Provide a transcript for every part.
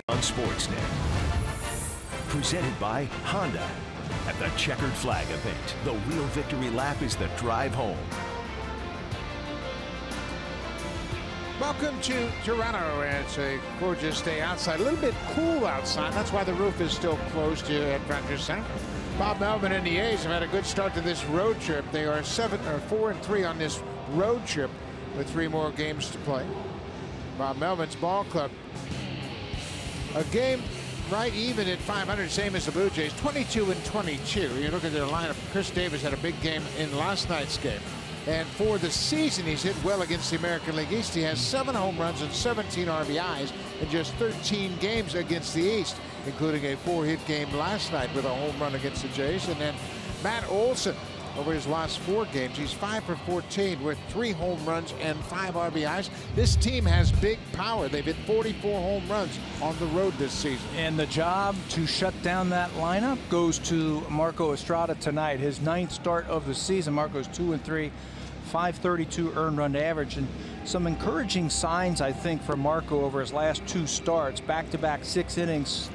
on Sportsnet. Presented by Honda. At the Checkered Flag event, the real victory lap is the drive home. Welcome to Toronto. It's a gorgeous day outside. A little bit cool outside. That's why the roof is still closed here at Rogers Center. Bob Melvin and the A's have had a good start to this road trip. They are 4-3 on this road trip with 3 more games to play. Bob Melvin's ball club, a game right even at 500, same as the Blue Jays, 22-22. You look at their lineup. Chris Davis had a big game in last night's game. And for the season, he's hit well against the American League East. He has 7 home runs and 17 RBIs in just 13 games against the East, including a 4-hit game last night with a home run against the Jays. And then Matt Olson, over his last 4 games, he's 5 for 14 with 3 home runs and 5 RBIs. This team has big power. They've hit 44 home runs on the road this season. And the job to shut down that lineup goes to Marco Estrada tonight. His 9th start of the season. Marco's 2-3, 532 earned run average, and some encouraging signs, I think, for Marco over his last 2 starts. Back-to-back 6 innings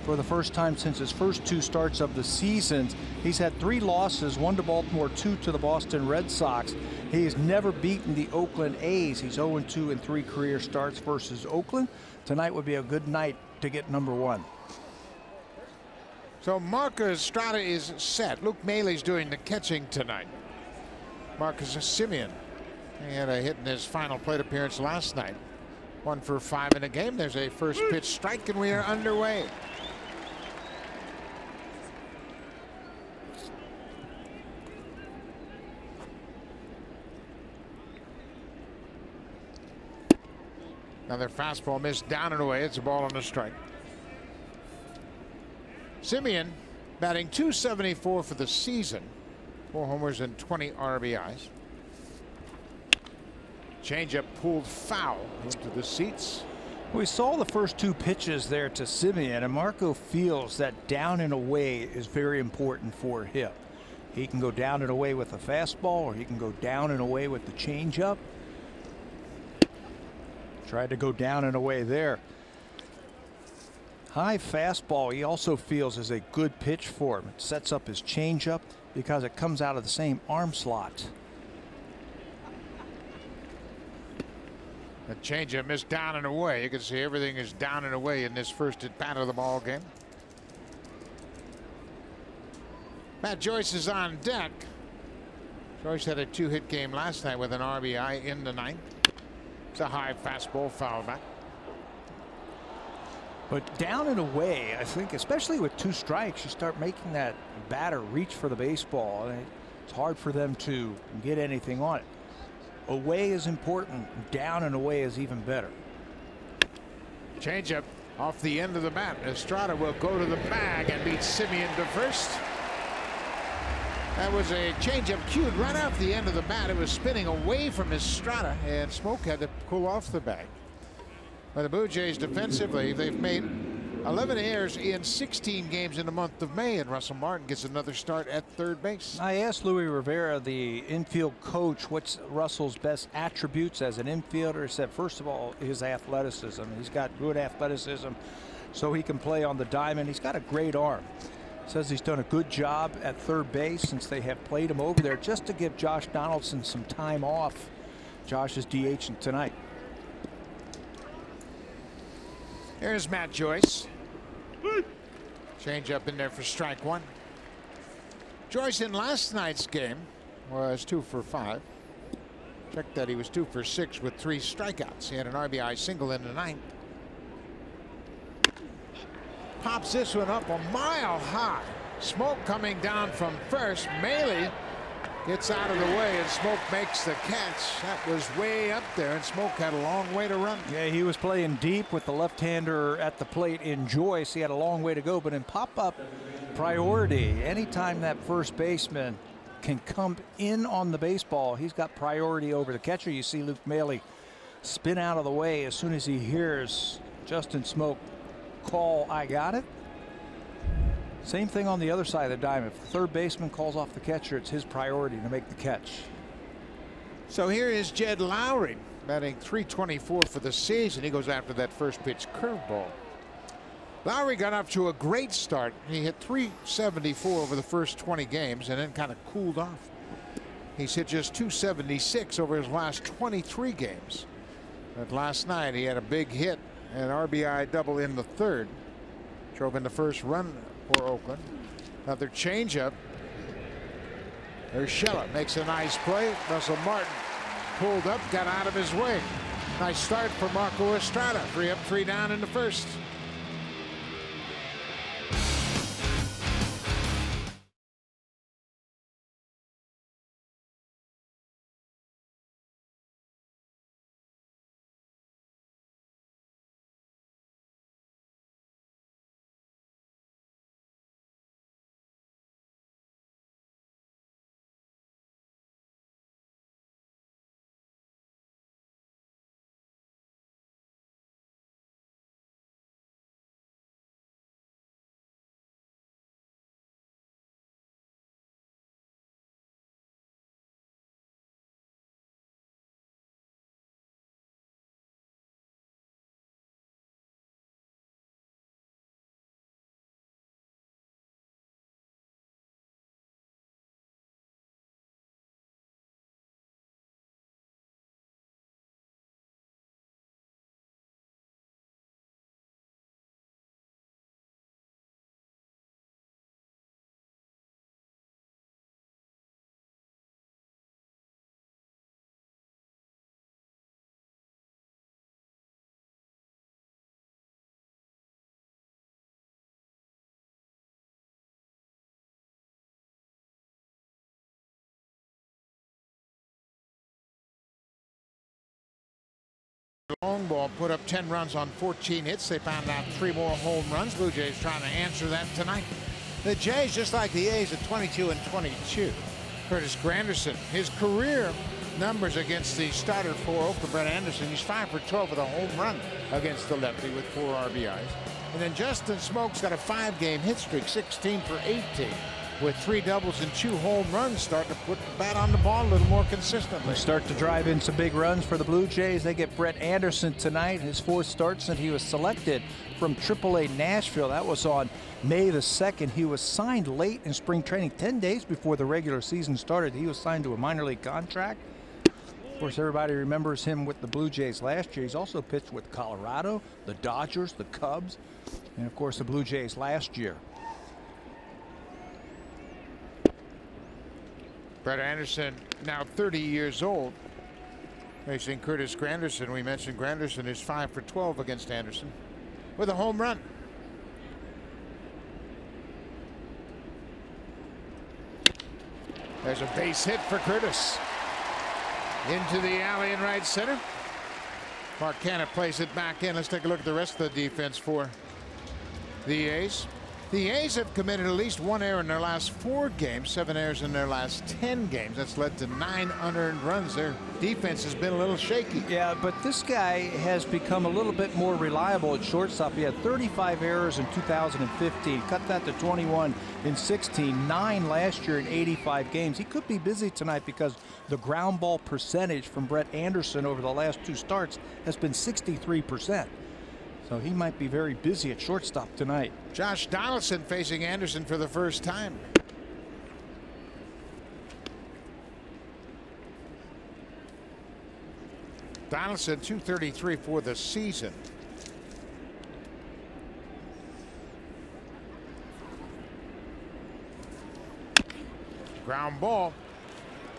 for the first time since his first 2 starts of the season. He's had 3 losses, 1 to Baltimore, 2 to the Boston Red Sox. He's never beaten the Oakland A's. He's 0-2 in 3 career starts versus Oakland. Tonight would be a good night to get number 1. So Marcus Estrada is set. Luke Mailey's doing the catching tonight. Marcus Semien, he had a hit in his final plate appearance last night. 1 for 5 in a game. There's a first pitch strike, and we are underway. Another fastball missed down and away. It's a ball on the strike. Semien batting .274 for the season. 4 homers and 20 RBIs. Changeup pulled foul into the seats. We saw the first 2 pitches there to Semien, and Marco feels that down and away is very important for him. He can go down and away with a fastball, or he can go down and away with the changeup. Tried to go down and away there. High fastball, he also feels, is a good pitch for him. It sets up his changeup because it comes out of the same arm slot. The changeup missed down and away. You can see everything is down and away in this first at bat of the ball game. Matt Joyce is on deck. Joyce had a 2-hit game last night with an RBI in the 9th. It's a high fastball, foul back. But down and away, I think, especially with 2 strikes, you start making that batter reach for the baseball. And it's hard for them to get anything on it. Away is important. Down and away is even better. Changeup off the end of the bat. Estrada will go to the bag and beat Semien to first. That was a changeup cued right off the end of the bat. It was spinning away from Estrada, and Smoke had to pull off the bag. But the Blue Jays defensively, they've made 11 errors in 16 games in the month of May, and Russell Martin gets another start at third base. I asked Louis Rivera, the infield coach, what's Russell's best attributes as an infielder. He said, first of all, his athleticism. He's got good athleticism, so he can play on the diamond. He's got a great arm. Says he's done a good job at third base since they have played him over there, just to give Josh Donaldson some time off. Josh is DHing tonight. There's Matt Joyce. Change up in there for strike 1. Joyce in last night's game was 2 for 5. Check that, he was 2 for 6 with 3 strikeouts. He had an RBI single in the 9th. Pops this one up a mile high. Smoke coming down from first. Mailey gets out of the way, and Smoke makes the catch. That was way up there, and Smoke had a long way to run. Yeah, he was playing deep with the left-hander at the plate in Joyce. He had a long way to go, but in pop-up priority, anytime that first baseman can come in on the baseball, he's got priority over the catcher. You see Luke Mailey spin out of the way as soon as he hears Justin Smoke call, "I got it." Same thing on the other side of the diamond. If the third baseman calls off the catcher, it's his priority to make the catch. So here is Jed Lowry batting .324 for the season. He goes after that first pitch curveball. Lowry got off to a great start. He hit .374 over the first 20 games and then kind of cooled off. He's hit just .276 over his last 23 games. But last night he had a big hit, an RBI double in the third. Drove in the first run for Oakland. Another changeup. There's Shella, makes a nice play. Russell Martin pulled up, got out of his way. Nice start for Marco Estrada. 3 up, 3 down in the first. Long ball put up 10 runs on 14 hits. They found out 3 more home runs. Blue Jays trying to answer that tonight. The Jays, just like the A's, at 22 and 22. Curtis Granderson, his career numbers against the starter for Oakland, Brett Anderson. He's 5 for 12 with a home run against the lefty with 4 RBIs. And then Justin Smoak's got a 5-game hit streak, 16 for 18. With 3 doubles and 2 home runs, starting to put the bat on the ball a little more consistently. They start to drive in some big runs for the Blue Jays. They get Brett Anderson tonight, his 4th start since he was selected from AAA Nashville. That was on May the 2nd. He was signed late in spring training, 10 days before the regular season started. He was signed to a minor league contract. Of course, everybody remembers him with the Blue Jays last year. He's also pitched with Colorado, the Dodgers, the Cubs, and of course the Blue Jays last year. Brett Anderson, now 30 years old, facing Curtis Granderson. We mentioned Granderson is 5 for 12 against Anderson with a home run. There's a base hit for Curtis. Into the alley in right center. Mark Canha plays it back in. Let's take a look at the rest of the defense for the A's. The A's have committed at least 1 error in their last 4 games, 7 errors in their last 10 games. That's led to 9 unearned runs. Their defense has been a little shaky. Yeah, but this guy has become a little bit more reliable at shortstop. He had 35 errors in 2015, cut that to 21 in 16, 9 last year in 85 games. He could be busy tonight because the ground ball percentage from Brett Anderson over the last 2 starts has been 63%. So he might be very busy at shortstop tonight. Josh Donaldson facing Anderson for the first time. Donaldson .233 for the season. Ground ball.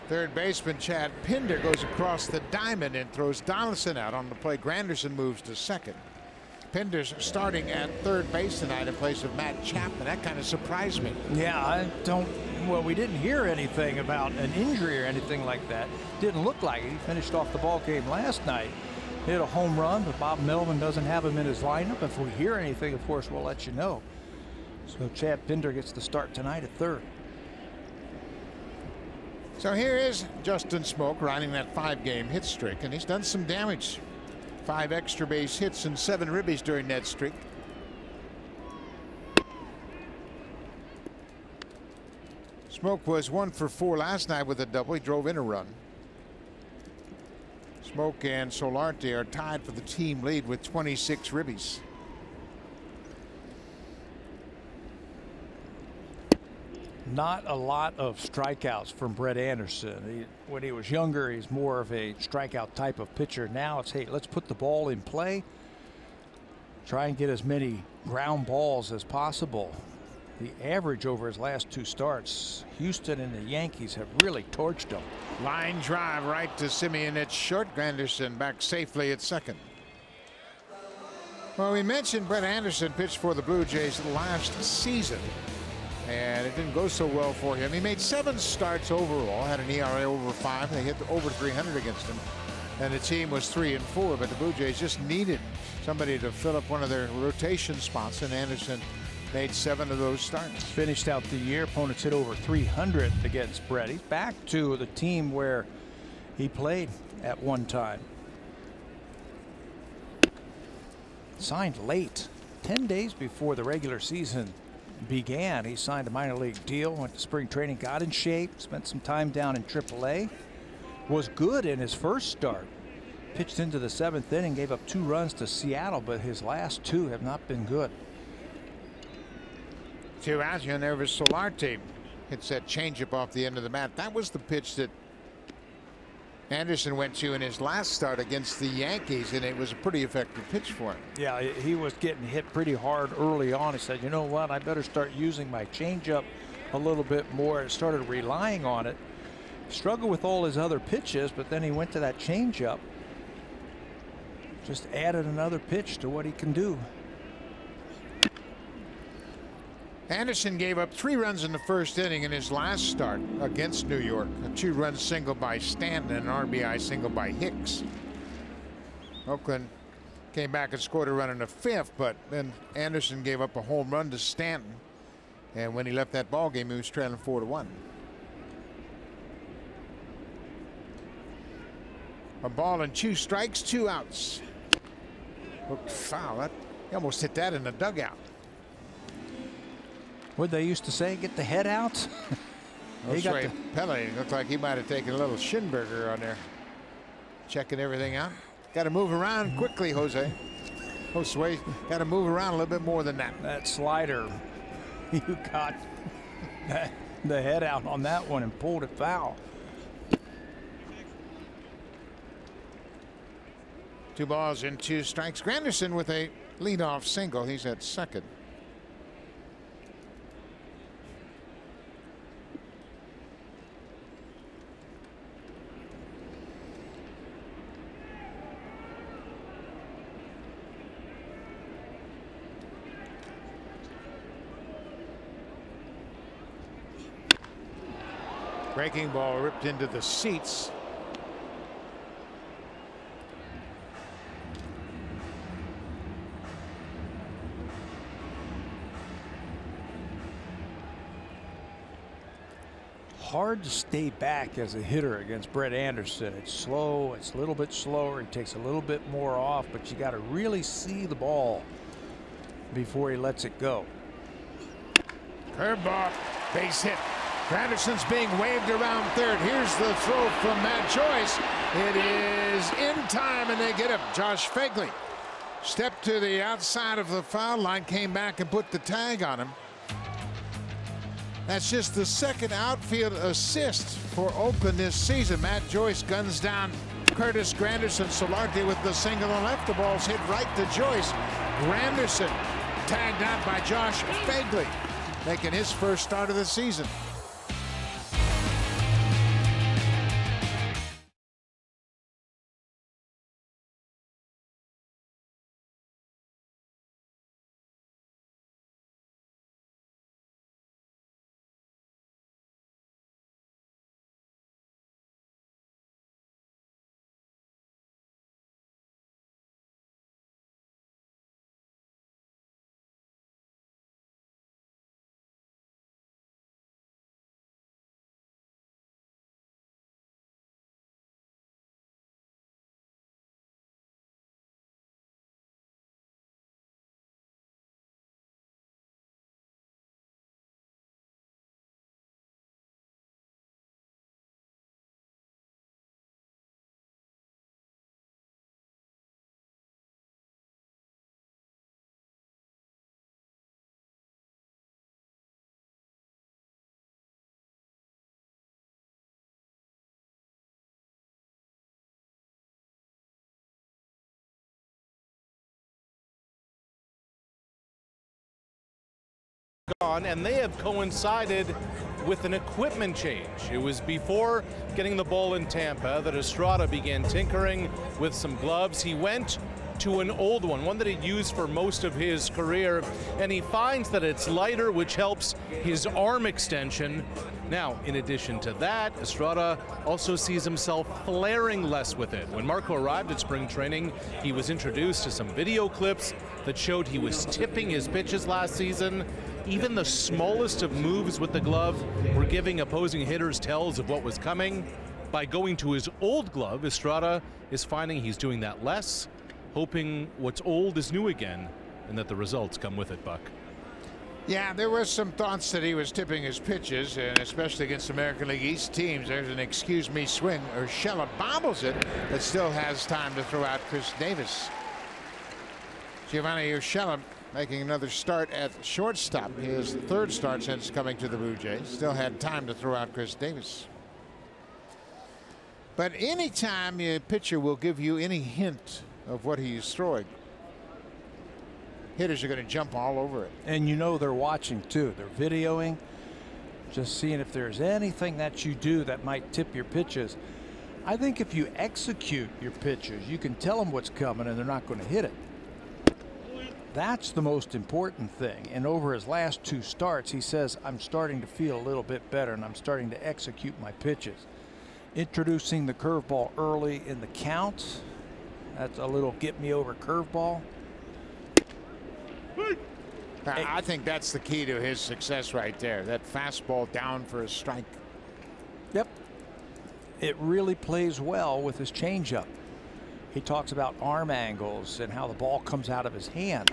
Third baseman Chad Pinder goes across the diamond and throws Donaldson out on the play. Granderson moves to second. Pinder's starting at third base tonight in place of Matt Chapman. That kind of surprised me. Yeah, I don't. Well, we didn't hear anything about an injury or anything like that. Didn't look like it. He finished off the ball game last night. Hit a home run, but Bob Melvin doesn't have him in his lineup. If we hear anything, of course, we'll let you know. So Chad Pinder gets the start tonight at third. So here is Justin Smoak riding that 5-game hit streak, and he's done some damage. 5 extra base hits and 7 ribbies during that streak. Smoak was 1 for 4 last night with a double. He drove in a run. Smoak and Solarte are tied for the team lead with 26 ribbies. Not a lot of strikeouts from Brett Anderson. When he was younger, he's more of a strikeout type of pitcher. Now it's, hey, let's put the ball in play. Try and get as many ground balls as possible. The average over his last 2 starts, Houston and the Yankees have really torched him. Line drive right to Simeon. It's short. Anderson back safely at second. Well, we mentioned Brett Anderson pitched for the Blue Jays last season, and it didn't go so well for him. He made 7 starts overall, had an ERA over 5. They hit over 300 against him, and the team was 3-4. But the Blue Jays just needed somebody to fill up one of their rotation spots, and Anderson made 7 of those starts. Finished out the year. Opponents hit over 300 against Brett. He's back to the team where he played at one time. Signed late, 10 days before the regular season began. He signed a minor league deal, went to spring training, got in shape, spent some time down in AAA. Was good in his first start. Pitched into the 7th inning, gave up 2 runs to Seattle, but his last 2 have not been good. 2 outs, and there was Solarte. Hits that changeup off the end of the bat. That was the pitch that Anderson went to in his last start against the Yankees, and it was a pretty effective pitch for him. Yeah, he was getting hit pretty hard early on. He said, you know what, I better start using my changeup a little bit more, and started relying on it. Struggled with all his other pitches, but then he went to that changeup. Just added another pitch to what he can do. Anderson gave up 3 runs in the first inning in his last start against New York. A 2-run single by Stanton and an RBI single by Hicks. Oakland came back and scored a run in the 5th, but then Anderson gave up a home run to Stanton, and when he left that ball game, he was trailing 4-1. A ball and 2 strikes, 2 outs. Looked foul. He almost hit that in the dugout. What they used to say, get the head out. Pele looked like he might have taken a little Schindberger on there. Checking everything out. Got to move around quickly, Jose. Josue got to move around a little bit more than that. That slider, you got the head out on that one and pulled it foul. 2 balls and 2 strikes. Granderson with a leadoff single. He's at second. Breaking ball ripped into the seats. Hard to stay back as a hitter against Brett Anderson. It's slow, it's a little bit slower, he takes a little bit more off, but you got to really see the ball before he lets it go. Curveball, base hit. Granderson's being waved around third. Here's the throw from Matt Joyce. It is in time, and they get him. Josh Fagley stepped to the outside of the foul line, came back and put the tag on him. That's just the 2nd outfield assist for Oakland this season. Matt Joyce guns down Curtis Granderson. Solarte with the single on left. The ball's hit right to Joyce. Granderson tagged out by Josh Fagley, making his first start of the season. gone, and they have coincided with an equipment change. It was before getting the ball in Tampa that Estrada began tinkering with some gloves. He went to an old one that he used for most of his career, and he finds that it's lighter, which helps his arm extension. Now, in addition to that, Estrada also sees himself flaring less with it. When Marco arrived at spring training, he was introduced to some video clips that showed he was tipping his pitches last season. Even the smallest of moves with the glove were giving opposing hitters tells of what was coming. By going to his old glove, Estrada is finding he's doing that less, hoping what's old is new again, and that the results come with it, Buck. Yeah, there was some thoughts that he was tipping his pitches, and especially against American League East teams. There's an excuse me swing. Urshela bobbles it, but still has time to throw out Chris Davis. Giovanni Urshela making another start at shortstop. His third start since coming to the Blue Jays. Still had time to throw out Chris Davis. But anytime a pitcher will give you any hint of what he's throwing, hitters are going to jump all over it. And you know they're watching too. They're videoing, just seeing if there's anything that you do that might tip your pitches. I think if you execute your pitches, you can tell them what's coming and they're not going to hit it. That's the most important thing. And over his last two starts, he says, I'm starting to feel a little bit better and I'm starting to execute my pitches. Introducing the curveball early in the count. That's a little get me over curveball. I think that's the key to his success right there. That fastball down for a strike. Yep. It really plays well with his changeup. He talks about arm angles and how the ball comes out of his hand.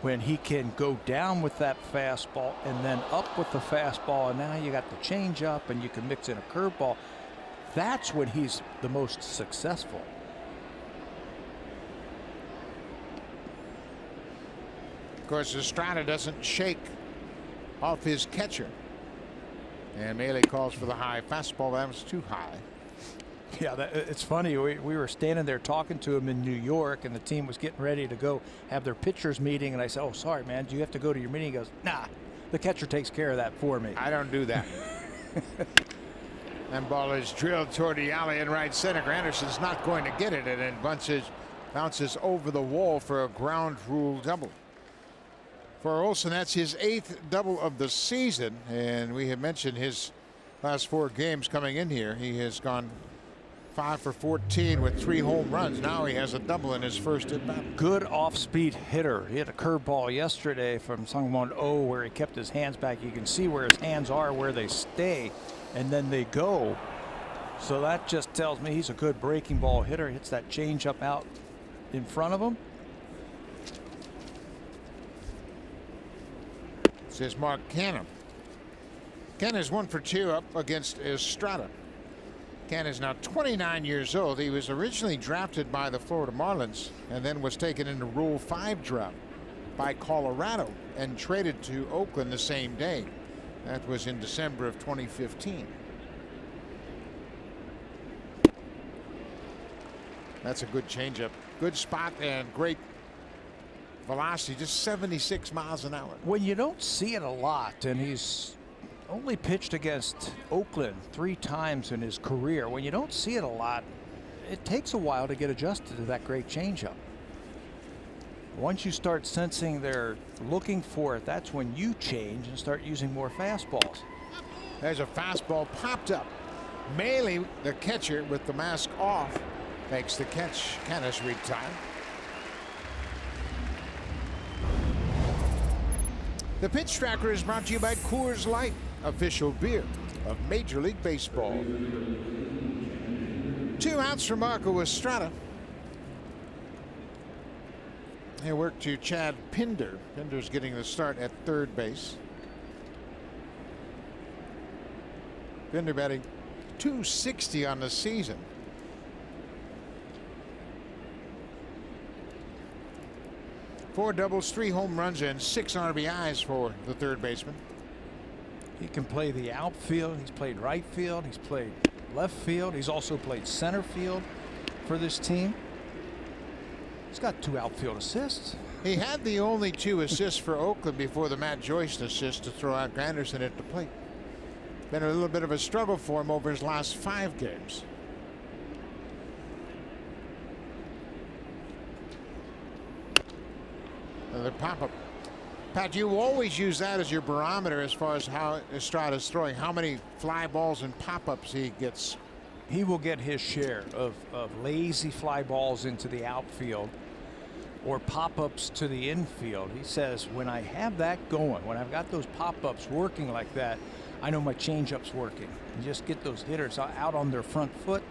When he can go down with that fastball and then up with the fastball, and now you got the changeup and you can mix in a curveball. That's when he's the most successful. Of course, Estrada doesn't shake off his catcher. And Mealy calls for the high fastball. That was too high. Yeah, it's funny. We were standing there talking to him in New York, and the team was getting ready to go have their pitchers meeting. And I said, oh, sorry, man, do you have to go to your meeting? He goes, nah, the catcher takes care of that for me. I don't do that. That ball is drilled toward the alley in right center. Granderson's not going to get it, and it bounces over the wall for a ground rule double. For Olson, that's his 8th double of the season, and we have mentioned his last 4 games coming in here. He has gone 5 for 14 with 3 home runs. Now he has a double in his first at bat. Good off-speed hitter. He hit a curveball yesterday from Sungwon Oh, where he kept his hands back. You can see where his hands are, where they stay, and then they go. So that just tells me he's a good breaking ball hitter. Hits that changeup out in front of him. Says Mark Canha. Canha is 1 for 2 up against Estrada. Canha is now 29 years old. He was originally drafted by the Florida Marlins and then was taken into Rule 5 draft by Colorado and traded to Oakland the same day. That was in December of 2015. That's a good changeup. Good spot and great velocity, just 76 miles an hour. When you don't see it a lot, and he's only pitched against Oakland 3 times in his career, when you don't see it a lot, it takes a while to get adjusted to that great changeup. Once you start sensing they're looking for it, that's when you change and start using more fastballs. There's a fastball popped up. Mealy, the catcher with the mask off, makes the catch. Canha's retired. The Pitch Tracker is brought to you by Coors Light, official beer of Major League Baseball. 2 outs for Marco Estrada. He worked to Chad Pinder. Pinder's getting the start at third base. Pinder batting .260 on the season. Four doubles, 3 home runs, and 6 RBIs for the third baseman. He can play the outfield. He's played right field. He's played left field. He's also played center field for this team. He's got 2 outfield assists. He had the only 2 assists for Oakland before the Matt Joyce assist to throw out Anderson at the plate. Been a little bit of a struggle for him over his last 5 games. Another pop-up. Pat, you always use that as your barometer as far as how Estrada's throwing, how many fly balls and pop-ups he gets. He will get his share of lazy fly balls into the outfield or pop-ups to the infield. He says, when I have that going, when I've got those pop-ups working like that, I know my changeup's working. And just get those hitters out on their front foot.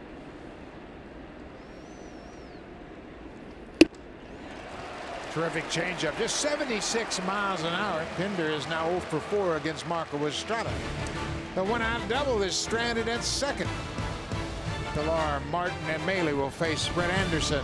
Terrific changeup, just 76 miles an hour. Pinder is now 0 for 4 against Marco Estrada. The one-out double is stranded at second. Pilar, Martin, and Maley will face Brett Anderson.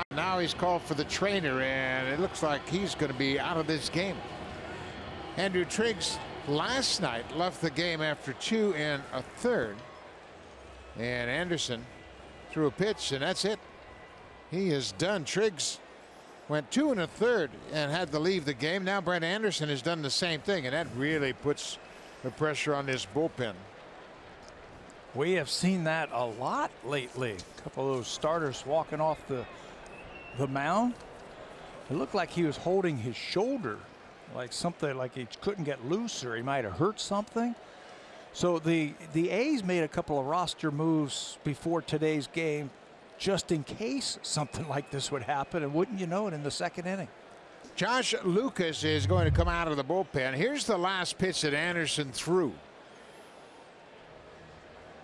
Now he's called for the trainer, and it looks like he's going to be out of this game. Andrew Triggs last night left the game after 2 1/3. And Anderson threw a pitch, and that's it. He is done. Triggs went 2 1/3 and had to leave the game. Now Brett Anderson has done the same thing, and that really puts the pressure on this bullpen. We have seen that a lot lately. A couple of those starters walking off the mound. It looked like he was holding his shoulder, like something, like he couldn't get loose, or he might have hurt something. So the A's made a couple of roster moves before today's game just in case something like this would happen, and wouldn't you know it, in the second inning. Josh Lucas is going to come out of the bullpen. Here's the last pitch that Anderson threw.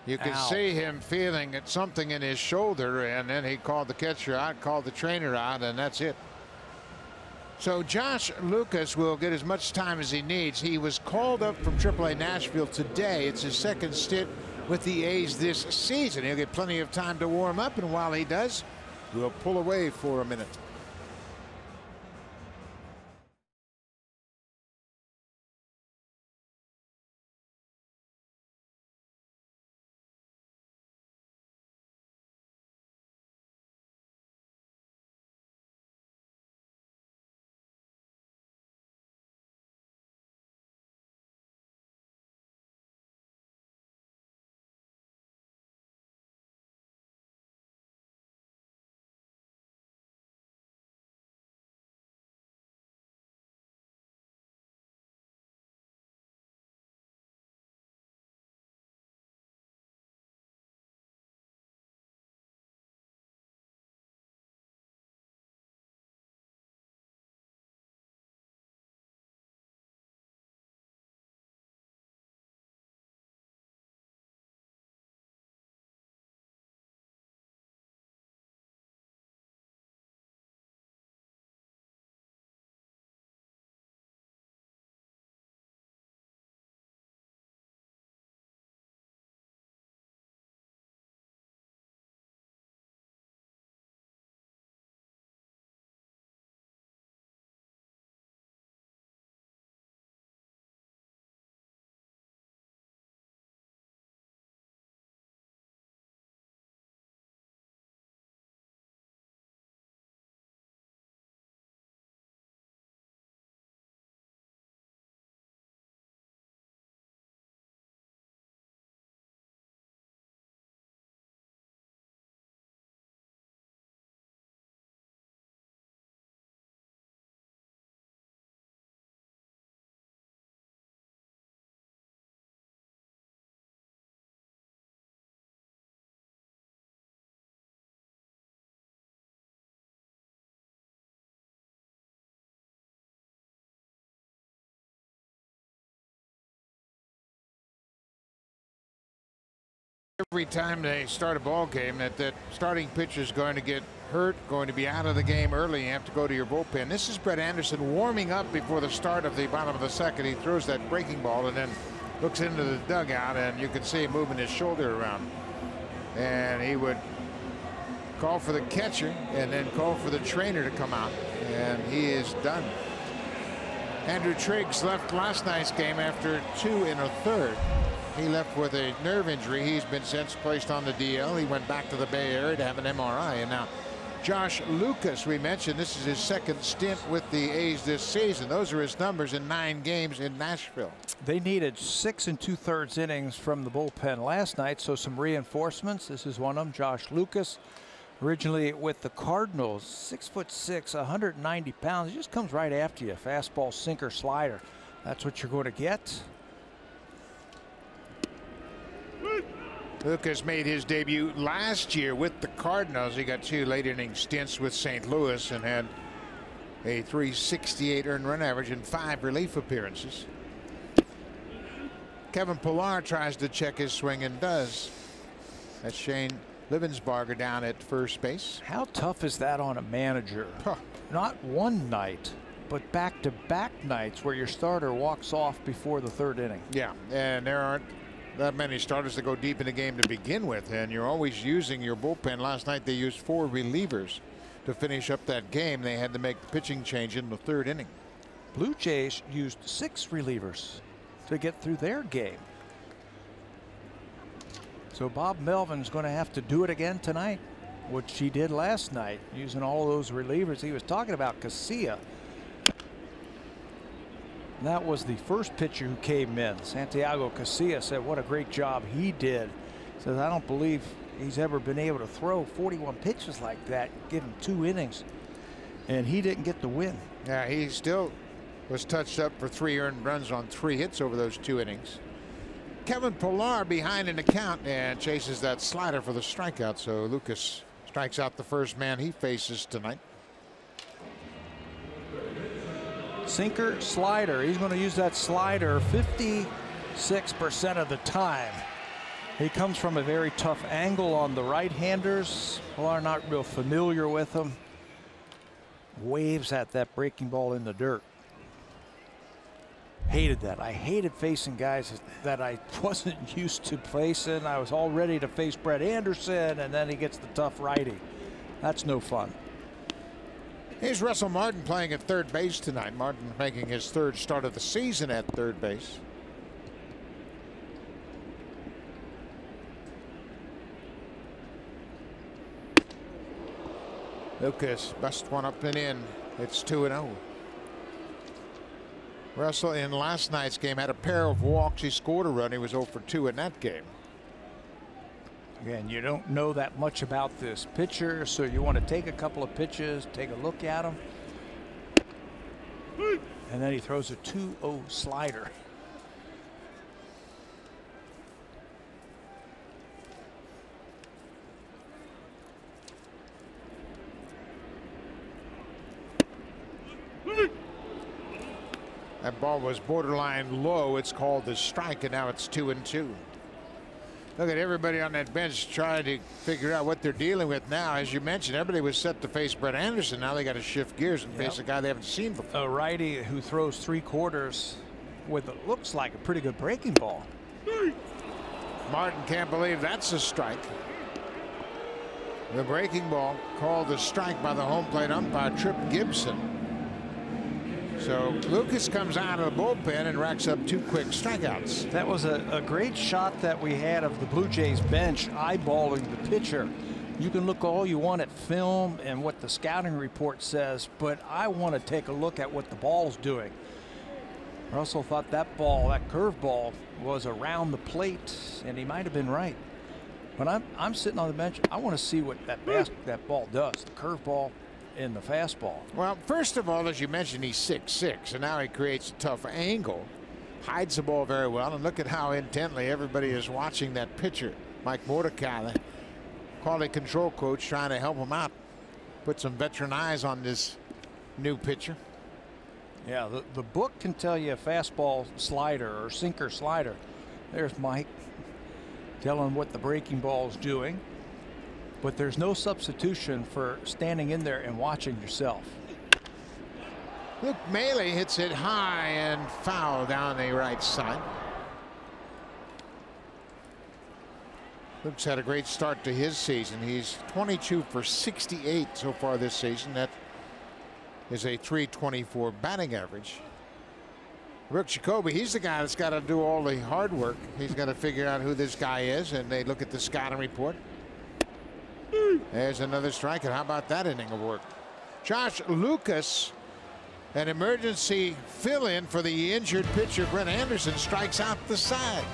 You can see him feeling something in his shoulder, and then he called the catcher out, called the trainer out, and that's it. So Josh Lucas will get as much time as he needs. He was called up from AAA Nashville today. It's his second stint with the A's this season. He'll get plenty of time to warm up, and while he does, we'll pull away for a minute. every time they start a ball game that starting pitcher is going to get hurt, going to be out of the game early. You have to go to your bullpen. This is Brett Anderson warming up before the start of the bottom of the second. He throws that breaking ball and then looks into the dugout, and you can see him moving his shoulder around. And he would call for the catcher and then call for the trainer to come out, and he is done. Andrew Triggs left last night's game after 2 1/3. He left with a nerve injury. He's been since placed on the DL. He went back to the Bay Area to have an MRI. And now Josh Lucas, we mentioned this is his second stint with the A's this season. Those are his numbers in 9 games in Nashville. They needed 6 2/3 innings from the bullpen last night, so some reinforcements. This is one of them, Josh Lucas. Originally with the Cardinals, 6'6", 190 pounds. He just comes right after you. Fastball, sinker, slider. That's what you're going to get. Lucas made his debut last year with the Cardinals. He got 2 late inning stints with St. Louis and had a .368 earned run average and 5 relief appearances. Kevin Pillar tries to check his swing and does. That's Shane Livensbarger down at first base. How tough is that on a manager? Huh. Not one night, but back-to-back nights where your starter walks off before the 3rd inning. Yeah, and there aren't that many starters that go deep in the game to begin with, and you're always using your bullpen. Last night they used 4 relievers to finish up that game. They had to make the pitching change in the 3rd inning. Blue Jays used 6 relievers to get through their game. So Bob Melvin's going to have to do it again tonight, which he did last night, using all those relievers. He was talking about Casilla. That was the first pitcher who came in. Santiago Casilla said what a great job he did. Says I don't believe he's ever been able to throw 41 pitches like that, give him 2 innings, and he didn't get the win. Yeah, he still was touched up for 3 earned runs on 3 hits over those 2 innings. Kevin Pillar behind in the count and chases that slider for the strikeout. So Lucas strikes out the first man he faces tonight. Sinker, slider. He's going to use that slider 56% of the time. He comes from a very tough angle on the right-handers. Pillar not real familiar with him. Waves at that breaking ball in the dirt. Hated that. I hated facing guys that I wasn't used to facing. I was all ready to face Brett Anderson, and then he gets the tough righty. That's no fun. Here's Russell Martin playing at 3rd base tonight. Martin making his 3rd start of the season at 3rd base. Lucas busts one up and in. It's 2-0. Russell in last night's game had a pair of walks. He scored a run. He was 0 for 2 in that game. Again, you don't know that much about this pitcher, so you want to take a couple of pitches, take a look at him. And then he throws a 2-0 slider. That ball was borderline low. It's called the strike, and now it's 2-2. Look at everybody on that bench trying to figure out what they're dealing with now. As you mentioned, everybody was set to face Brett Anderson. Now they got to shift gears and face a guy they haven't seen before. A righty who throws 3/4 with what looks like a pretty good breaking ball. Martin can't believe that's a strike. The breaking ball called a strike by the home plate umpire, Trip Gibson. So Lucas comes out of the bullpen and racks up 2 quick strikeouts. That was a great shot that we had of the Blue Jays bench eyeballing the pitcher. You can look all you want at film and what the scouting report says, but I want to take a look at what the ball's doing. Russell thought that ball, that curveball, was around the plate, and he might have been right. But I'm sitting on the bench. I want to see what that ball does, the curveball and the fastball. Well, first of all, as you mentioned, he's 6'6", and now he creates a tough angle, hides the ball very well, and look at how intently everybody is watching that pitcher. Mike Mordecai, the quality control coach, trying to help him out, put some veteran eyes on this new pitcher. Yeah, the book can tell you a fastball slider or sinker slider. There's Mike. telling what the breaking ball is doing. But there's no substitution for standing in there and watching yourself. Luke Maley hits it high and foul down the right side. Luke's had a great start to his season. He's 22 for 68 so far this season. That is a .324 batting average. Brooke Jacoby, he's the guy that's got to do all the hard work. He's got to figure out who this guy is, and they look at the scouting report. There's another strike, and how about that inning of work? Josh Lucas, an emergency fill-in for the injured pitcher Brent Anderson, strikes out the side.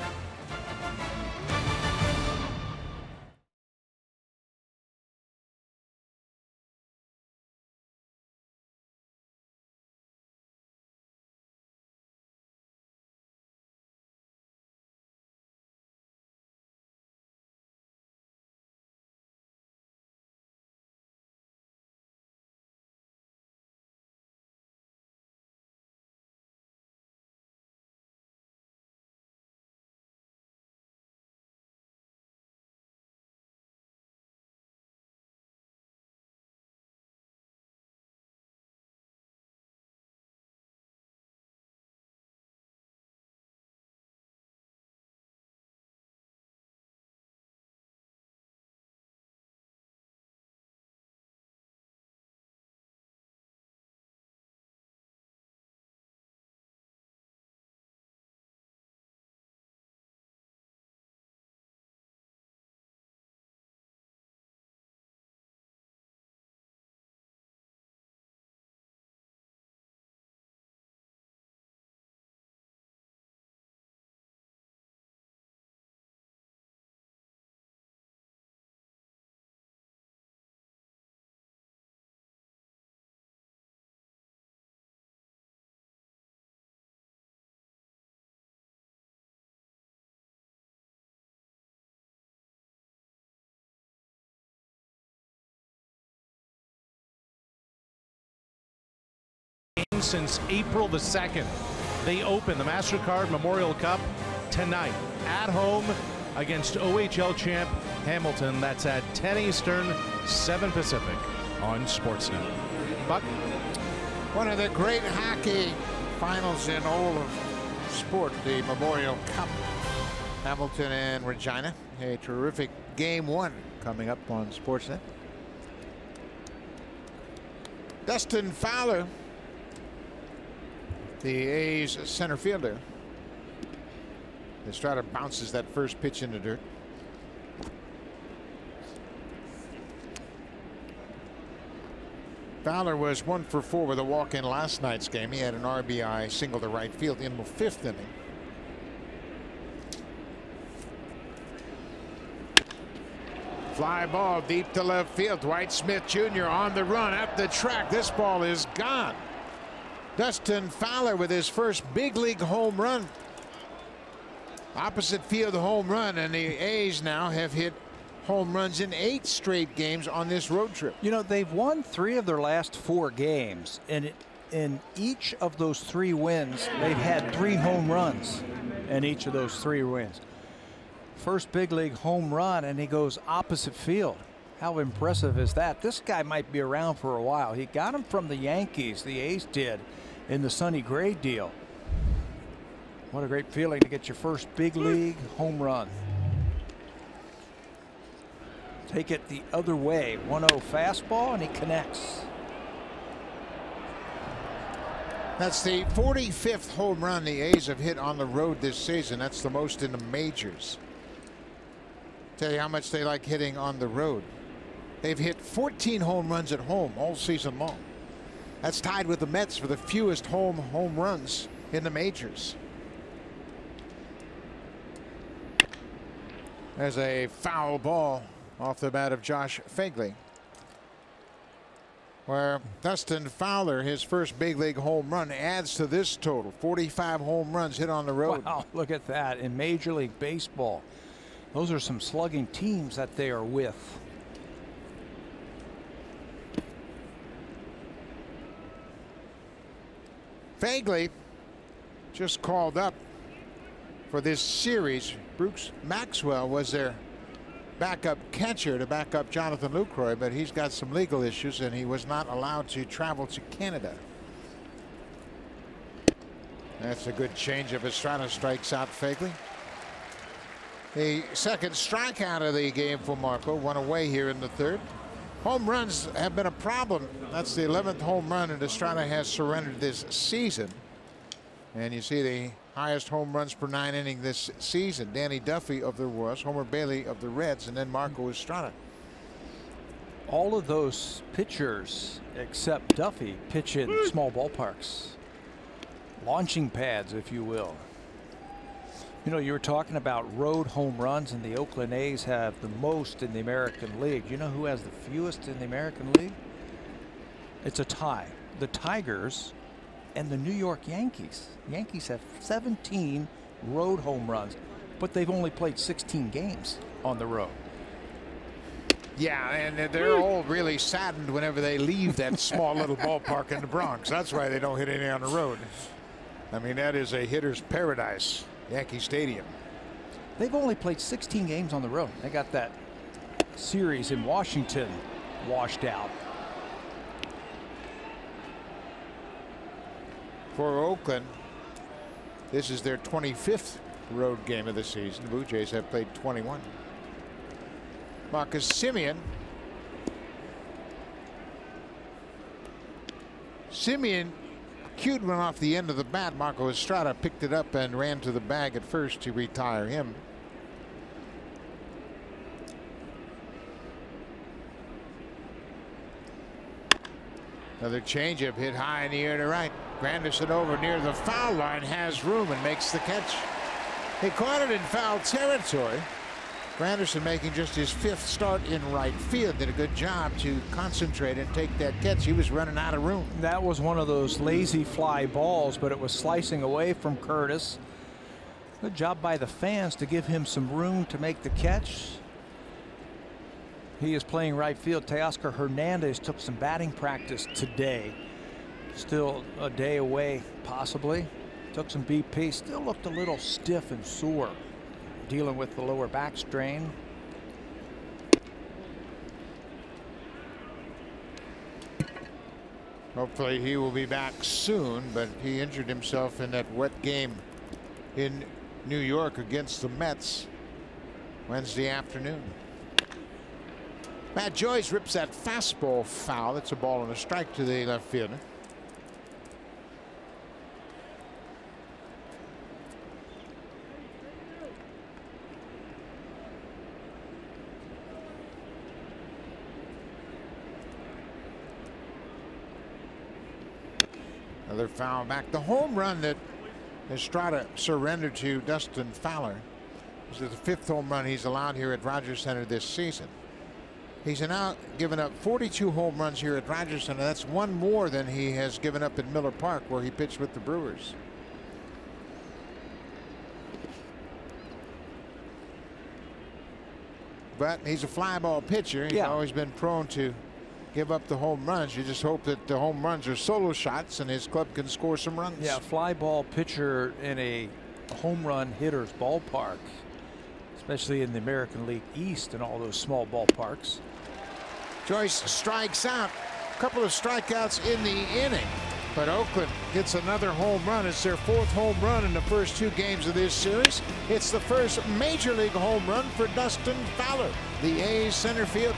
Since April the 2nd. They open the MasterCard Memorial Cup tonight at home against OHL champ Hamilton. That's at 10 Eastern, 7 Pacific on Sportsnet. Buck? One of the great hockey finals in all of sport, the Memorial Cup. Hamilton and Regina. A terrific game one coming up on Sportsnet. Dustin Fowler, the A's center fielder. Estrada bounces that first pitch in the dirt. Fowler was 1 for 4 with a walk in last night's game. He had an RBI single to right field in the 5th inning. Fly ball deep to left field. Dwight Smith Jr. on the run at the track. This ball is gone. Dustin Fowler with his first big league home run. Opposite field home run, and the A's now have hit home runs in 8 straight games on this road trip. You know, they've won 3 of their last 4 games, and in each of those 3 wins, they've had 3 home runs in each of those 3 wins. First big league home run, and he goes opposite field. How impressive is that? This guy might be around for a while. He got him from the Yankees, the A's did, in the Sonny Gray deal. What a great feeling to get your first big league home run. Take it the other way. 1-0 fastball, and he connects. That's the 45th home run the A's have hit on the road this season. That's the most in the majors. Tell you how much they like hitting on the road. They've hit 14 home runs at home all season long. That's tied with the Mets for the fewest home runs in the majors. There's a foul ball off the bat of Josh Fagley, where Dustin Fowler, his first big league home run, adds to this total. 45 home runs hit on the road. Wow, look at that. In Major League Baseball, those are some slugging teams that they are with. Fagley just called up for this series. Bruce Maxwell was their backup catcher to back up Jonathan Lucroy, but he's got some legal issues and he was not allowed to travel to Canada. That's a good changeup. Estrada strikes out Fagley. The second strikeout of the game for Marco. One away here in the third. Home runs have been a problem. That's the 11th home run that Estrada has surrendered this season. And you see the highest home runs per 9 innings this season. Danny Duffy of the Royals, Homer Bailey of the Reds, and then Marco Estrada. All of those pitchers except Duffy pitch in small ballparks. Launching pads, if you will. You know, you were talking about road home runs, and the Oakland A's have the most in the American League. You know who has the fewest in the American League? It's a tie. The Tigers and the New York Yankees. Yankees have 17 road home runs, but they've only played 16 games on the road. Yeah, and they're all really saddened whenever they leave that small little ballpark in the Bronx. That's why they don't hit any on the road. I mean, that is a hitter's paradise, Yankee Stadium. They've only played 16 games on the road. They got that series in Washington washed out. For Oakland, this is their 25th road game of the season. The Blue Jays have played 21. Marcus Semien. Semien cued one off the end of the bat. Marco Estrada picked it up and ran to the bag at first to retire him. Another changeup hit high in the air to right. Granderson over near the foul line, has room and makes the catch. He caught it in foul territory. Granderson making just his 5th start in right field. Did a good job to concentrate and take that catch. He was running out of room. That was one of those lazy fly balls, but it was slicing away from Curtis. Good job by the fans to give him some room to make the catch. He is playing right field. Teoscar Hernandez took some batting practice today. Still a day away, possibly. Took some BP. Still looked a little stiff and sore, dealing with the lower back strain. Hopefully he will be back soon, but he injured himself in that wet game in New York against the Mets Wednesday afternoon. Matt Joyce rips that fastball foul. It's a ball and a strike to the left fielder. Another foul back. The home run that Estrada surrendered to Dustin Fowler is the 5th home run he's allowed here at Rogers Center this season. He's now given up 42 home runs here at Rogers Center. That's one more than he has given up at Miller Park, where he pitched with the Brewers. But he's a fly ball pitcher. He's always been prone to give up the home runs. You just hope that the home runs are solo shots and his club can score some runs. Yeah, fly ball pitcher in a home run hitter's ballpark, especially in the American League East and all those small ballparks. Joyce strikes out. A couple of strikeouts in the inning, but Oakland gets another home run. It's their 4th home run in the first 2 games of this series. It's the first major league home run for Dustin Fowler, the A's center fielder.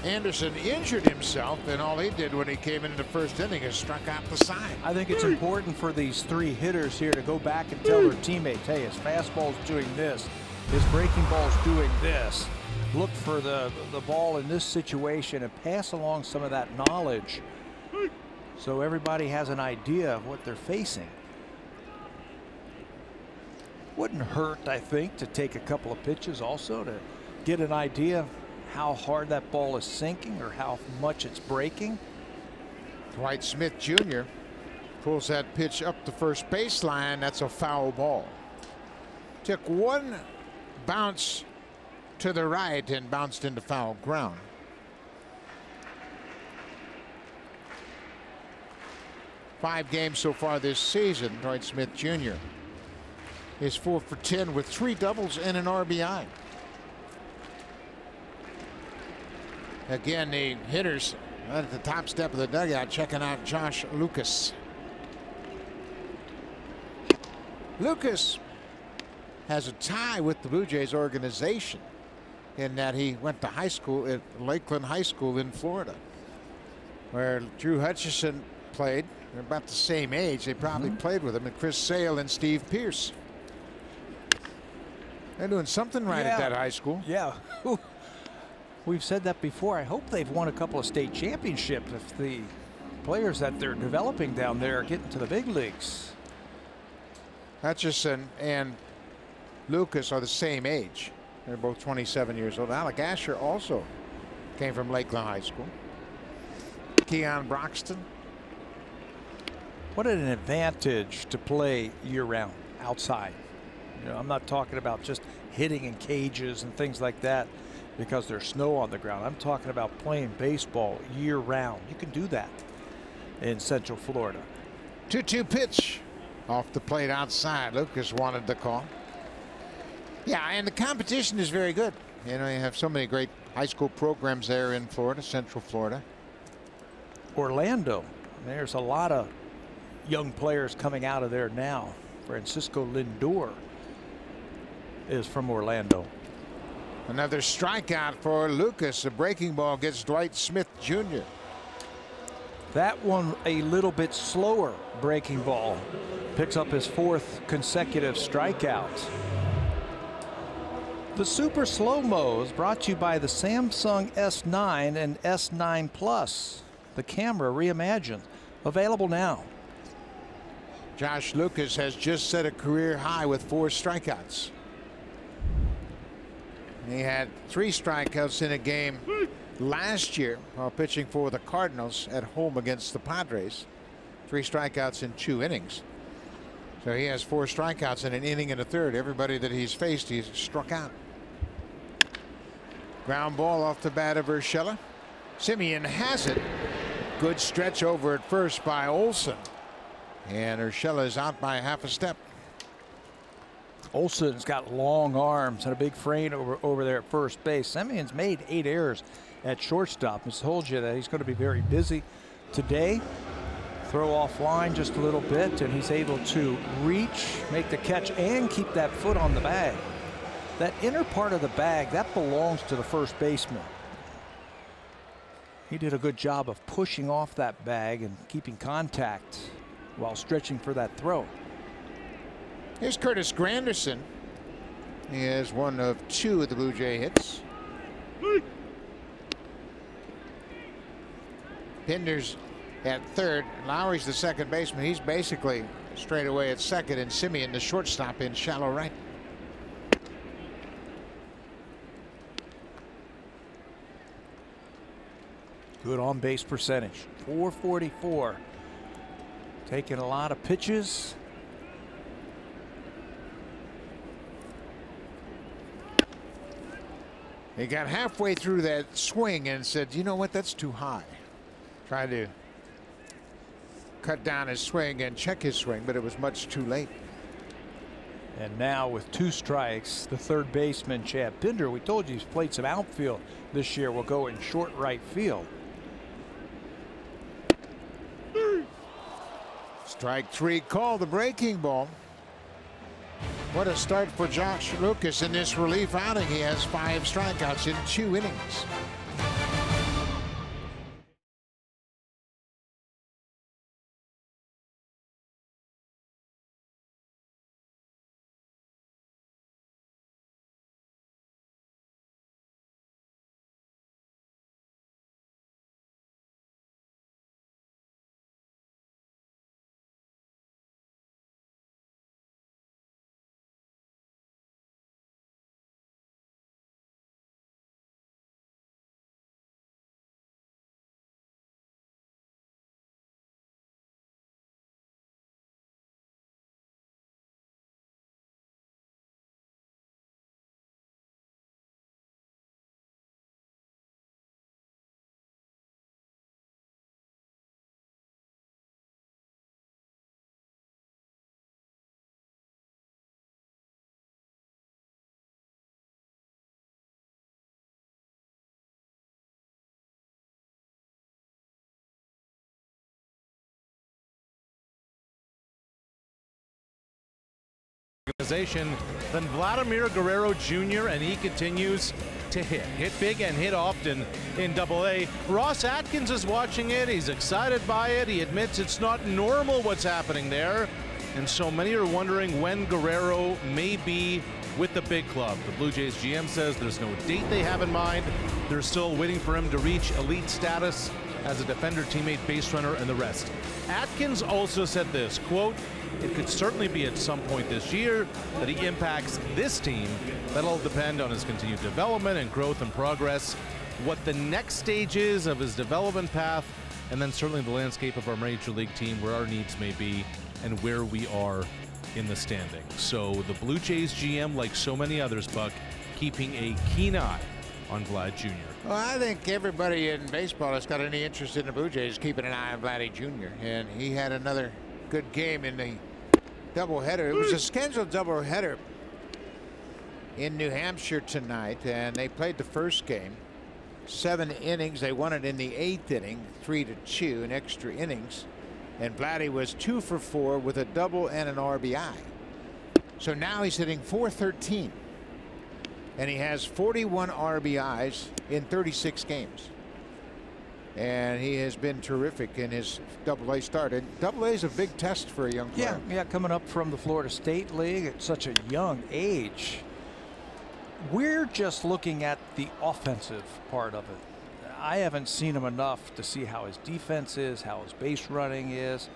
Anderson injured himself, and all he did when he came into the first inning is struck out the side. I think it's important for these three hitters here to go back and tell their teammates, hey, his fastball's doing this, his breaking ball's doing this. Look for the ball in this situation and pass along some of that knowledge so everybody has an idea of what they're facing. Wouldn't hurt, I think, to take a couple of pitches also to get an idea how hard that ball is sinking or how much it's breaking. Dwight Smith Jr. pulls that pitch up the first baseline. That's a foul ball. Took one bounce to the right and bounced into foul ground. Five games so far this season. Dwight Smith Jr. is 4 for 10 with 3 doubles and an RBI. Again, the hitters at the top step of the dugout checking out Josh Lucas. Lucas has a tie with the Blue Jays organization in that he went to high school at Lakeland High School in Florida, where Drew Hutchison played. They're about the same age. They probably played with him, and Chris Sale and Steve Pierce. They're doing something right at that high school. Yeah. We've said that before. I hope they've won a couple of state championships if the players that they're developing down there are getting to the big leagues. Hutchison and Lucas are the same age. They're both 27 years old. Alec Asher also came from Lakeland High School. Keon Broxton. What an advantage to play year-round outside. You know, I'm not talking about just hitting in cages and things like that because there's snow on the ground. I'm talking about playing baseball year-round. You can do that in Central Florida. 2-2 pitch off the plate outside. Lucas wanted the call. Yeah, and the competition is very good. You know, you have so many great high school programs there in Florida, Central Florida. Orlando, there's a lot of young players coming out of there now. Francisco Lindor is from Orlando. Another strikeout for Lucas. A breaking ball gets Dwight Smith Jr. That one a little bit slower breaking ball. Picks up his 4th consecutive strikeout. The Super Slow-Mo is brought to you by the Samsung S9 and S9 Plus. The camera reimagined. Available now. Josh Lucas has just set a career high with 4 strikeouts. He had 3 strikeouts in a game last year while pitching for the Cardinals at home against the Padres. 3 strikeouts in 2 innings. So he has 4 strikeouts in an inning and a third. Everybody that he's faced, he's struck out. Ground ball off the bat of Urshela. Simeon has it. Good stretch over at first by Olson. And Urshela is out by half a step. Olson's got long arms and a big frame over there at first base. Simeon's made 8 errors at shortstop. I told you that he's going to be very busy today. Throw offline just a little bit, and he's able to reach, make the catch, and keep that foot on the bag. That inner part of the bag, that belongs to the first baseman. He did a good job of pushing off that bag and keeping contact while stretching for that throw. Here's Curtis Granderson. He has 1 of 2 of the Blue Jay hits. Pinder's at third. Lowry's the second baseman. He's basically straight away at second, and Simeon the shortstop in shallow right. Good on base percentage, 444. Taking a lot of pitches. He got halfway through that swing and said, you know what, that's too high. Tried to cut down his swing and check his swing, but it was much too late. And now with 2 strikes, the third baseman, Chad Pinder, we told you he's played some outfield this year, will go in short right field. Strike 3 called, the breaking ball. What a start for Josh Lucas in this relief outing. He has 5 strikeouts in 2 innings. organization than Vladimir Guerrero Jr., and he continues to hit big and hit often in Double-A. Ross Atkins is watching it. He's excited by it. He admits it's not normal what's happening there. And so many are wondering when Guerrero may be with the big club. The Blue Jays GM says there's no date they have in mind. They're still waiting for him to reach elite status as a defender, teammate, base runner, and the rest. Atkins also said this, quote, "It could certainly be at some point this year that he impacts this team. That'll depend on his continued development and growth and progress, what the next stage is of his development path, and then certainly the landscape of our major league team, where our needs may be and where we are in the standings." So the Blue Jays GM, like so many others, Buck, keeping a keen eye on Vlad Jr. Well, I think everybody in baseball that's got any interest in the Blue Jays keeping an eye on Vladdy Jr. And he had another good game in the doubleheader. It was a scheduled doubleheader in New Hampshire tonight, and they played the first game. 7 innings. They won it in the 8th inning, 3-2 in extra innings. And Vladdy was 2 for 4 with a double and an RBI. So now he's hitting .413. And he has 41 RBIs in 36 games. And he has been terrific in his Double-A start. And Double-A is a big test for a young player. Yeah, coming up from the Florida State League at such a young age. We're just looking at the offensive part of it. I haven't seen him enough to see how his defense is, how his base running is.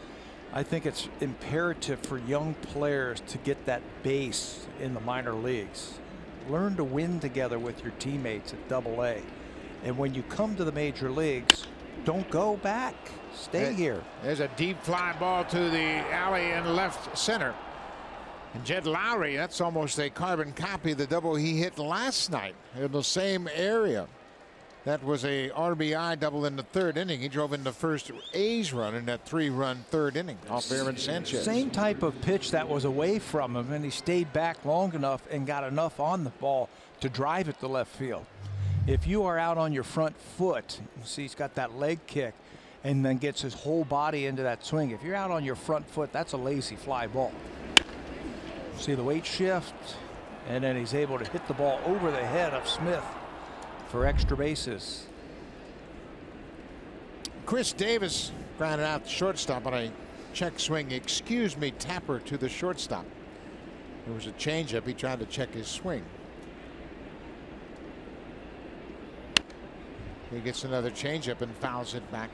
I think it's imperative for young players to get that base in the minor leagues. Learn to win together with your teammates at Double-A. And when you come to the major leagues, don't go back. Stay here. There's a deep fly ball to the alley in left center. And Jed Lowry, that's almost a carbon copy of the double he hit last night in the same area. That was a RBI double in the 3rd inning. He drove in the first A's run in that 3-run 3rd inning off Aaron Sanchez. Same type of pitch that was away from him, and he stayed back long enough and got enough on the ball to drive it to left field. If you are out on your front foot, you see he's got that leg kick and then gets his whole body into that swing. If you're out on your front foot, that's a lazy fly ball. See the weight shift, and then he's able to hit the ball over the head of Smith for extra bases. Chris Davis grounded out the shortstop on a check swing. Excuse me, tapper to the shortstop. It was a changeup. He tried to check his swing. He gets another changeup and fouls it back.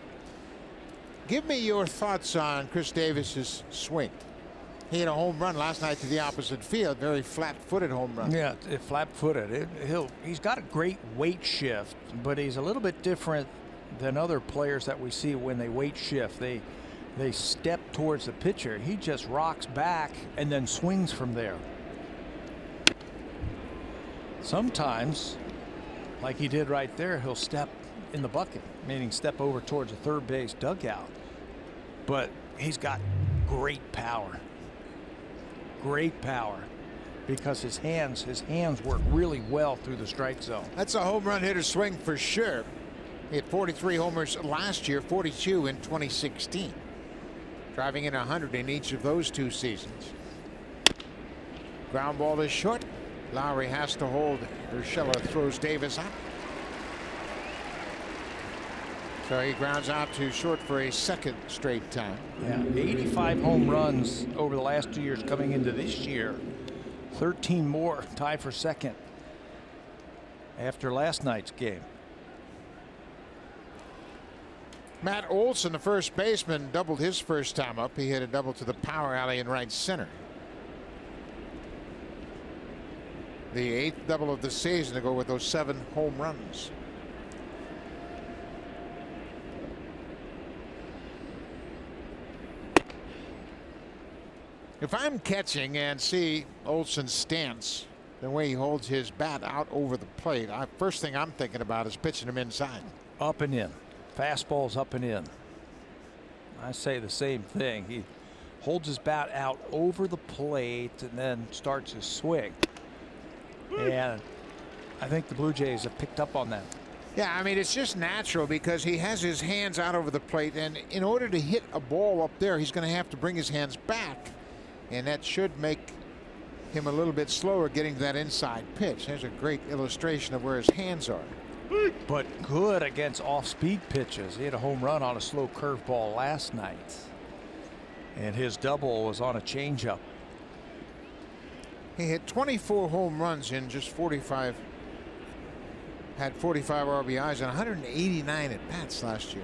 Give me your thoughts on Chris Davis's swing. He had a home run last night to the opposite field. Very flat-footed home run. Yeah, flat-footed. He's got a great weight shift, but he's a little bit different than other players that we see when they weight shift. They step towards the pitcher. He just rocks back and then swings from there. Sometimes, like he did right there, he'll step in the bucket, meaning step over towards the third base dugout. But he's got great power. Great power, because his hands work really well through the strike zone. That's a home run hitter swing for sure. He had 43 homers last year, 42 in 2016. Driving in 100 in each of those 2 seasons. Ground ball is short. Lowry has to hold. Urshela throws Davis out. So he grounds out to short for a 2nd straight time. Yeah, 85 home runs over the last 2 years coming into this year. 13 more, tied for 2nd after last night's game. Matt Olson, the first baseman, doubled his first time up. He hit a double to the power alley in right center. The 8th double of the season to go with those 7 home runs. If I'm catching and see Olson's stance, the way he holds his bat out over the plate, first thing I'm thinking about is pitching him inside. Up and in. Fastballs up and in. I say the same thing. He holds his bat out over the plate and then starts his swing. And I think the Blue Jays have picked up on that. Yeah, I mean, it's just natural because he has his hands out over the plate, and in order to hit a ball up there, he's going to have to bring his hands back. And that should make him a little bit slower getting that inside pitch. There's a great illustration of where his hands are. But good against off-speed pitches. He had a home run on a slow curveball last night. And his double was on a changeup. He hit 24 home runs in just 45. Had 45 RBIs and 189 at bats last year.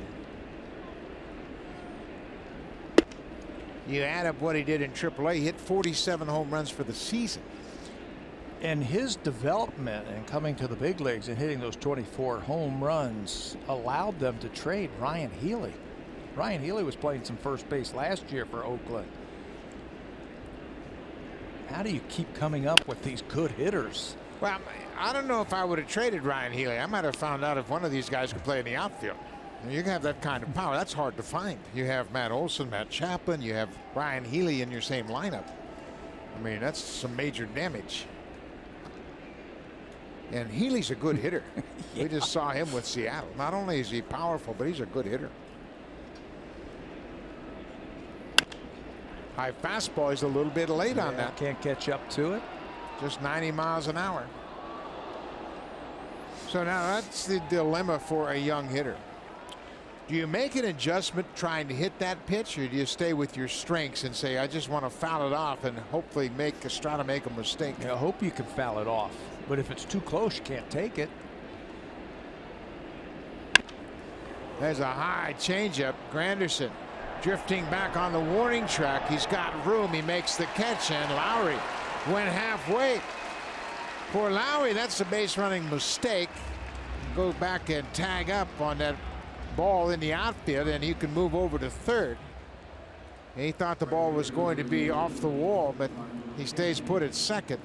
You add up what he did in AAA, he hit 47 home runs for the season. And his development and coming to the big leagues and hitting those 24 home runs allowed them to trade Ryan Healy. Ryan Healy was playing some first base last year for Oakland. How do you keep coming up with these good hitters? Well, I don't know if I would have traded Ryan Healy. I might have found out if one of these guys could play in the outfield. You can have that kind of power. That's hard to find. You have Matt Olson, Matt Chapman, you have Ryan Healy in your same lineup. I mean, that's some major damage. And Healy's a good hitter. Yeah. We just saw him with Seattle. Not only is he powerful, but he's a good hitter. High fastball is a little bit late on that. Can't catch up to it. Just 90 miles an hour. So now that's the dilemma for a young hitter. Do you make an adjustment trying to hit that pitch, or do you stay with your strengths and say, I just want to foul it off and hopefully try to make a mistake? I hope you can foul it off. But if it's too close, you can't take it. There's a high changeup. Granderson drifting back on the warning track. He's got room. He makes the catch, and Lowry went halfway. For Lowry, that's a base running mistake. Go back and tag up on that ball in the outfield, and you can move over to third. He thought the ball was going to be off the wall, but he stays put at second.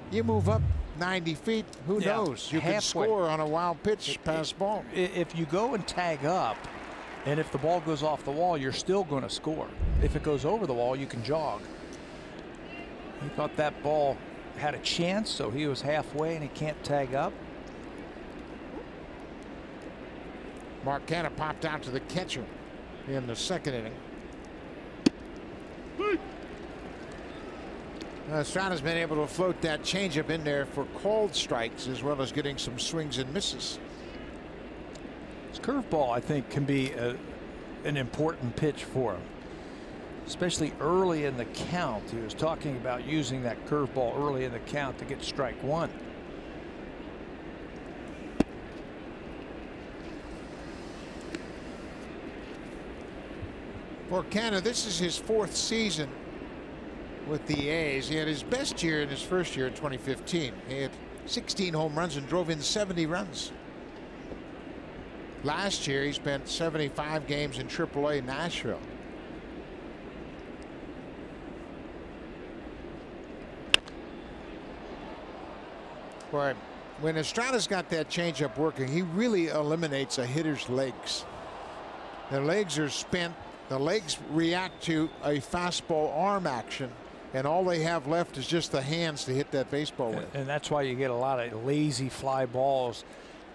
You move up 90 feet, who knows? You can score on a wild pitch pass ball. If you go and tag up, and if the ball goes off the wall, you're still going to score. If it goes over the wall, you can jog. He thought that ball had a chance, so he was halfway, and he can't tag up. Mark Canha popped out to the catcher in the second inning. Estrada's been able to float that changeup in there for called strikes, as well as getting some swings and misses. His curveball, I think, can be an important pitch for him, especially early in the count. He was talking about using that curveball early in the count to get strike one. For Canha, this is his fourth season with the A's. He had his best year in his first year in 2015. He had 16 home runs and drove in 70 runs. Last year, he spent 75 games in AAA Nashville. Boy, when Estrada's got that changeup working, he really eliminates a hitter's legs. The legs are spent. The legs react to a fastball arm action, and all they have left is just the hands to hit that baseball with. And that's why you get a lot of lazy fly balls,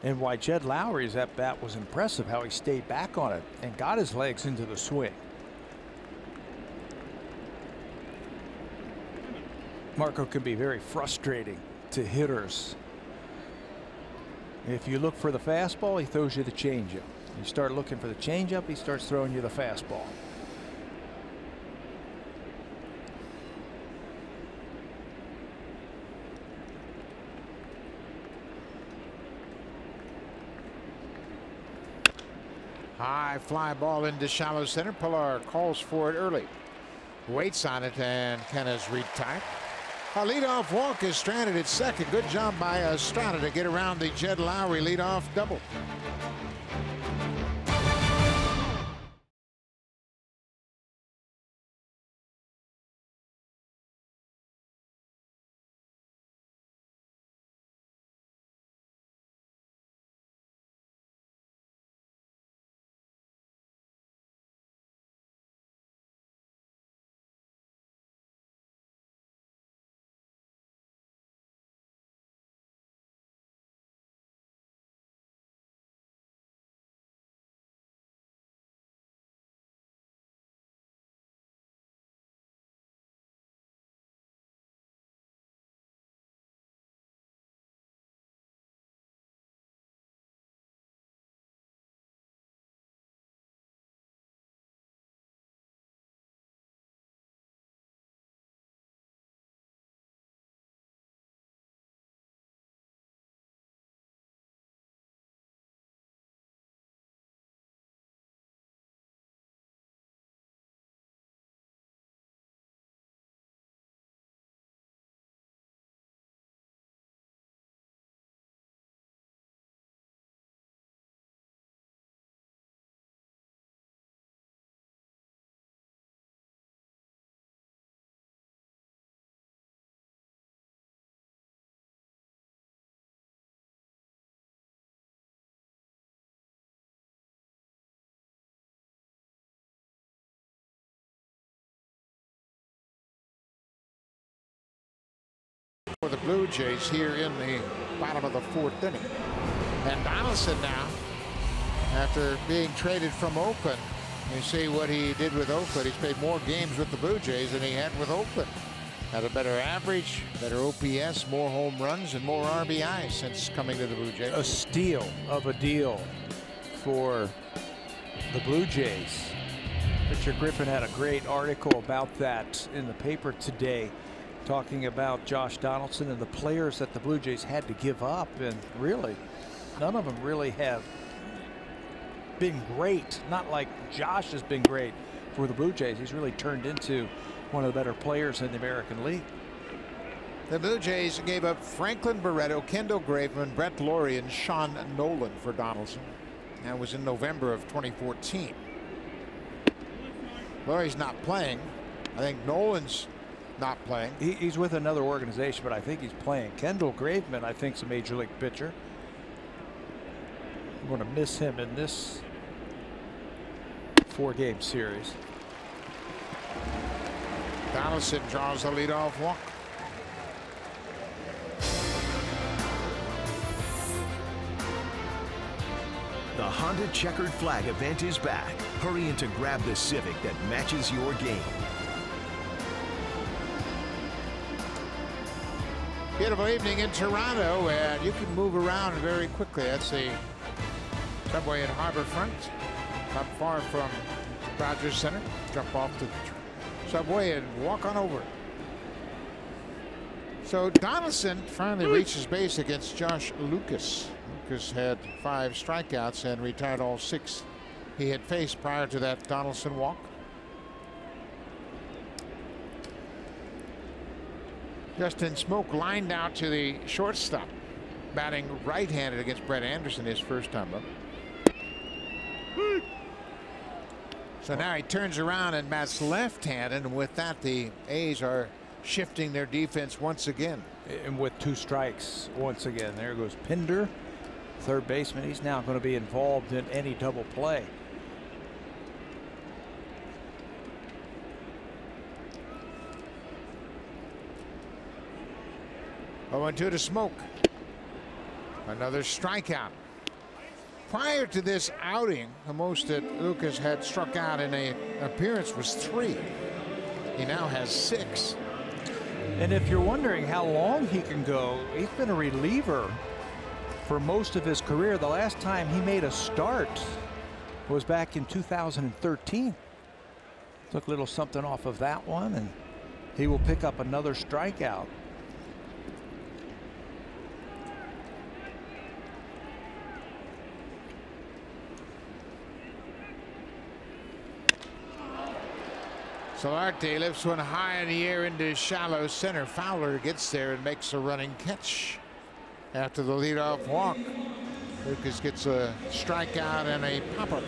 and why Jed Lowry's at bat was impressive, how he stayed back on it and got his legs into the swing. Marco can be very frustrating to hitters. If you look for the fastball, he throws you the changeup. You start looking for the changeup, he starts throwing you the fastball. High fly ball into shallow center. Pilar calls for it early. Waits on it, and Canha's retired. A leadoff walk is stranded at second. Good job by Estrada to get around the Jed Lowry leadoff double. for the Blue Jays here in the bottom of the 4th inning. And Donaldson now, after being traded from Oakland, you see what he did with Oakland. He's played more games with the Blue Jays than he had with Oakland. Had a better average, better OPS, more home runs, and more RBI since coming to the Blue Jays. A steal of a deal for the Blue Jays. Richard Griffin had a great article about that in the paper today, talking about Josh Donaldson and the players that the Blue Jays had to give up, and really none of them really have been great. Not like Josh has been great for the Blue Jays. He's really turned into one of the better players in the American League. The Blue Jays gave up Franklin Barreto, Kendall Graveman, Brett Laurie, and Sean Nolan for Donaldson. That was in November of 2014. Laurie's not playing. I think Nolan's not playing. He's with another organization, but I think he's playing. Kendall Graveman, I think, is a major league pitcher. I'm going to miss him in this 4-game series. Donaldson draws the leadoff walk. The Honda checkered flag event is back. Hurry in to grab the Civic that matches your game. Beautiful evening in Toronto, and you can move around very quickly. That's the subway at Harborfront, not far from Rogers Center. Jump off the subway and walk on over. So Donaldson finally reaches base against Josh Lucas. Lucas had 5 strikeouts and retired all 6 he had faced prior to that Donaldson walk. Justin Smoke lined out to the shortstop, batting right-handed against Brett Anderson his first time up. So now he turns around and bats left-handed, and with that the A's are shifting their defense once again. And with 2 strikes once again. There goes Pinder, third baseman. He's now going to be involved in any double play. Oh, 0-2 to Smoke. Another strikeout. Prior to this outing, the most that Lucas had struck out in an appearance was 3. He now has 6. And if you're wondering how long he can go, he's been a reliever for most of his career. The last time he made a start was back in 2013. Took a little something off of that one, and he will pick up another strikeout. Solarte lifts one high in the air into shallow center. Fowler gets there and makes a running catch after the leadoff walk. Lucas gets a strikeout and a pop-up.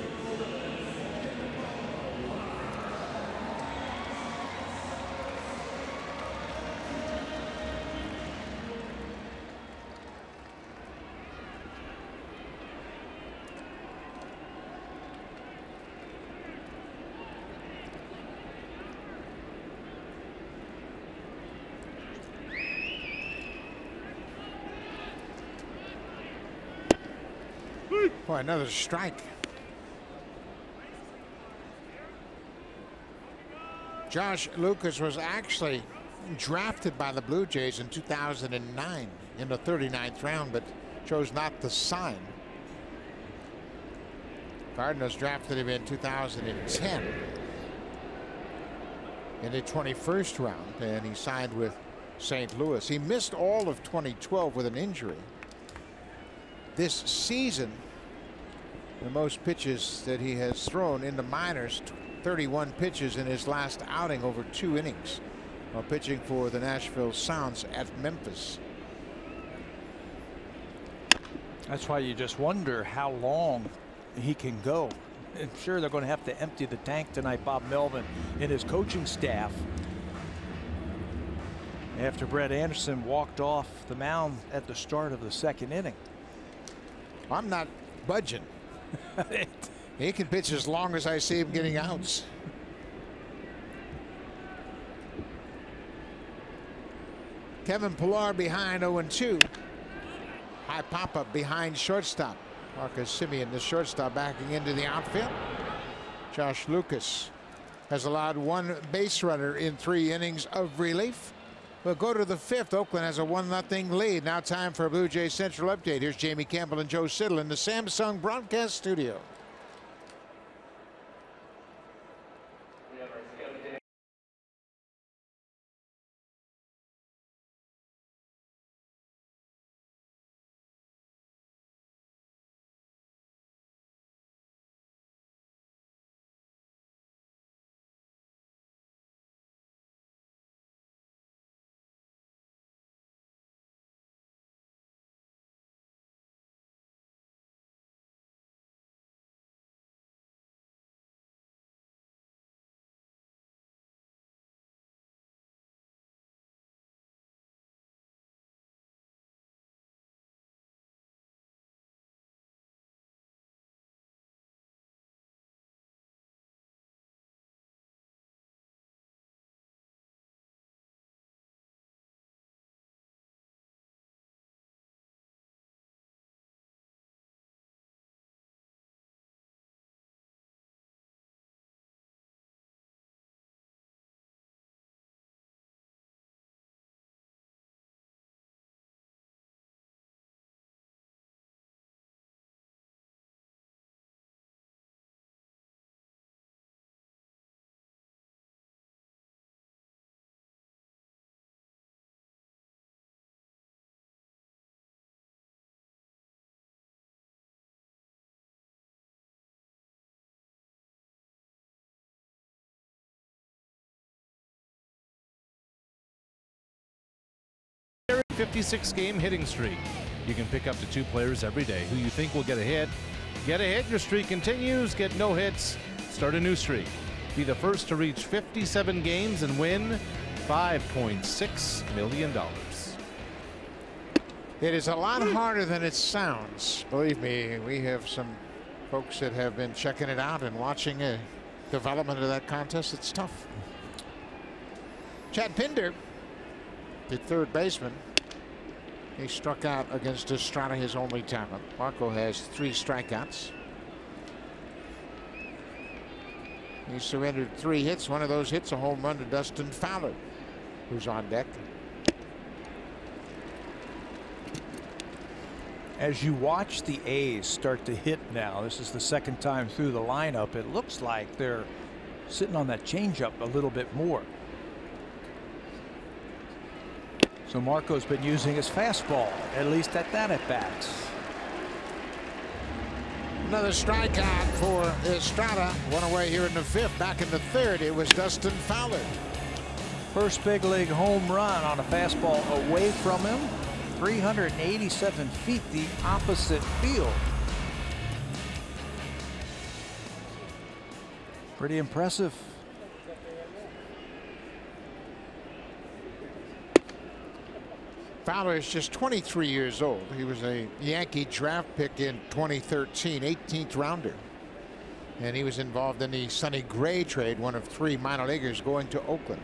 Boy, another strike. Josh Lucas was actually drafted by the Blue Jays in 2009 in the 39th round, but chose not to sign. Cardinals drafted him in 2010 in the 21st round, and he signed with St. Louis. He missed all of 2012 with an injury. This season, the most pitches that he has thrown in the minors, 31 pitches in his last outing over 2 innings while pitching for the Nashville Sounds at Memphis. That's why you just wonder how long he can go. I'm sure they're going to have to empty the tank tonight, Bob Melvin and his coaching staff, after Brett Anderson walked off the mound at the start of the 2nd inning. I'm not budging. He can pitch as long as I see him getting outs. Kevin Pillar behind 0-2. High pop-up behind shortstop. Marcus Simeon, the shortstop, backing into the outfield. Josh Lucas has allowed 1 base runner in 3 innings of relief. We'll go to the 5th. Oakland has a 1-0 lead. Now time for a Blue Jays Central update. Here's Jamie Campbell and Joe Siddle in the Samsung broadcast studio. 56-game hitting streak. You can pick up to 2 players every day who you think will get a hit. Get a hit, your streak continues. Get no hits, start a new streak. Be the first to reach 57 games and win $5.6 million. It is a lot harder than it sounds. Believe me, we have some folks that have been checking it out and watching a development of that contest. It's tough. Chad Pinder, the third baseman, he struck out against Estrada his only time up. Marco has 3 strikeouts. He surrendered 3 hits. One of those hits, a home run to Dustin Fowler, who's on deck. As you watch the A's start to hit now, this is the 2nd time through the lineup, it looks like they're sitting on that changeup a little bit more. So Marco's been using his fastball, at least at that at bats. Another strikeout for Estrada. One away here in the 5th. Back in the 3rd, it was Dustin Fowler. First big league home run on a fastball away from him. 387 feet the opposite field. Pretty impressive. Fowler is just 23 years old. He was a Yankee draft pick in 2013, 18th rounder. And he was involved in the Sonny Gray trade, one of 3 minor leaguers going to Oakland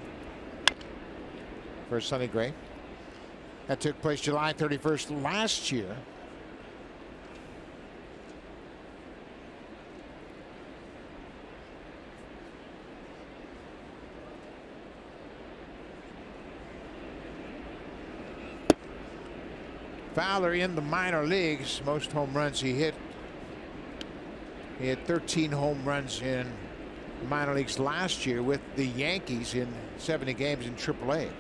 for Sonny Gray. That took place July 31st last year. Fowler in the minor leagues, most home runs he hit. He had 13 home runs in the minor leagues last year with the Yankees in 70 games in AAA.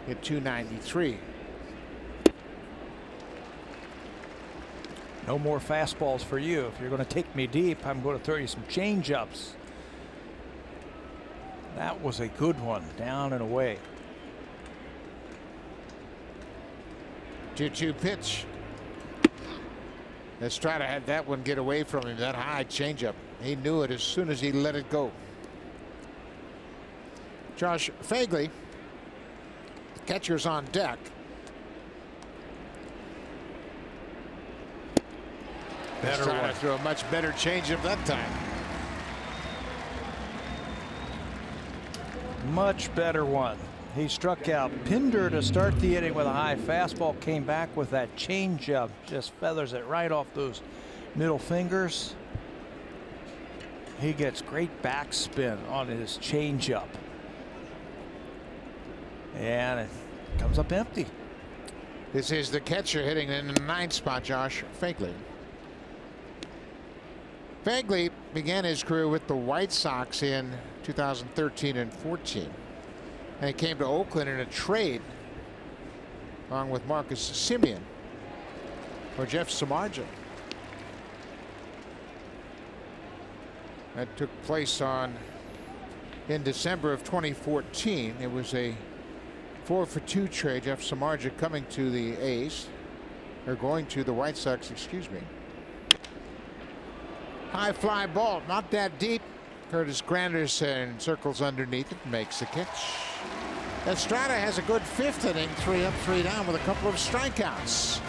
Hit 293. No more fastballs for you. If you're going to take me deep, I'm going to throw you some changeups. That was a good one, down and away. 2-2 pitch. Estrada had that one get away from him, that high changeup. He knew it as soon as he let it go. Josh Fagley, the catcher's on deck. Estrada threw a much better changeup that time. Much better one. He struck out Pinder to start the inning with a high fastball, came back with that changeup, just feathers it right off those middle fingers. He gets great backspin on his changeup. And it comes up empty. This is the catcher hitting in the 9th spot, Josh Fagley. Fagley began his career with the White Sox in 2013 and 14. And he came to Oakland in a trade along with Marcus Semien for Jeff Samardzija. That took place in December of 2014. It was a 4-for-2 trade. Jeff Samardzija coming to the A's, or going to the White Sox, excuse me. High fly ball, not that deep. Curtis Granderson circles underneath it, makes the catch. Estrada has a good 5th inning, 3 up, 3 down with a couple of strikeouts.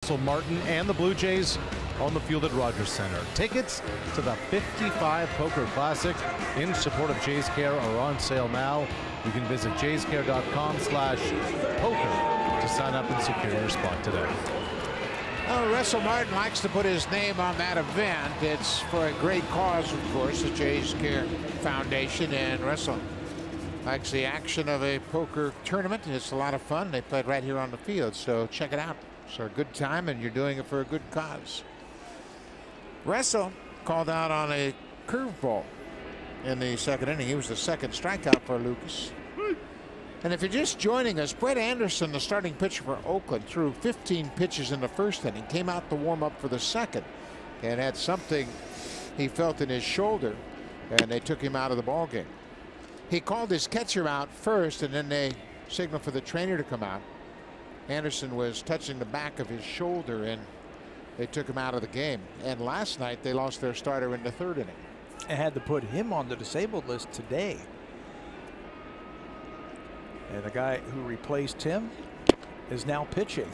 Russell Martin and the Blue Jays on the field at Rogers Center. Tickets to the 55 Poker Classic in support of Jays Care are on sale now. You can visit jayscare.com/poker to sign up and secure your spot today. Oh, Russell Martin likes to put his name on that event. It's for a great cause, of course, the Jays Care Foundation, and Russell likes the action of a poker tournament. It's a lot of fun. They played right here on the field, so check it out. It's a good time, and you're doing it for a good cause. Russell called out on a curveball in the 2nd inning. He was the 2nd strikeout for Lucas. And if you're just joining us, Brett Anderson, the starting pitcher for Oakland, threw 15 pitches in the 1st inning, came out to warm up for the 2nd, and had something he felt in his shoulder, and they took him out of the ballgame. He called his catcher out first, and then they signaled for the trainer to come out. Anderson was touching the back of his shoulder, and they took him out of the game. And last night they lost their starter in the 3rd inning. And had to put him on the disabled list today. And the guy who replaced him is now pitching,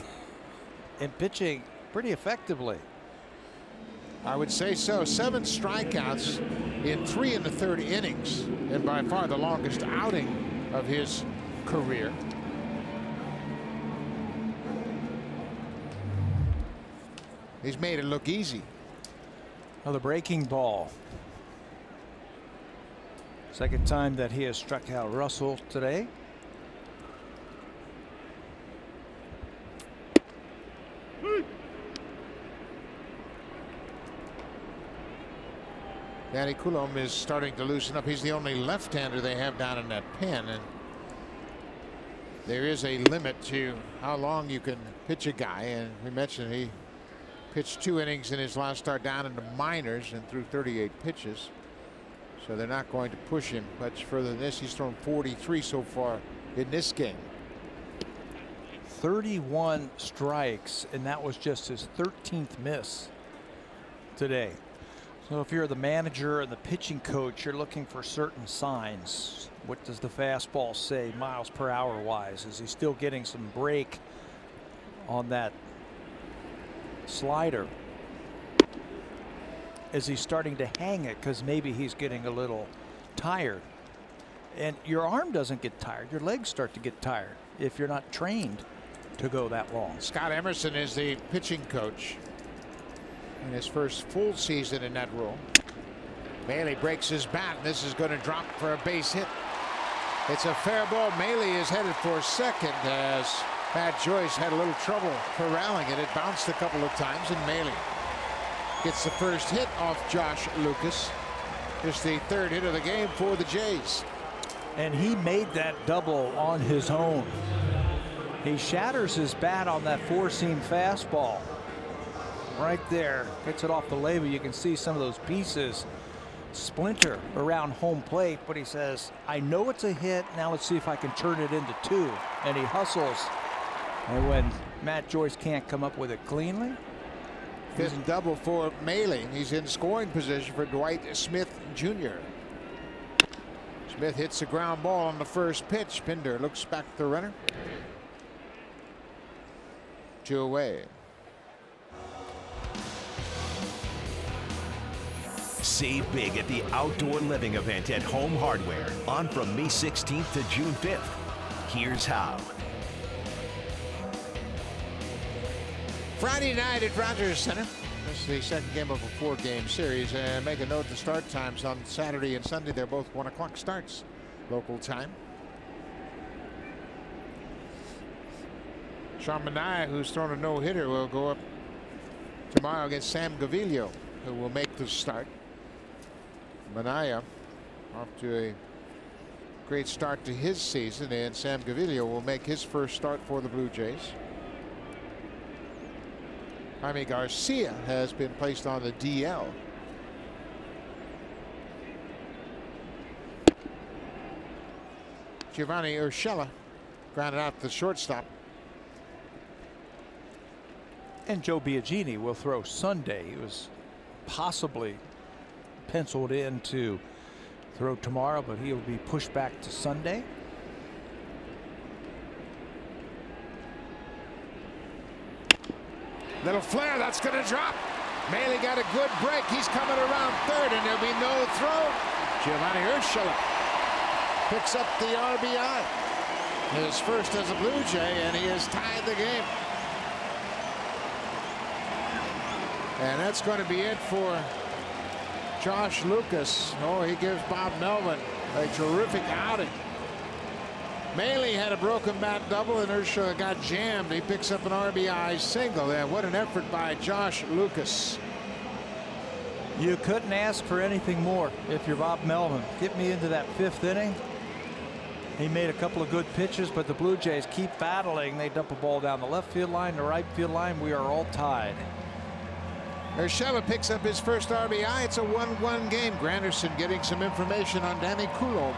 and pitching pretty effectively. I would say so. 7 strikeouts in 3 in the 3rd innings, and by far the longest outing of his career. He's made it look easy. Oh, the breaking ball. 2nd time that he has struck out Russell today. Danny Coulombe is starting to loosen up. He's the only left-hander they have down in that pen, and there is a limit to how long you can pitch a guy. And we mentioned he pitched 2 innings in his last start down in the minors and threw 38 pitches. So they're not going to push him much further than this. He's thrown 43 so far in this game. 31 strikes, and that was just his 13th miss today. So if you're the manager and the pitching coach, you're looking for certain signs. What does the fastball say miles per hour wise? Is he still getting some break on that slider? Is he starting to hang it because maybe he's getting a little tired? And your arm doesn't get tired. Your legs start to get tired if you're not trained to go that long. Scott Emerson is the pitching coach in his first full season in that role. Maile breaks his bat, and this is going to drop for a base hit. It's a fair ball. Maile is headed for second as Matt Joyce had a little trouble corralling it. It bounced a couple of times, and Maile gets the first hit off Josh Lucas. Just the third hit of the game for the Jays. And he made that double on his own. He shatters his bat on that four-seam fastball. Right there, gets it off the label. You can see some of those pieces splinter around home plate, but he says, I know it's a hit. Now let's see if I can turn it into two. And he hustles. And when Matt Joyce can't come up with it cleanly. Fifth double for Maile. He's in scoring position for Dwight Smith Jr. Smith hits the ground ball on the first pitch. Pinder looks back the runner. 2 away. Save big at the outdoor living event at Home Hardware on from May 16th to June 5th. Here's how. Friday night at Rogers Center. This is the second game of a 4-game series. And make a note, the start times on Saturday and Sunday, they're both 1 o'clock starts local time. Sean Manaea, who's thrown a no-hitter, will go up tomorrow against Sam Gaviglio, who will make the start. Manaea off to a great start to his season, and Sam Gaviglio will make his first start for the Blue Jays. Jaime Garcia has been placed on the DL. Giovanni Urshela grounded out the shortstop. And Joe Biagini will throw Sunday. He was possibly penciled in to throw tomorrow, but he'll be pushed back to Sunday. Little flare, that's going to drop. Maile got a good break. He's coming around third, and there'll be no throw. Giovanni Urshela picks up the RBI. His first as a Blue Jay, and he has tied the game. And that's going to be it for Josh Lucas. Oh, he gives Bob Melvin a terrific outing. Maile had a broken bat double, and Urshela got jammed. He picks up an RBI single. And what an effort by Josh Lucas. You couldn't ask for anything more if you're Bob Melvin. Get me into that 5th inning. He made a couple of good pitches, but the Blue Jays keep battling. They dump a ball down the left field line, the right field line. We are all tied. Urshela picks up his first RBI. It's a 1-1 game. Granderson getting some information on Danny Coulomb.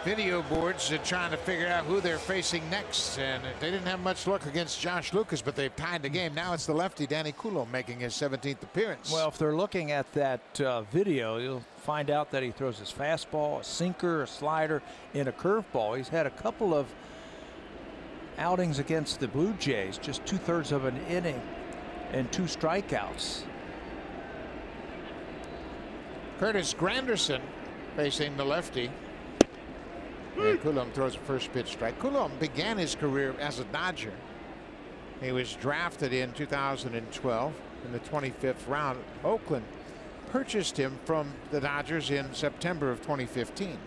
video boards trying to figure out who they're facing next, and they didn't have much luck against Josh Lucas, but they've tied the game. Now it's the lefty Danny Coulomb making his 17th appearance. Well, if they're looking at that video, you'll find out that he throws his fastball, a sinker, a slider, and a curveball. He's had a couple of outings against the Blue Jays, just 2/3 of an inning and 2 strikeouts. Curtis Granderson facing the lefty. And Coulomb throws a first pitch strike. Coulomb began his career as a Dodger. He was drafted in 2012 in the 25th round. Oakland purchased him from the Dodgers in September of 2015.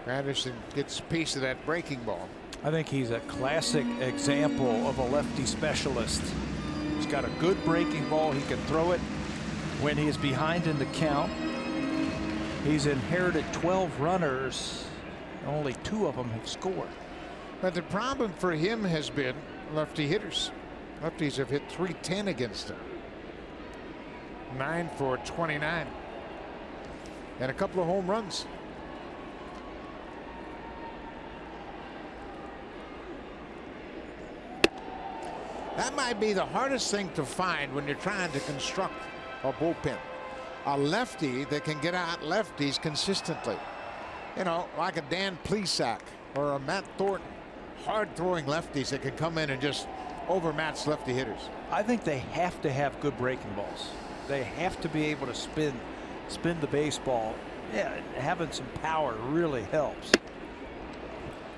Granderson gets a piece of that breaking ball. I think he's a classic example of a lefty specialist. He's got a good breaking ball. He can throw it when he is behind in the count. He's inherited 12 runners. Only 2 of them have scored. But the problem for him has been lefty hitters. Lefties have hit .310 against him. 9 for 29. And a couple of home runs. That might be the hardest thing to find when you're trying to construct a bullpen. A lefty that can get out lefties consistently. You know, like a Dan Plesac or a Matt Thornton. Hard-throwing lefties that can come in and just overmatch lefty hitters. I think they have to have good breaking balls. They have to be able to spin the baseball. Yeah, having some power really helps.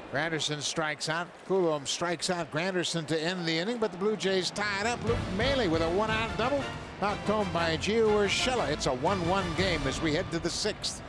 Granderson strikes out. Coulomb strikes out Granderson to end the inning, but the Blue Jays tie it up. Luke Maile with a 1-out double, knocked home by Gio Urshela. It's a 1-1 game as we head to the 6th.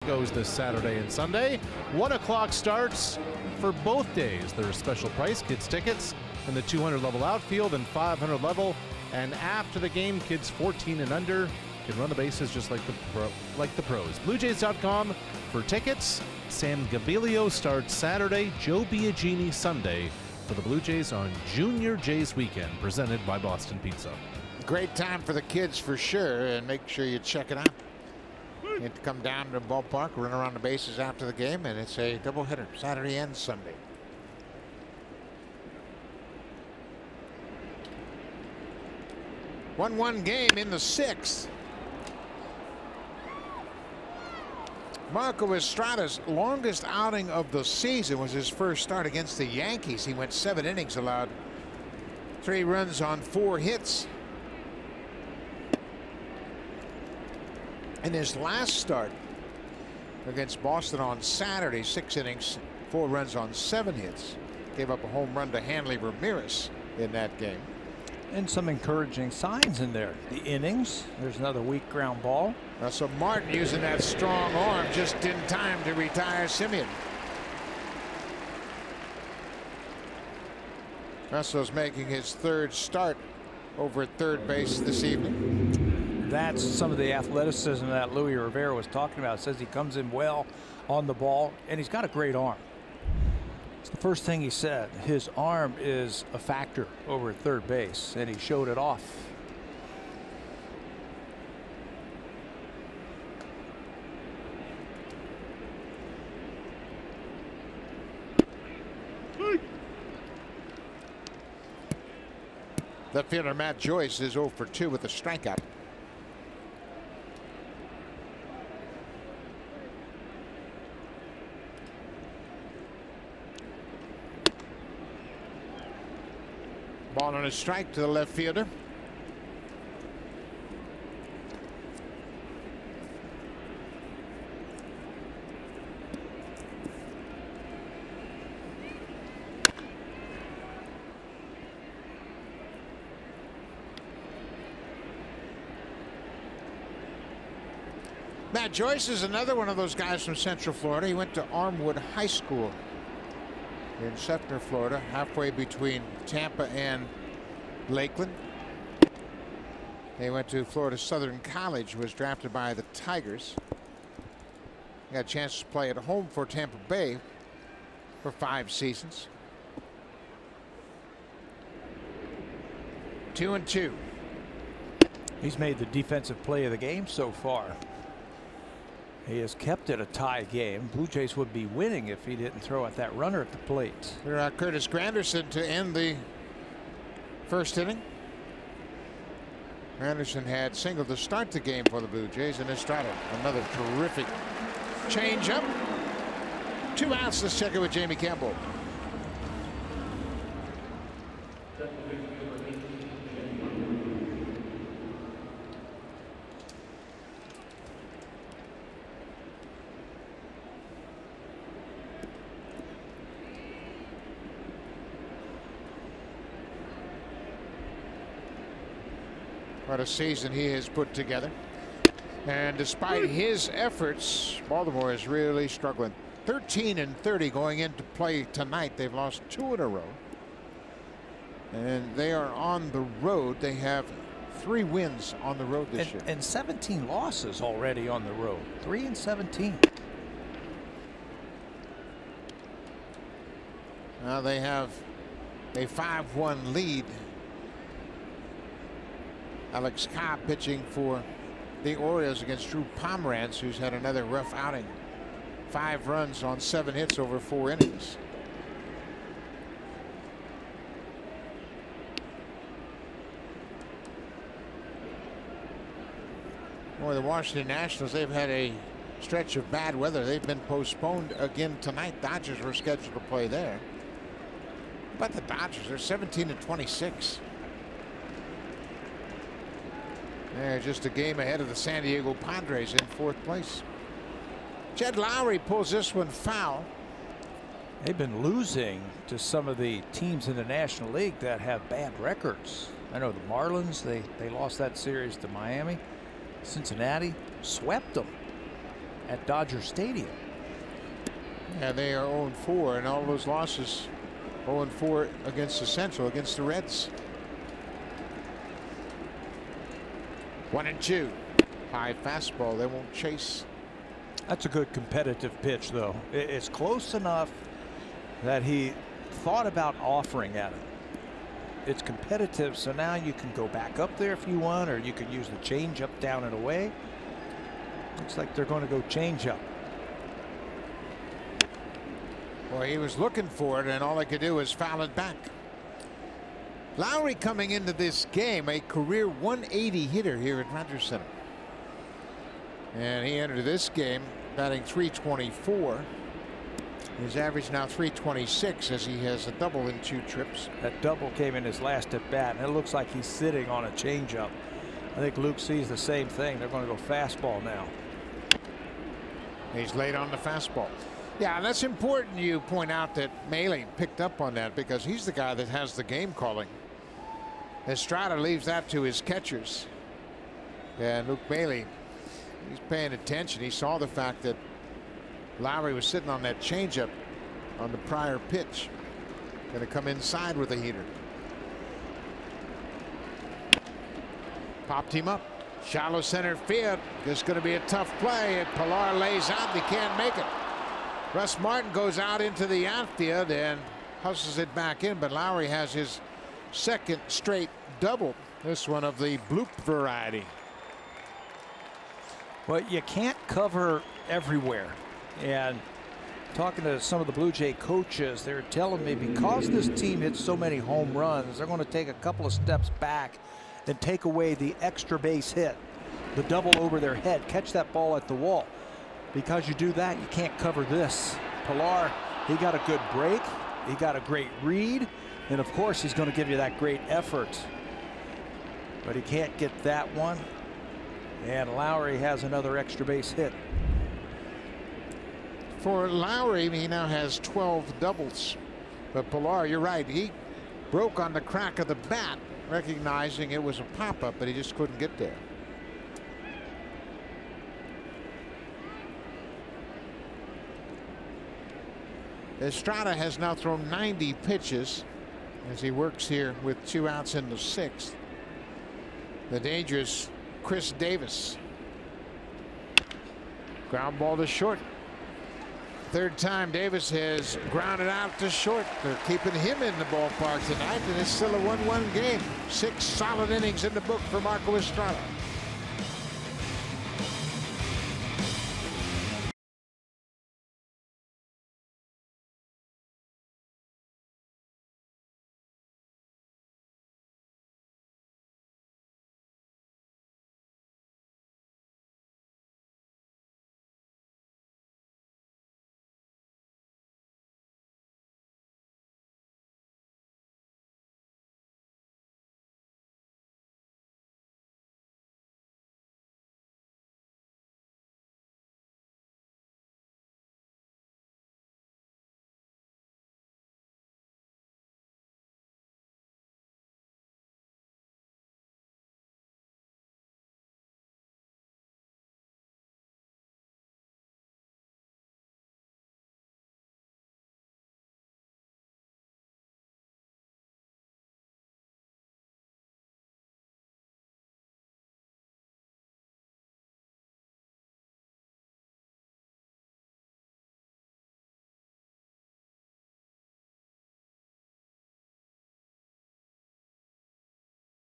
Goes this Saturday and Sunday. 1 o'clock starts for both days. There's special price kids tickets in the 200 level outfield and 500 level. And after the game, kids 14 and under can run the bases just like the pros. BlueJays.com for tickets. Sam Gaviglio starts Saturday. Joe Biagini Sunday for the Blue Jays on Junior Jays Weekend, presented by Boston Pizza. Great time for the kids for sure, and make sure you check it out. You have to come down to the ballpark, run around the bases after the game, and it's a doubleheader Saturday and Sunday. One game in the 6th. Marco Estrada's longest outing of the season was his first start against the Yankees. He went 7 innings, allowed 3 runs on 4 hits. In his last start against Boston on Saturday, 6 innings, 4 runs on 7 hits. Gave up a home run to Hanley Ramirez in that game. And some encouraging signs in there. The innings. There's another weak ground ball. So Martin using that strong arm just in time to retire Simeon. Russell's making his third start over at third base this evening. That's some of the athleticism that Luis Rivera was talking about. Says he comes in well on the ball, and he's got a great arm. It's the first thing he said. His arm is a factor over at third base, and he showed it off. Left fielder Matt Joyce is 0 for 2 with a strikeout. Ball on a strike to the left fielder. Matt Joyce is another one of those guys from Central Florida. He went to Armwood High School in Sefner, Florida, halfway between Tampa and Lakeland. They went to Florida Southern College, was drafted by the Tigers. Got a chance to play at home for Tampa Bay for 5 seasons. 2-2. He's made the defensive play of the game so far. He has kept it a tie game. Blue Jays would be winning if he didn't throw at that runner at the plate. Curtis Granderson to end the first inning. Granderson had single to start the game for the Blue Jays, and Estrada another terrific changeup. 2 outs. Let's check it with Jamie Campbell. What a season he has put together. And despite his efforts, Baltimore is really struggling. 13-30 going into play tonight. They've lost 2 in a row. And they are on the road. They have 3 wins on the road this year. And 17 losses already on the road. 3-17. Now they have a 5-1 lead. Alex Cobb pitching for the Orioles against Drew Pomeranz, who's had another rough outing. 5 runs on 7 hits over 4 innings. Boy, the Washington Nationals, they've had a stretch of bad weather. They've been postponed again tonight. Dodgers were scheduled to play there. But the Dodgers are 17-26. They're just a game ahead of the San Diego Padres in 4th place. Jed Lowry pulls this one foul. They've been losing to some of the teams in the National League that have bad records. I know the Marlins, they lost that series to Miami. Cincinnati swept them at Dodger Stadium. Yeah, they are 0-4, and all those losses 0-4 against the Central, against the Reds. 1-2. High fastball. They won't chase. That's a good competitive pitch, though. It's close enough that he thought about offering at it. It's competitive, so now you can go back up there if you want, or you can use the changeup down and away. Looks like they're going to go changeup. Well, he was looking for it, and all he could do was foul it back. Lowry coming into this game a career 180 hitter here at Rogers Center. And he entered this game batting .324. His average now .326 as he has a double in 2 trips. That double came in his last at bat, and it looks like he's sitting on a changeup. I think Luke sees the same thing. They're going to go fastball now. He's late on the fastball. Yeah, and that's important you point out that Mailing picked up on that, because he's the guy that has the game calling. Estrada leaves that to his catchers. And Luke Bailey, he's paying attention. He saw the fact that Lowry was sitting on that changeup on the prior pitch. Going to come inside with a heater. Popped him up. Shallow center field. This is going to be a tough play. And Pilar lays out. He can't make it. Russ Martin goes out into the outfield and hustles it back in. But Lowry has his second straight double. This one of the bloop variety. Well, you can't cover everywhere. And talking to some of the Blue Jay coaches, they're telling me because this team hits so many home runs, they're going to take a couple of steps back and take away the extra base hit, the double over their head, catch that ball at the wall. Because you do that, you can't cover this. Pilar, he got a good break, he got a great read, and of course he's going to give you that great effort. But he can't get that one. And Lowry has another extra base hit. For Lowry, he now has 12 doubles. But Pilar, you're right, he broke on the crack of the bat, recognizing it was a pop-up, but he just couldn't get there. Estrada has now thrown 90 pitches as he works here with 2 outs in the 6th. The dangerous Chris Davis. Ground ball to short. Third time Davis has grounded out to short. They're keeping him in the ballpark tonight, and it's still a 1-1 game. 6 solid innings in the book for Marco Estrada.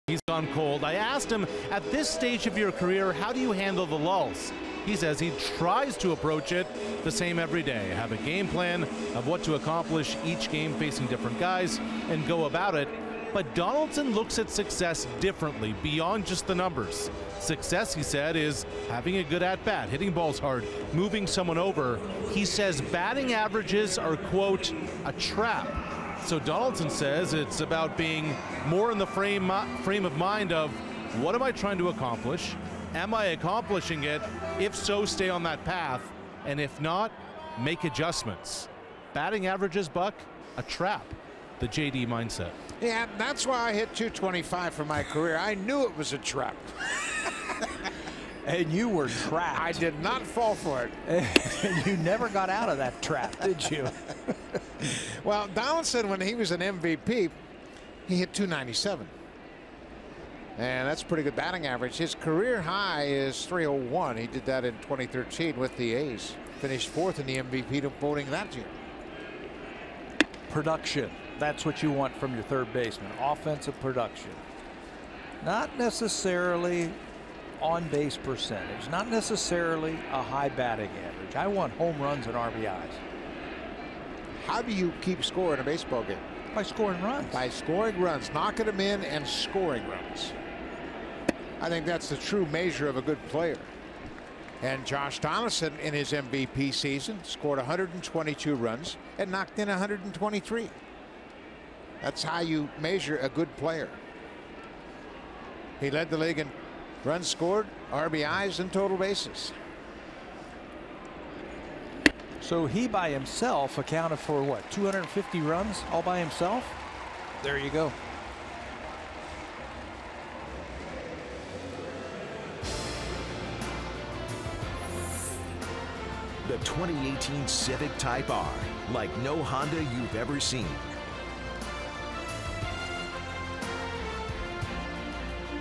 He's gone cold. I asked him, at this stage of your career, how do you handle the lulls? He says he tries to approach it the same every day, have a game plan of what to accomplish each game facing different guys and go about it. But Donaldson looks at success differently, beyond just the numbers. Success, he said, is having a good at-bat, hitting balls hard, moving someone over. He says batting averages are, quote, a trap. So Donaldson says it's about being more in the frame of mind of what am I trying to accomplish? Am I accomplishing it? If so, stay on that path. And if not, make adjustments. Batting averages, Buck, a trap. The JD mindset. Yeah, that's why I hit 225 for my career. I knew it was a trap. And you were trapped. I did not fall for it. You never got out of that trap, did you? Well, Donaldson, when he was an MVP, he hit 297. And that's pretty good batting average. His career high is 301. He did that in 2013 with the A's. Finished 4th in the MVP voting that year. Production. That's what you want from your third baseman. Offensive production. Not necessarily on base percentage, not necessarily a high batting average. I want home runs and RBIs. How do you keep score in a baseball game? By scoring runs. By scoring runs, knocking them in and scoring runs. I think that's the true measure of a good player. And Josh Donaldson in his MVP season scored 122 runs and knocked in 123. That's how you measure a good player. He led the league in runs scored, RBIs, and total bases. So he by himself accounted for what, 250 runs all by himself? There you go. The 2018 Civic Type R, like no Honda you've ever seen.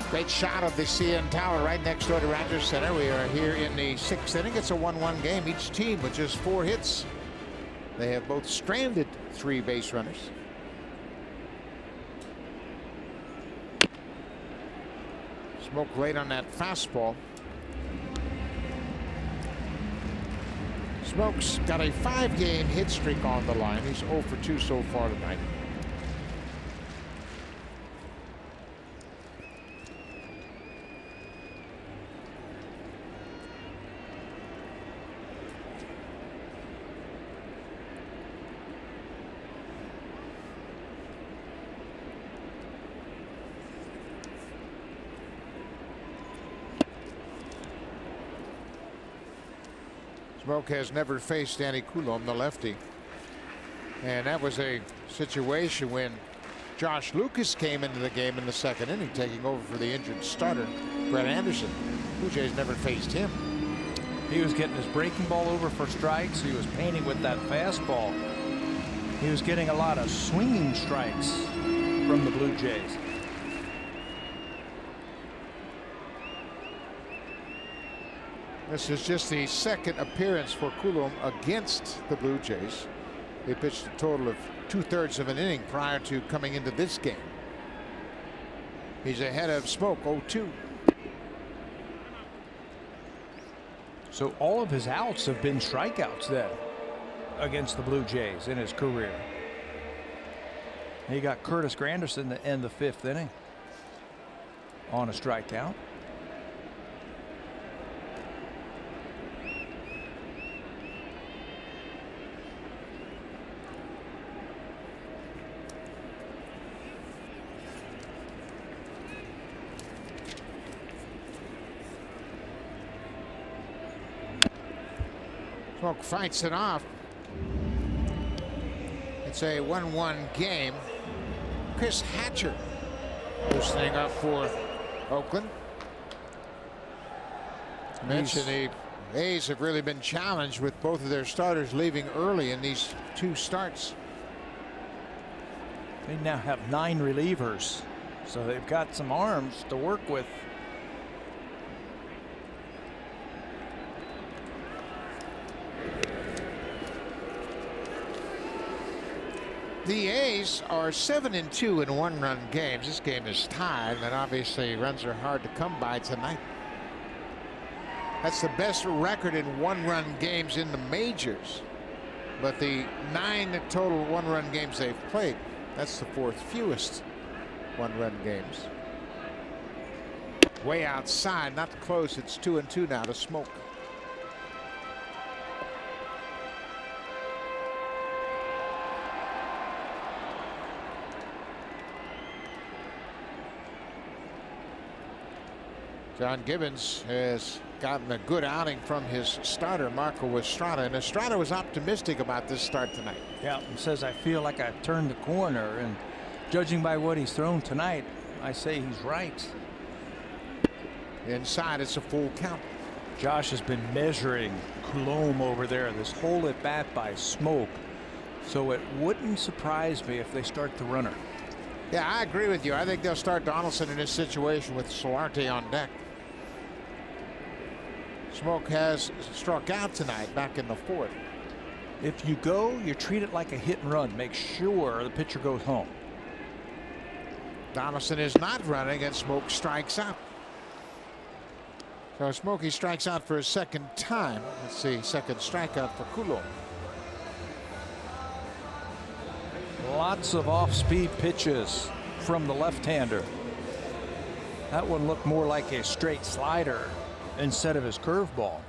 Great shot of the CN Tower right next door to Rogers Center. We are here in the 6th inning. It's a 1-1 game. Each team with just 4 hits. They have both stranded 3 base runners. Smoke late on that fastball. Smoke's got a 5-game hit streak on the line. He's 0 for 2 so far tonight. Smoke has never faced Danny Coulomb, the lefty. And that was a situation when Josh Lucas came into the game in the 2nd inning, taking over for the injured starter, Brett Anderson. Blue Jays never faced him. He was getting his breaking ball over for strikes. He was painting with that fastball. He was getting a lot of swinging strikes from the Blue Jays. This is just the 2nd appearance for Coulomb against the Blue Jays. They pitched a total of 2/3 of an inning prior to coming into this game. He's ahead of Smoke 0-2. So all of his outs have been strikeouts then against the Blue Jays in his career. He got Curtis Granderson to end the 5th inning on a strikeout. Smoke fights it off. It's a 1-1 game. Chris Hatcher loosening up for Oakland. Mentioned the A's have really been challenged with both of their starters leaving early in these 2 starts. They now have 9 relievers, so they've got some arms to work with. The A's are 7-2 in 1-run games. This game is tied, and obviously runs are hard to come by tonight. That's the best record in 1-run games in the majors. But the 9 total 1-run games they've played, that's the 4th fewest 1-run games. Way outside, not close. It's 2-2 now to Smoke. John Gibbons has gotten a good outing from his starter, Marco Estrada, and Estrada was optimistic about this start tonight. Yeah, he says, I feel like I've turned the corner, and judging by what he's thrown tonight, I say he's right. Inside, it's a full count. Josh has been measuring Coulomb over there this whole at bat by Smoke, so it wouldn't surprise me if they start the runner. Yeah, I agree with you. I think they'll start Donaldson in this situation with Solarte on deck. Smoke has struck out tonight back in the 4th. If you go, you treat it like a hit and run. Make sure the pitcher goes home. Donaldson is not running, and Smoke strikes out. So Smokey strikes out for a 2nd time. Let's see, 2nd strikeout for Coulomb. Lots of off-speed pitches from the left-hander. That one looked more like a straight slider instead of his curveball.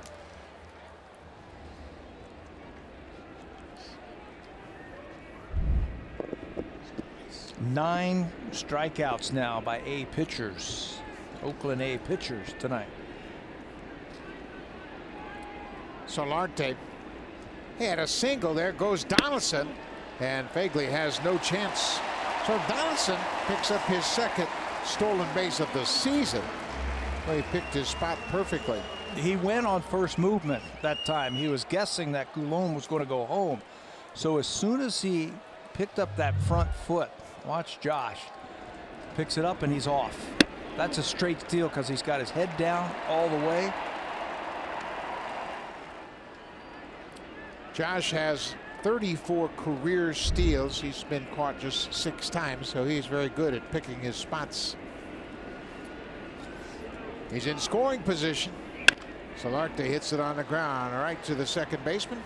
Nine strikeouts now by A pitchers. Oakland A pitchers tonight. Solarte. He had a single. There goes Donaldson. And Fagley has no chance. So Donaldson picks up his 2nd stolen base of the season. Well, he picked his spot perfectly. He went on first movement that time. He was guessing that Coulomb was going to go home. So as soon as he picked up that front foot, watch Josh, picks it up and he's off. That's a straight steal because he's got his head down all the way. Josh has 34 career steals. He's been caught just 6 times, so he's very good at picking his spots. He's in scoring position. Solarte hits it on the ground right to the second baseman.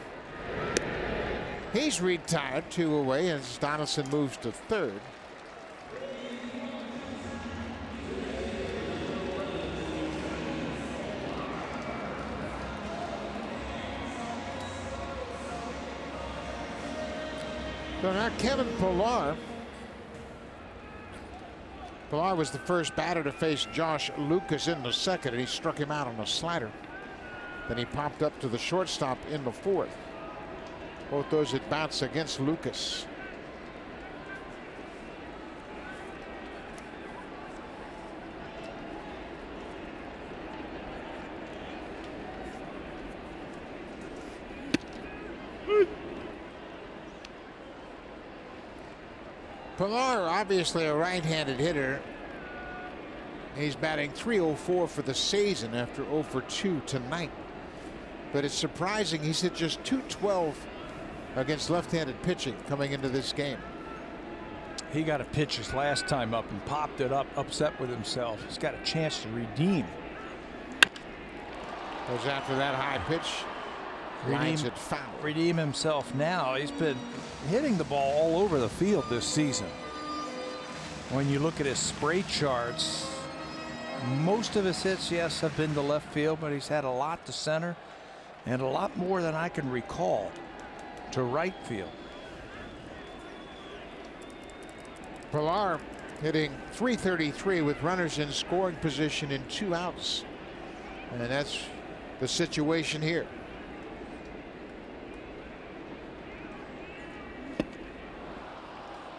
He's retired, 2 away as Donaldson moves to third. So now Kevin Pillar. Pillar was the first batter to face Josh Lucas in the second, and he struck him out on a slider. Then he popped up to the shortstop in the fourth. Both those at bats against Lucas. Pillar, obviously a right-handed hitter. He's batting .304 for the season after 0 for 2 tonight. But it's surprising he's hit just .212 against left-handed pitching coming into this game. He got a pitch his last time up and popped it up, upset with himself. He's got a chance to redeem. Goes after that high pitch. Lines it foul. Redeem himself now. He's been hitting the ball all over the field this season. When you look at his spray charts, most of his hits, yes, have been to left field, but he's had a lot to center and a lot more than I can recall to right field. Pillar hitting .333 with runners in scoring position in 2 outs. And that's the situation here.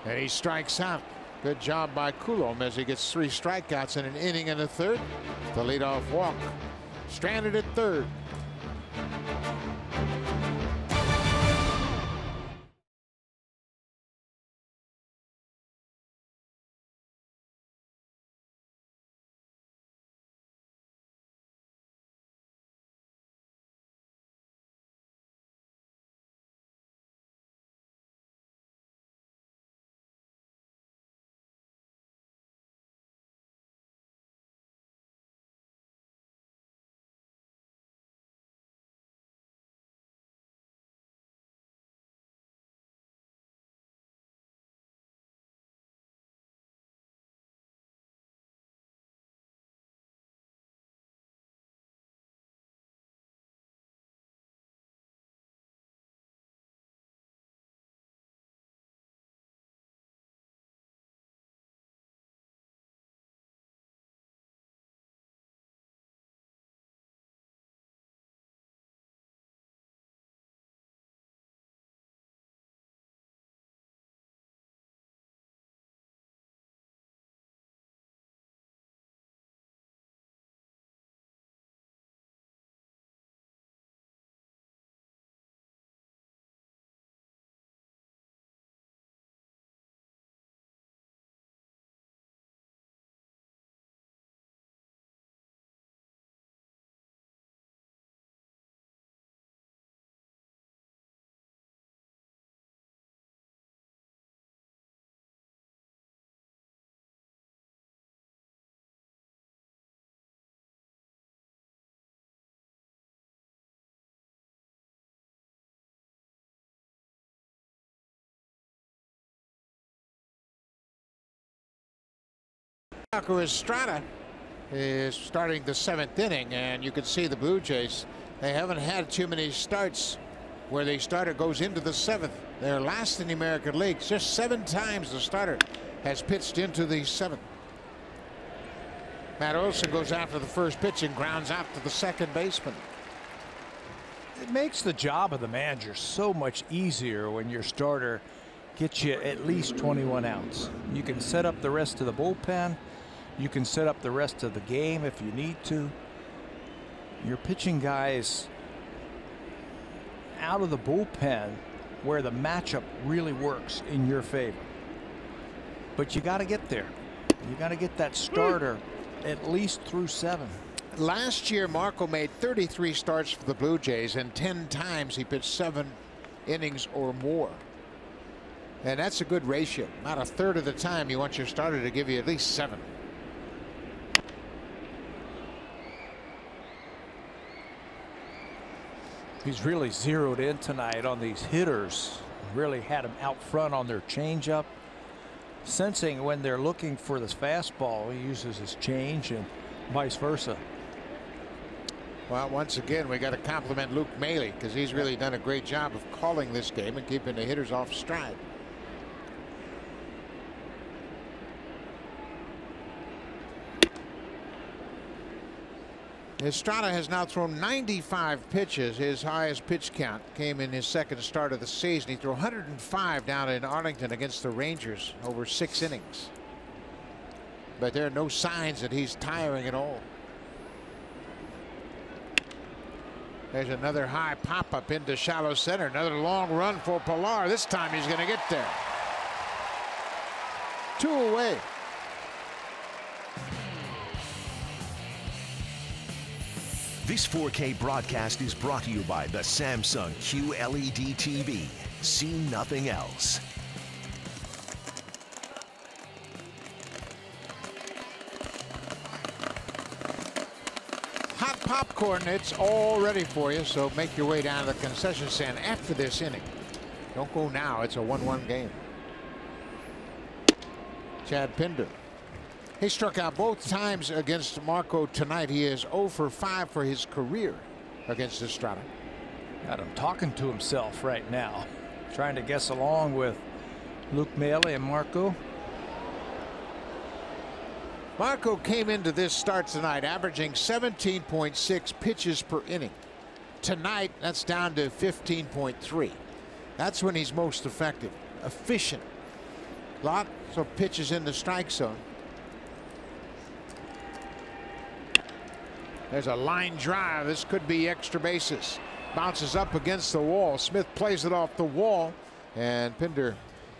And he strikes out. Good job by Coulomb as he gets 3 strikeouts in an inning and a third. The leadoff walk. Stranded at third. Estrada is starting the 7th inning, and you can see the Blue Jays, they haven't had too many starts where the starter goes into the 7th. They're last in the American League. Just 7 times the starter has pitched into the 7th. Matt Olson goes after the first pitch and grounds out to the second baseman. It makes the job of the manager so much easier when your starter gets you at least 21 outs. You can set up the rest of the bullpen. You can set up the rest of the game if you need to. You're pitching guys out of the bullpen where the matchup really works in your favor. But you got to get there. You got to get that starter at least through 7. Last year, Marco made 33 starts for the Blue Jays, and 10 times he pitched 7 innings or more. And that's a good ratio. About a third of the time you want your starter to give you at least 7. He's really zeroed in tonight on these hitters. Really had them out front on their changeup. Sensing when they're looking for this fastball, he uses his change and vice versa. Well, once again, we got to compliment Luke Maley, because he's really done a great job of calling this game and keeping the hitters off stride. Estrada has now thrown 95 pitches. His highest pitch count came in his second start of the season. He threw 105 down in Arlington against the Rangers over 6 innings. But there are no signs that he's tiring at all. There's another high pop up into shallow center. Another long run for Pilar. This time he's going to get there. 2 away. This 4K broadcast is brought to you by the Samsung QLED TV. See nothing else. Hot popcorn, it's all ready for you, so make your way down to the concession stand after this inning. Don't go now, it's a 1-1 game. Chad Pinder. He struck out both times against Marco tonight. He is 0 for 5 for his career against Estrada. Got him talking to himself right now, trying to guess along with Luke Maley and Marco. Marco came into this start tonight averaging 17.6 pitches per inning. Tonight, that's down to 15.3. That's when he's most effective, efficient. Lots of pitches in the strike zone. There's a line drive. This could be extra bases. Bounces up against the wall. Smith plays it off the wall, and Pinder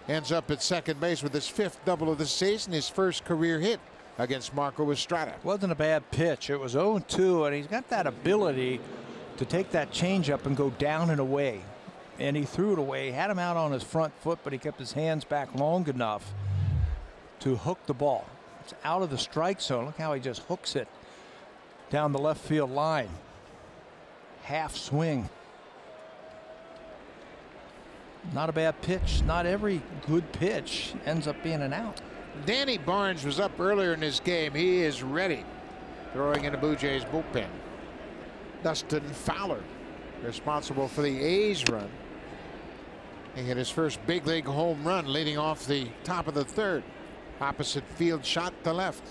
ends up at second base with his 5th double of the season, his first career hit against Marco Estrada. Wasn't a bad pitch. It was 0-2, and he's got that ability to take that changeup and go down and away. And he threw it away. Had him out on his front foot, but he kept his hands back long enough to hook the ball. It's out of the strike zone. Look how he just hooks it down the left field line. Half swing. Not a bad pitch. Not every good pitch ends up being an out. Danny Barnes was up earlier in this game. He is ready. Throwing in the Blue Jays bullpen. Dustin Fowler, responsible for the A's run. He hit his first big league home run leading off the top of the 3rd. Opposite field shot to left.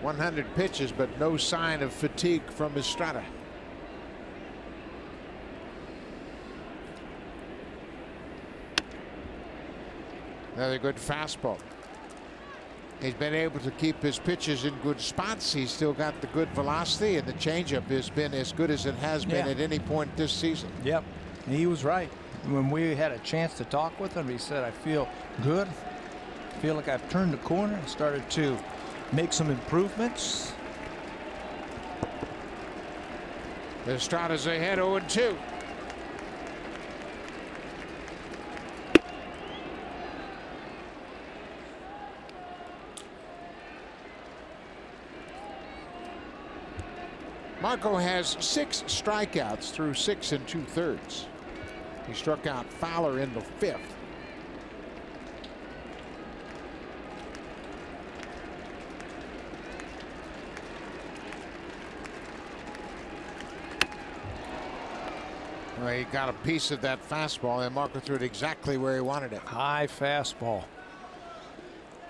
.100 pitches, but no sign of fatigue from Estrada. Another good fastball. He's been able to keep his pitches in good spots. He's still got the good velocity, and the changeup has been as good as it has been at any point this season. Yep, he was right. When we had a chance to talk with him, he said, I feel good. I feel like I've turned the corner and started to make some improvements. Estrada's ahead 0-2. Marco has 6 strikeouts through 6 2/3. He struck out Fowler in the 5th. Well, he got a piece of that fastball, and Marco threw it exactly where he wanted it. High fastball.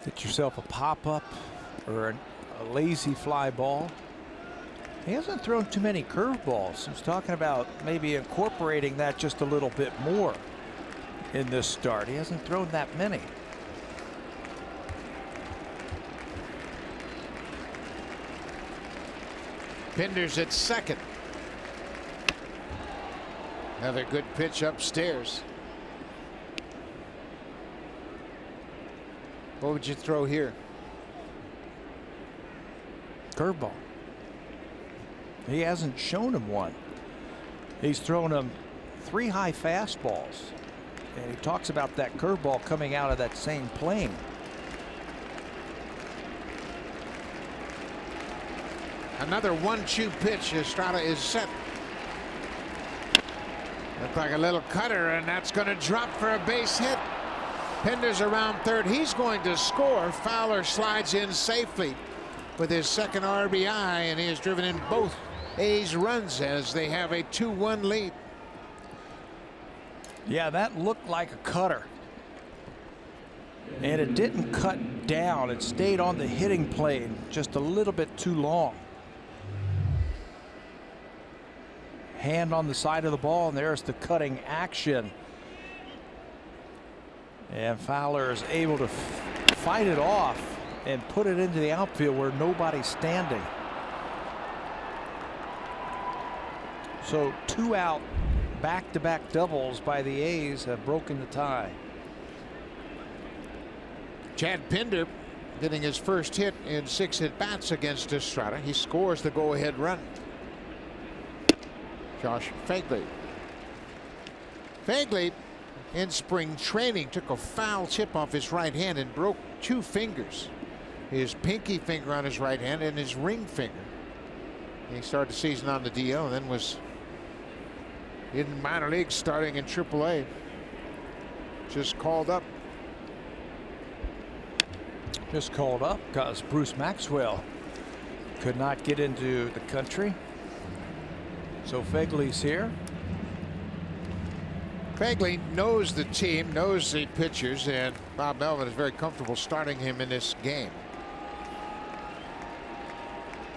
Get yourself a pop-up or a lazy fly ball. He hasn't thrown too many curveballs. He's talking about maybe incorporating that just a little bit more. in this start. He hasn't thrown that many. Pinder's at second. Another good pitch upstairs. What would you throw here? Curveball. He hasn't shown him one. He's thrown him 3 high fastballs. And he talks about that curveball coming out of that same plane. Another 1-2 pitch. Estrada is set. Looked like a little cutter, and that's going to drop for a base hit. Pinder's around third. He's going to score. Fowler slides in safely with his second RBI, and he has driven in both A's runs as they have a 2-1 lead. Yeah, that looked like a cutter. And it didn't cut down. It stayed on the hitting plane just a little bit too long. Hand on the side of the ball, and there's the cutting action. And Fowler is able to fight it off and put it into the outfield where nobody's standing. So 2 out back-to-back doubles by the A's have broken the tie. Chad Pinder getting his first hit in 6 at-bats against Estrada. He scores the go-ahead run. Josh Fagley. Fagley in spring training took a foul chip off his right hand and broke 2 fingers. His pinky finger on his right hand and his ring finger. He started the season on the DL and then was in minor leagues starting in AAA. Just called up. Just called up because Bruce Maxwell could not get into the country. So Fagley's here. Fagley knows the team, knows the pitchers, and Bob Melvin is very comfortable starting him in this game.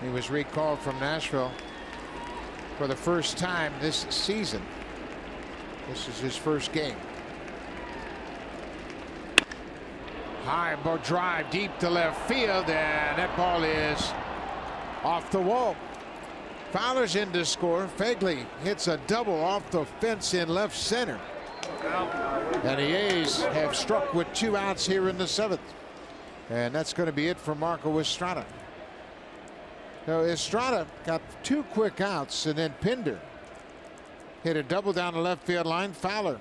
He was recalled from Nashville for the first time this season. This is his first game. High drive deep to left field, and that ball is off the wall. Fowler's in to score. Fagley hits a double off the fence in left center. And the A's have struck with 2 outs here in the 7th. And that's going to be it for Marco Estrada. So Estrada got 2 quick outs, and then Pinder hit a double down the left field line. Fowler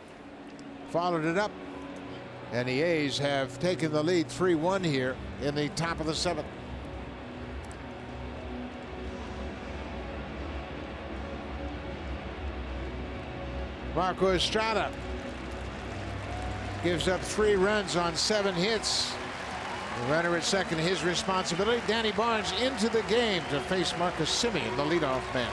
followed it up. And the A's have taken the lead 3-1 here in the top of the 7th. Marco Estrada gives up 3 runs on 7 hits. The runner at second, his responsibility. Danny Barnes into the game to face Marcus Semien, the leadoff man.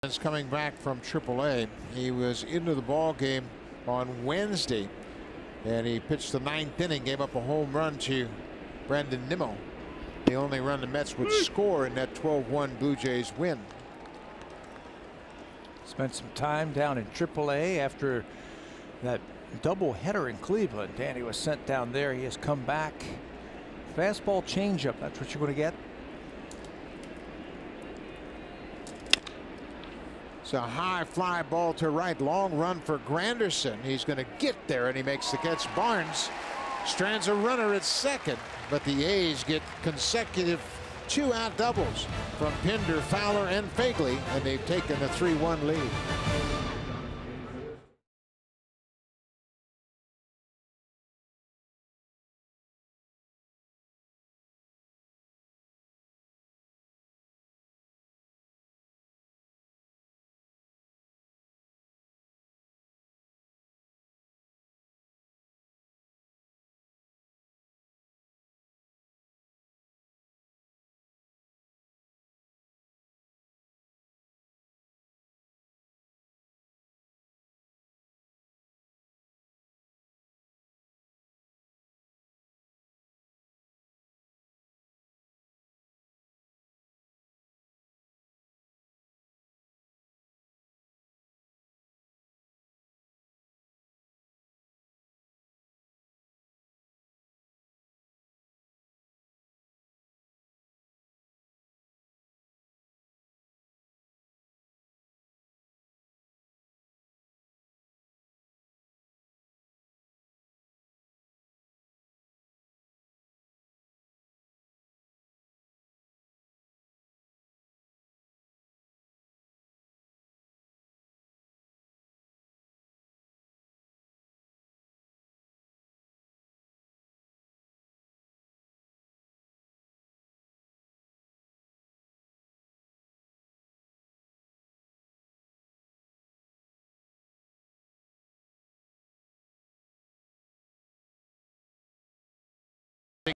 is coming back from AAA. He was into the ball game on Wednesday, and he pitched the 9th inning, gave up a home run to Brandon Nimmo. The only run the Mets would score in that 12-1 Blue Jays win. Spent some time down in AAA after that doubleheader in Cleveland. Danny was sent down there. He has come back. Fastball changeup. That's what you're going to get. It's a high fly ball to right. Long run for Granderson. He's going to get there, and he makes the catch. Barnes strands a runner at second, but the A's get consecutive 2-out doubles from Pinder, Fowler, and Fagley, and they've taken a 3-1 lead.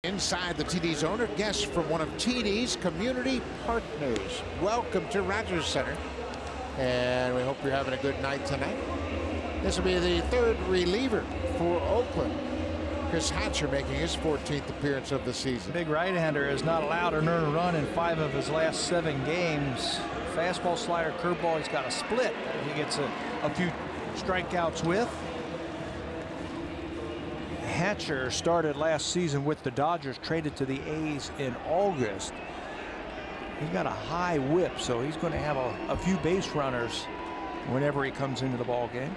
Inside the TD zone, a guest from one of TD's community partners. Welcome to Rogers Center, and we hope you're having a good night tonight. This will be the 3rd reliever for Oakland. Chris Hatcher making his 14th appearance of the season. Big right-hander has not allowed an earned run in 5 of his last 7 games. Fastball, slider, curveball. He's got a split that he gets a few strikeouts with. Hatcher started last season with the Dodgers, traded to the A's in August. He's got a high whip, so he's going to have a few base runners whenever he comes into the ball game.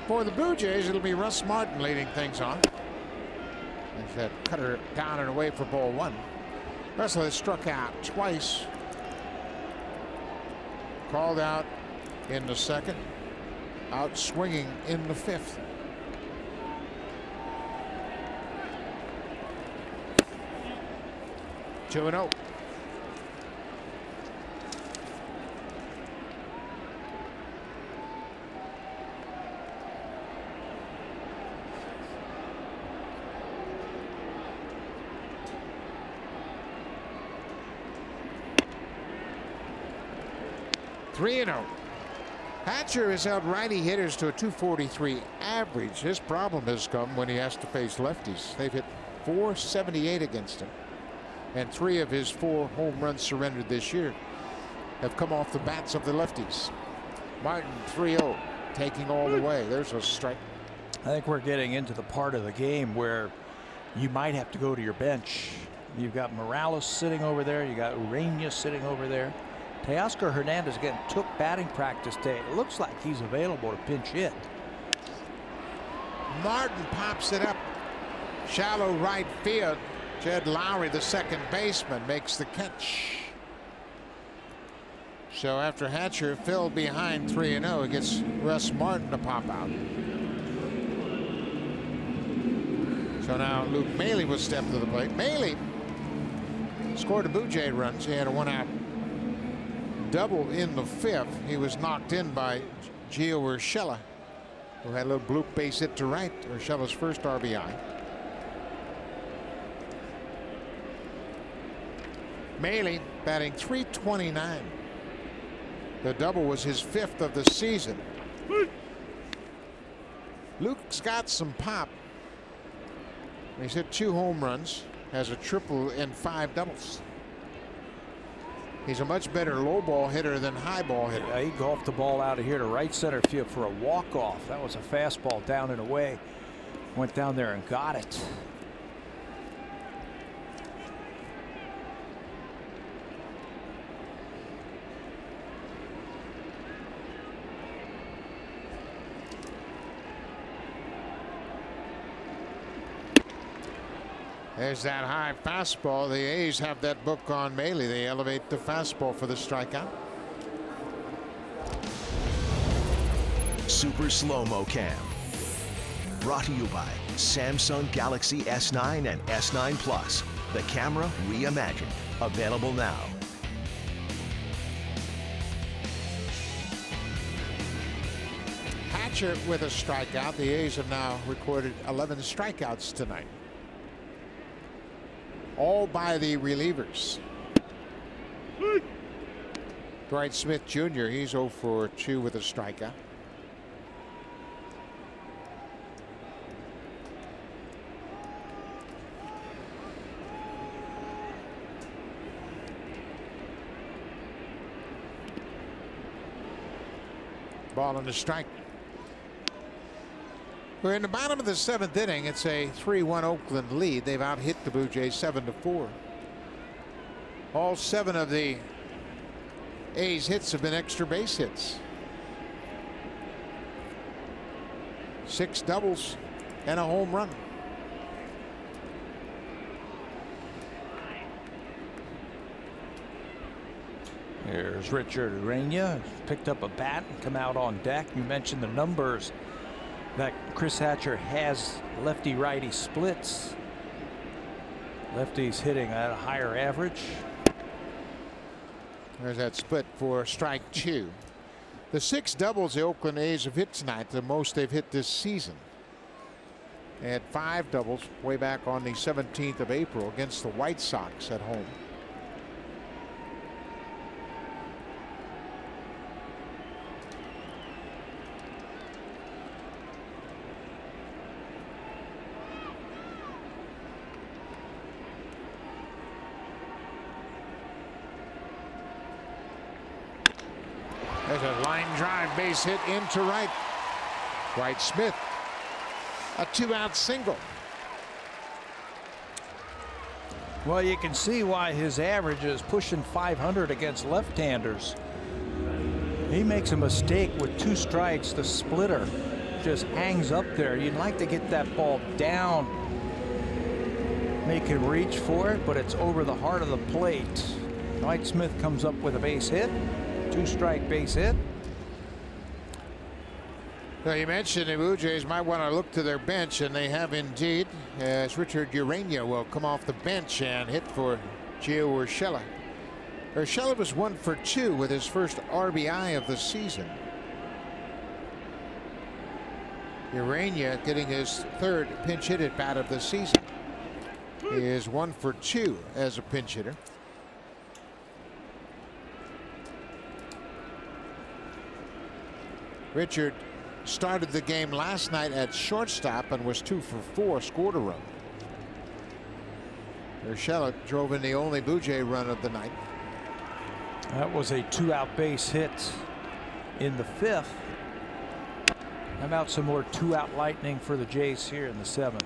For the Blue Jays, it'll be Russ Martin leading things on. There's that cutter down and away for ball 1. Russell has struck out twice. Called out in the 2nd. Out swinging in the 5th. 2-0. Hatcher has held righty hitters to a .243 average. His problem has come when he has to face lefties. They've hit .478 against him, and 3 of his 4 home runs surrendered this year have come off the bats of the lefties. Martin 3-0, taking all the way. There's a strike. I think we're getting into the part of the game where you might have to go to your bench. You've got Morales sitting over there. You got Ureña sitting over there. Teoscar Hernandez again took batting practice today. It looks like he's available to pinch hit. Martin pops it up shallow right field. Jed Lowry, the 2nd baseman, makes the catch. So after Hatcher fell behind 3-0, it gets Russ Martin to pop out. So now Luke Maile will step to the plate. Maile scored a Blue Jay runs. He had a 1-out double in the 5th. He was knocked in by Gio Urshela, who had a little bloop base hit to right. Urshela's first RBI. Maley batting .329. The double was his 5th of the season. Luke's got some pop. He's hit 2 home runs, has a triple and 5 doubles. He's a much better low ball hitter than high ball hitter. Yeah, he golfed the ball out of here to right center field for a walk-off. That was a fastball down and away. Went down there and got it. There's that high fastball. The A's have that book on Maley. They elevate the fastball for the strikeout. Super Slow-Mo Cam. Brought to you by Samsung Galaxy S9 and S9 Plus. The camera reimagined. Available now. Hatcher with a strikeout. The A's have now recorded 11 strikeouts tonight. All by the relievers. Dwight Smith Jr. He's 0 for 2 with a strikeout. Ball and a strike. We're in the bottom of the 7th inning. It's a 3-1 Oakland lead. They've out-hit the Blue Jays 7-4. All 7 of the A's hits have been extra base hits. 6 doubles and a home run. Here's Richard Urania. Picked up a bat and come out on deck. You mentioned the numbers that Chris Hatcher has. Lefty-righty splits. Lefty's hitting at a higher average. There's that split for strike 2. The 6 doubles the Oakland A's have hit tonight, the most they've hit this season. They had 5 doubles way back on the 17th of April against the White Sox at home. There's a line drive base hit into right. Dwight Smith, a 2-out single. Well, you can see why his average is pushing 500 against left-handers. He makes a mistake with 2 strikes. The splitter just hangs up there. You'd like to get that ball down, make him reach for it, but it's over the heart of the plate. Dwight Smith comes up with a base hit. 2-strike base hit. Well, you mentioned the Blue Jays might want to look to their bench, and they have indeed, as Richard Urania will come off the bench and hit for Gio Urshela. Urshela was 1 for 2 with his first RBI of the season. Urania getting his 3rd pinch hit at bat of the season. He is 1 for 2 as a pinch hitter. Richard started the game last night at shortstop and was 2 for 4, scored a run. Urshela drove in the only Blue Jay run of the night. That was a 2-out base hit in the 5th. How about some more 2-out lightning for the Jays here in the 7th?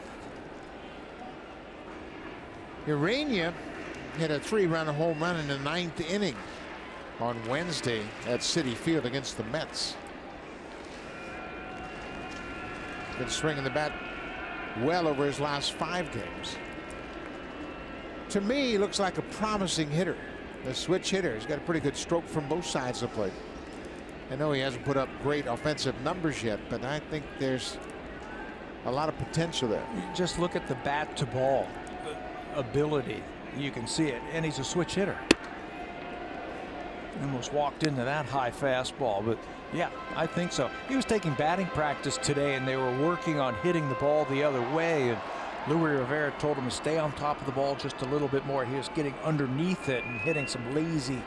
Urania hit a 3-run home run in the 9th inning on Wednesday at Citi Field against the Mets. Been swinging the bat well over his last 5 games. To me, he looks like a promising hitter, a switch hitter. He's got a pretty good stroke from both sides of the plate. I know he hasn't put up great offensive numbers yet, but I think there's a lot of potential there. Just look at the bat to ball ability. You can see it, and he's a switch hitter. Almost walked into that high fastball, but yeah, I think so. He was taking batting practice today, and they were working on hitting the ball the other way, and Louis Rivera told him to stay on top of the ball just a little bit more. He was getting underneath it and hitting some lazy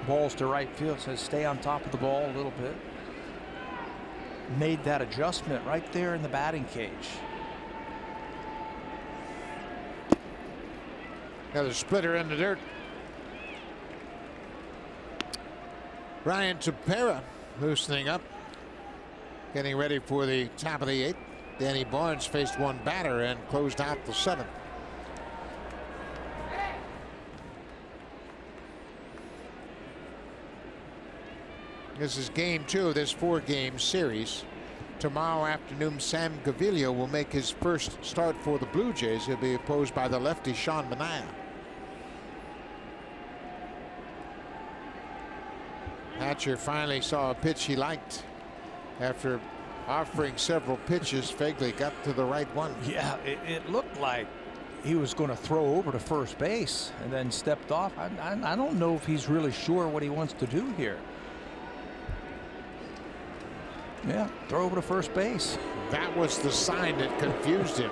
balls to right field. Says stay on top of the ball a little bit. Made that adjustment right there in the batting cage. Another splitter in the dirt. Ryan Tepera loosening up, getting ready for the top of the 8th. Danny Barnes faced one batter and closed out the 7th. This is game 2 of this 4-game series. Tomorrow afternoon, Sam Gaviglio will make his first start for the Blue Jays. He'll be opposed by the lefty Sean Manaea. Hatcher finally saw a pitch he liked. After offering several pitches, Fegley got to the right one. Yeah, it looked like he was going to throw over to first base and then stepped off. I don't know if he's really sure what he wants to do here. Yeah, throw over to first base. That was the sign that confused him.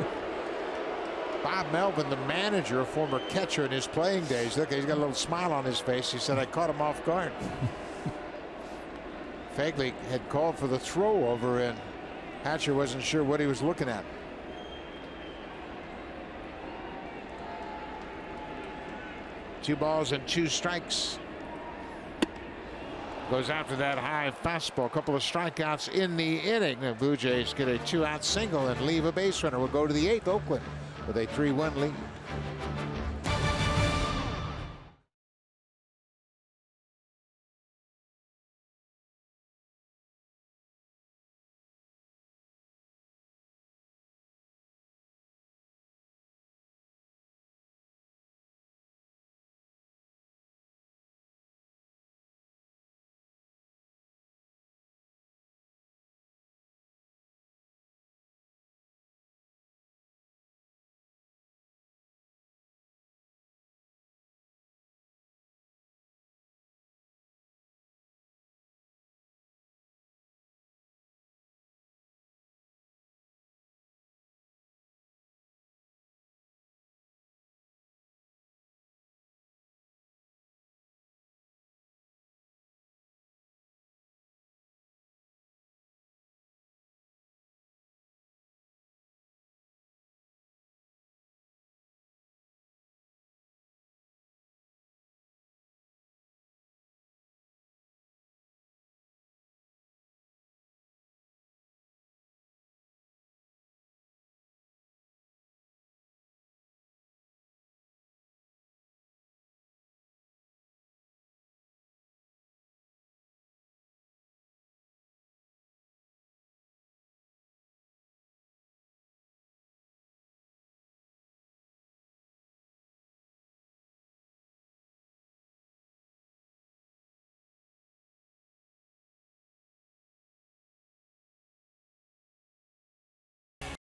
Bob Melvin, the manager, a former catcher in his playing days. Look, he's got a little smile on his face. He said, I caught him off guard. Fegley had called for the throw over, and Hatcher wasn't sure what he was looking at. Two balls and 2 strikes. Goes after that high fastball. A couple of strikeouts in the inning. The Blue Jays get a 2-out single and leave a base runner. We'll go to the 8th. Oakland with a 3-1 lead.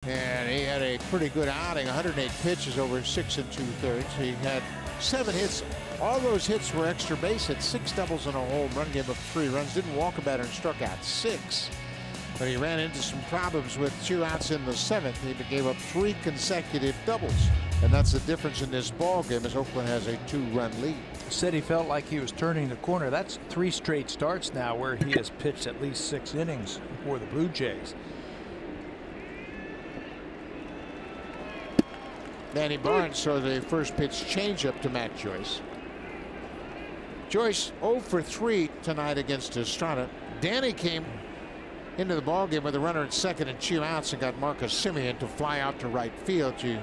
And he had a pretty good outing. 108 pitches over 6 2/3. He had 7 hits. All those hits were extra base hits. 6 doubles and a home run. Gave up 3 runs. Didn't walk a batter and struck out 6. But he ran into some problems with 2 outs in the 7th. He gave up 3 consecutive doubles. And that's the difference in this ball game, as Oakland has a 2-run lead. Said he felt like he was turning the corner. That's 3 straight starts now where he has pitched at least 6 innings for the Blue Jays. Danny Barnes saw the first pitch changeup to Matt Joyce. Joyce 0 for 3 tonight against Estrada. Danny came into the ballgame with a runner at second and 2 outs and got Marcus Semien to fly out to right field to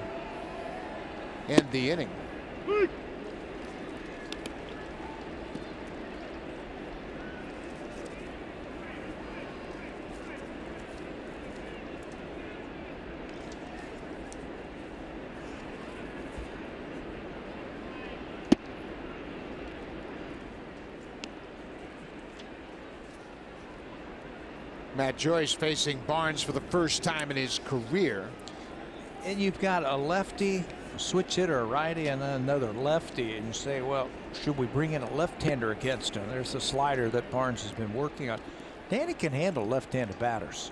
end the inning. Matt Joyce facing Barnes for the first time in his career. And you've got a lefty, a switch hitter, a righty, and then another lefty. And you say, well, should we bring in a left-hander against him? There's a slider that Barnes has been working on. Danny can handle left-handed batters.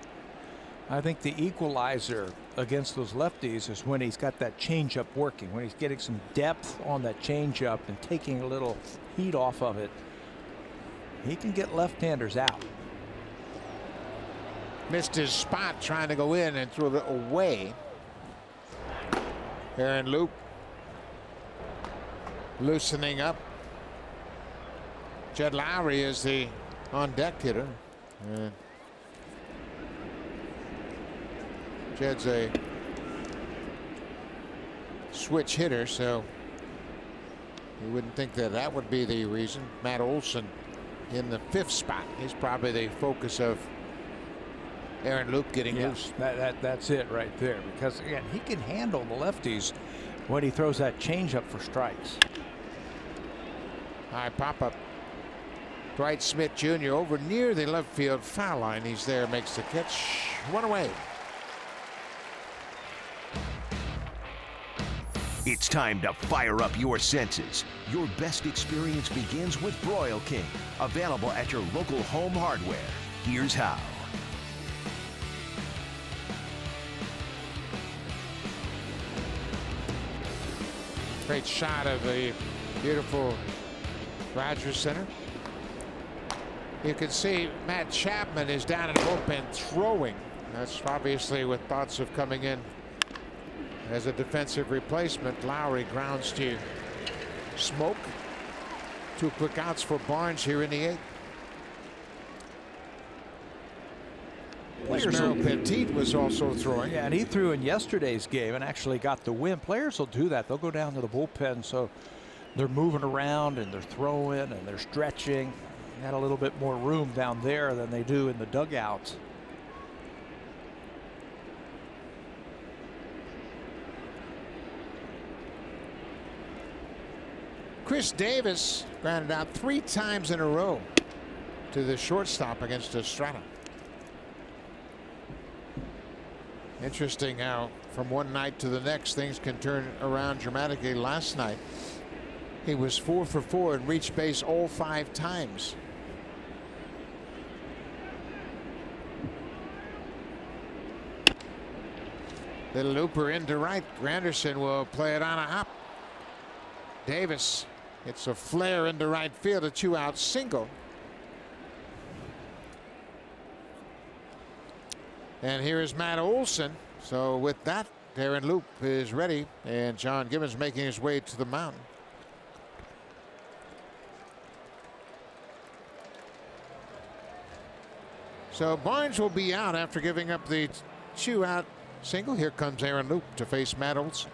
I think the equalizer against those lefties is when he's got that changeup working, when he's getting some depth on that changeup and taking a little heat off of it. He can get left-handers out. Missed his spot trying to go in and threw it away. Aaron Loop loosening up. Jed Lowry is the on-deck hitter. Jed's a switch hitter, so you wouldn't think that that would be the reason. Matt Olson in the 5th spot. He's probably the focus of Aaron Loop getting loose. That's it right there, because again, he can handle the lefties when he throws that changeup for strikes. High pop-up. Dwight Smith Jr. over near the left field foul line. He's there, makes the catch. 1 away. It's time to fire up your senses. Your best experience begins with Broil King, available at your local home hardware. Here's how. Great shot of the beautiful Rogers Center. You can see Matt Chapman is down in the bullpen throwing. That's obviously with thoughts of coming in as a defensive replacement. Lowry grounds to Smoke. 2 quick outs for Barnes here in the 8th. Merrill Petit was also throwing. Yeah, and he threw in yesterday's game and actually got the win. Players will do that. They'll go down to the bullpen, so they're moving around and they're throwing and they're stretching. They had a little bit more room down there than they do in the dugout. Chris Davis grounded out 3 times in a row to the shortstop against Estrada. Interesting how from one night to the next things can turn around dramatically. Last night he was 4 for 4 and reached base all 5 times. Little looper into right. Granderson will play it on a hop. Davis hits a flare into right field, a 2-out single. And here is Matt Olson. So with that, Aaron Loop is ready, and John Gibbons making his way to the mound. So Barnes will be out after giving up the 2-out single. Here comes Aaron Loop to face Matt Olson.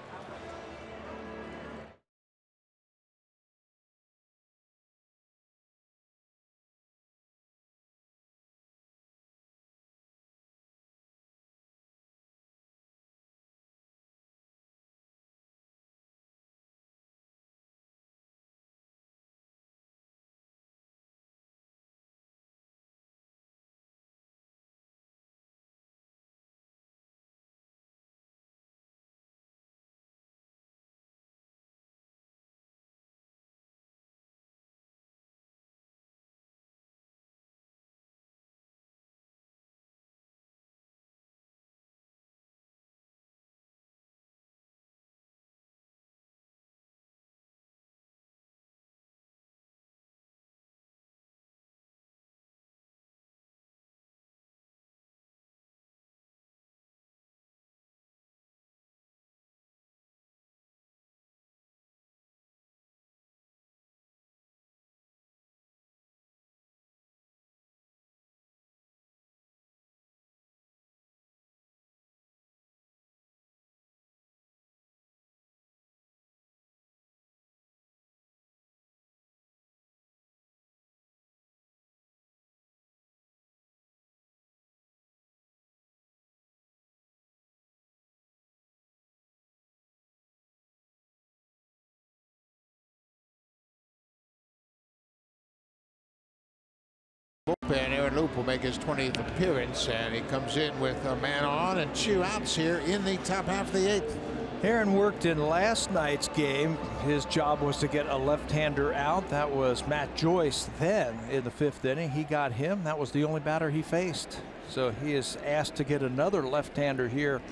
And Aaron Loop will make his 20th appearance, and he comes in with a man on and 2 outs here in the top half of the 8th. Aaron worked in last night's game. His job was to get a left-hander out. That was Matt Joyce then in the 5th inning. He got him. That was the only batter he faced. So he is asked to get another left-hander here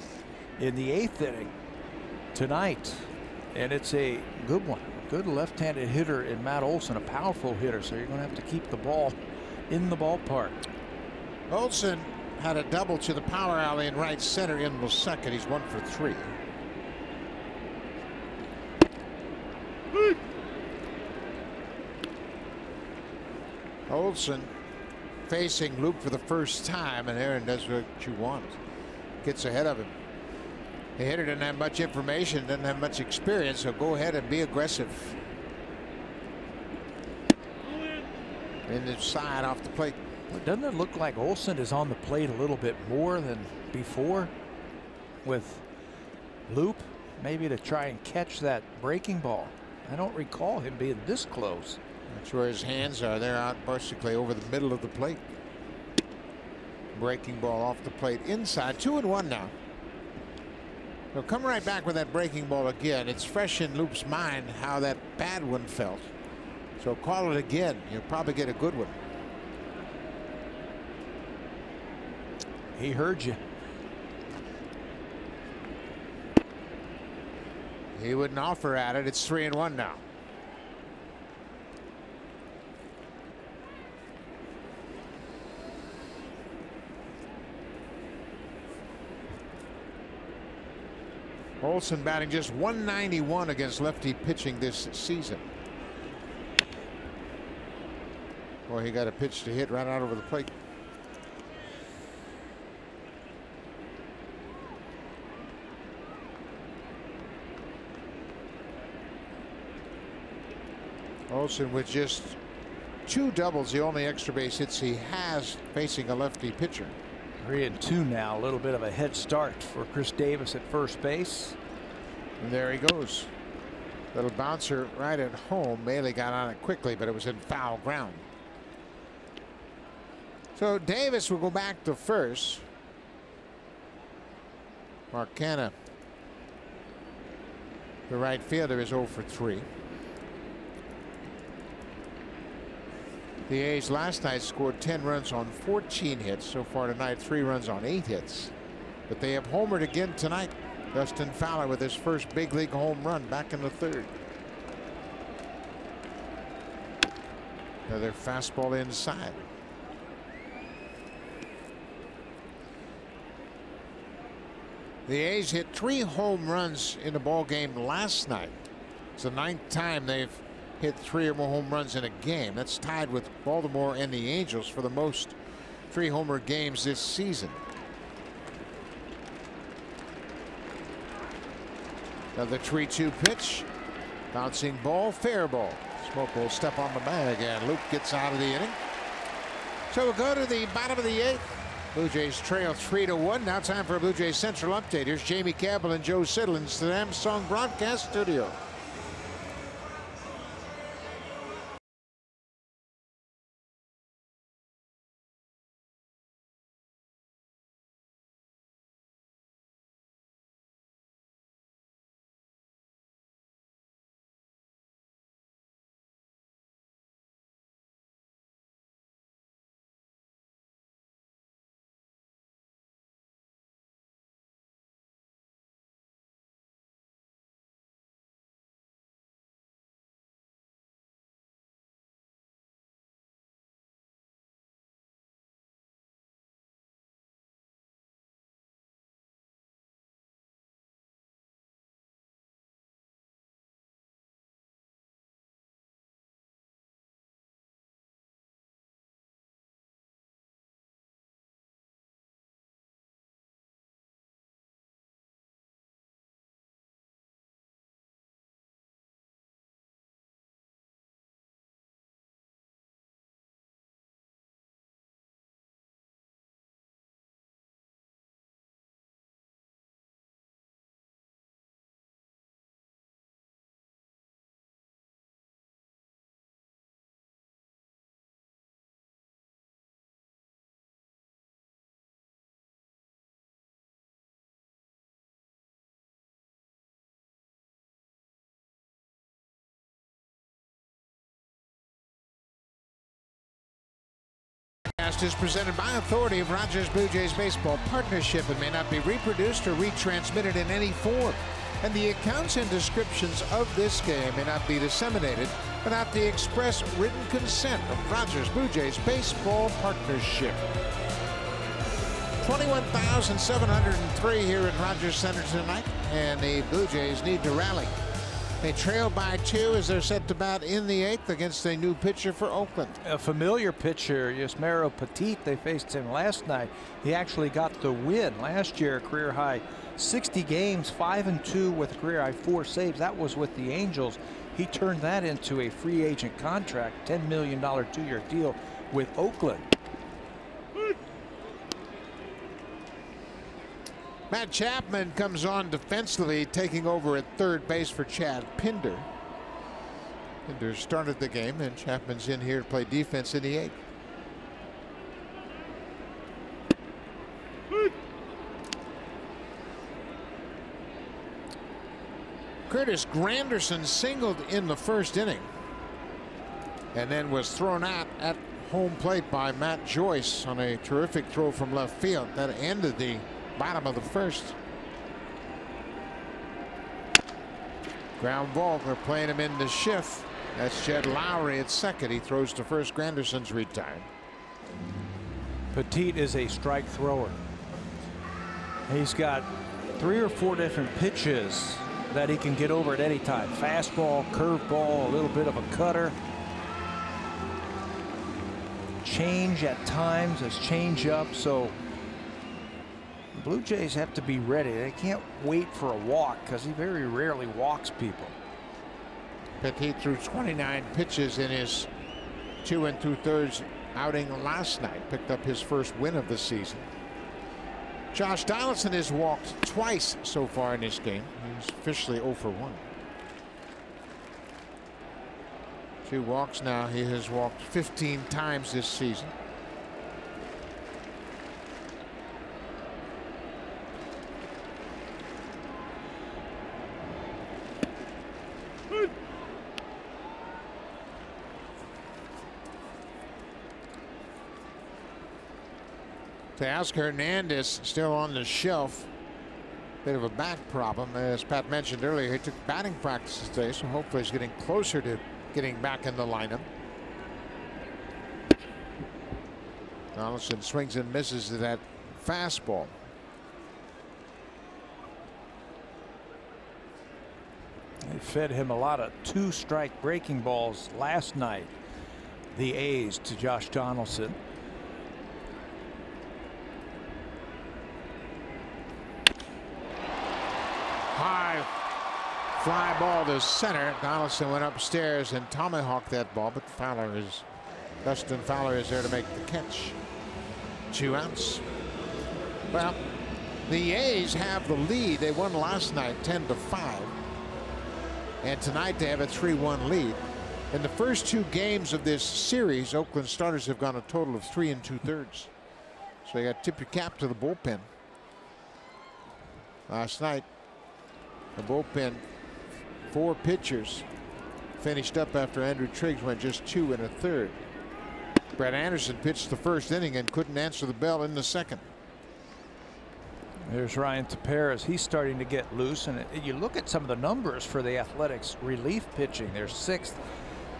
in the 8th inning tonight. And it's a good one. Good left-handed hitter in Matt Olson, a powerful hitter. So you're going to have to keep the ball in the ballpark. Olson had a double to the power alley in right center in the second. He's 1 for 3. Olson facing Luke for the first time, and Aaron does what you want. Gets ahead of him. The hitter doesn't have much information, doesn't have much experience, so go ahead and be aggressive. In the side off the plate. Well, doesn't it look like Olson is on the plate a little bit more than before with Loop? Maybe to try and catch that breaking ball. I don't recall him being this close. That's where his hands are. They're out basically over the middle of the plate. Breaking ball off the plate inside. 2-1 now. He'll come right back with that breaking ball again. It's fresh in Loop's mind how that bad one felt. So call it again. You'll probably get a good one. He heard you. He wouldn't offer at it. It's 3-1 now. Olson batting just .191 against lefty pitching this season. Boy, he got a pitch to hit right out over the plate. Olson with just 2 doubles, the only extra base hits he has facing a lefty pitcher. 3-2 now. A little bit of a head start for Chris Davis at first base. And there he goes. Little bouncer right at home. Maley got on it quickly, but it was in foul ground. So Davis will go back to first. Marcana, the right fielder, is 0 for 3. The A's last night scored 10 runs on 14 hits. So far tonight, 3 runs on 8 hits. But they have homered again tonight. Dustin Fowler with his first big league home run back in the 3rd. Another fastball inside. The A's hit 3 home runs in the ball game last night. It's the 9th time they've hit 3 or more home runs in a game. That's tied with Baltimore and the Angels for the most 3-homer games this season. Another 3-2 pitch. Bouncing ball, fair ball. Smoke will step on the bag, and Luke gets out of the inning. So we'll go to the bottom of the 8th. Blue Jays trail 3-1. Now time for a Blue Jays Central update. Here's Jamie Campbell and Joe Siddlins to the Samsung broadcast studio. broadcast is presented by authority of Rogers Blue Jays Baseball Partnership and may not be reproduced or retransmitted in any form. And the accounts and descriptions of this game may not be disseminated without the express written consent of Rogers Blue Jays Baseball Partnership. 21,703 here in Rogers Center tonight, and the Blue Jays need to rally. They trail by 2 as they're set to bat in the 8th against a new pitcher for Oakland. A familiar pitcher, Yusmeiro Petit. They faced him last night. He actually got the win last year, career high 60 games, 5-2 with a career high 4 saves. That was with the Angels. He turned that into a free agent contract, $10 million 2-year deal with Oakland. Matt Chapman comes on defensively, taking over at third base for Chad Pinder. Pinder started the game, and Chapman's in here to play defense in the 8th. Curtis Granderson singled in the first inning and then was thrown out at home plate by Matt Joyce on a terrific throw from left field. That ended the bottom of the first. Ground ball. They're playing him in the shift. That's Jed Lowry at second. He throws to first. Granderson's retired. Petit is a strike thrower. He's got 3 or 4 different pitches that he can get over at any time. Fastball, curveball, a little bit of a cutter. Change at times, as change up. So the Blue Jays have to be ready. They can't wait for a walk because he very rarely walks people. Petit threw 29 pitches in his 2 2/3 outing last night. Picked up his first win of the season. Josh Donaldson has walked twice so far in this game. He's officially 0 for 1. 2 walks now. He has walked 15 times this season. Teoscar Hernandez still on the shelf. Bit of a back problem. As Pat mentioned earlier, he took batting practice today, so hopefully he's getting closer to getting back in the lineup. Donaldson swings and misses to that fastball. They fed him a lot of 2-strike breaking balls last night. The A's to Josh Donaldson. High fly ball to center. Donaldson went upstairs and tomahawked that ball, but Dustin Fowler is there to make the catch. 2 outs. Well, the A's have the lead. They won last night 10-5. And tonight they have a 3-1 lead. In the first 2 games of this series, Oakland starters have gone a total of 3 2/3. So you got to tip your cap to the bullpen. Last night, the bullpen, 4 pitchers finished up after Andrew Triggs went just 2 1/3. Brett Anderson pitched the first inning and couldn't answer the bell in the second. There's Ryan Tepera. He's starting to get loose, and you look at some of the numbers for the Athletics relief pitching. They're 6th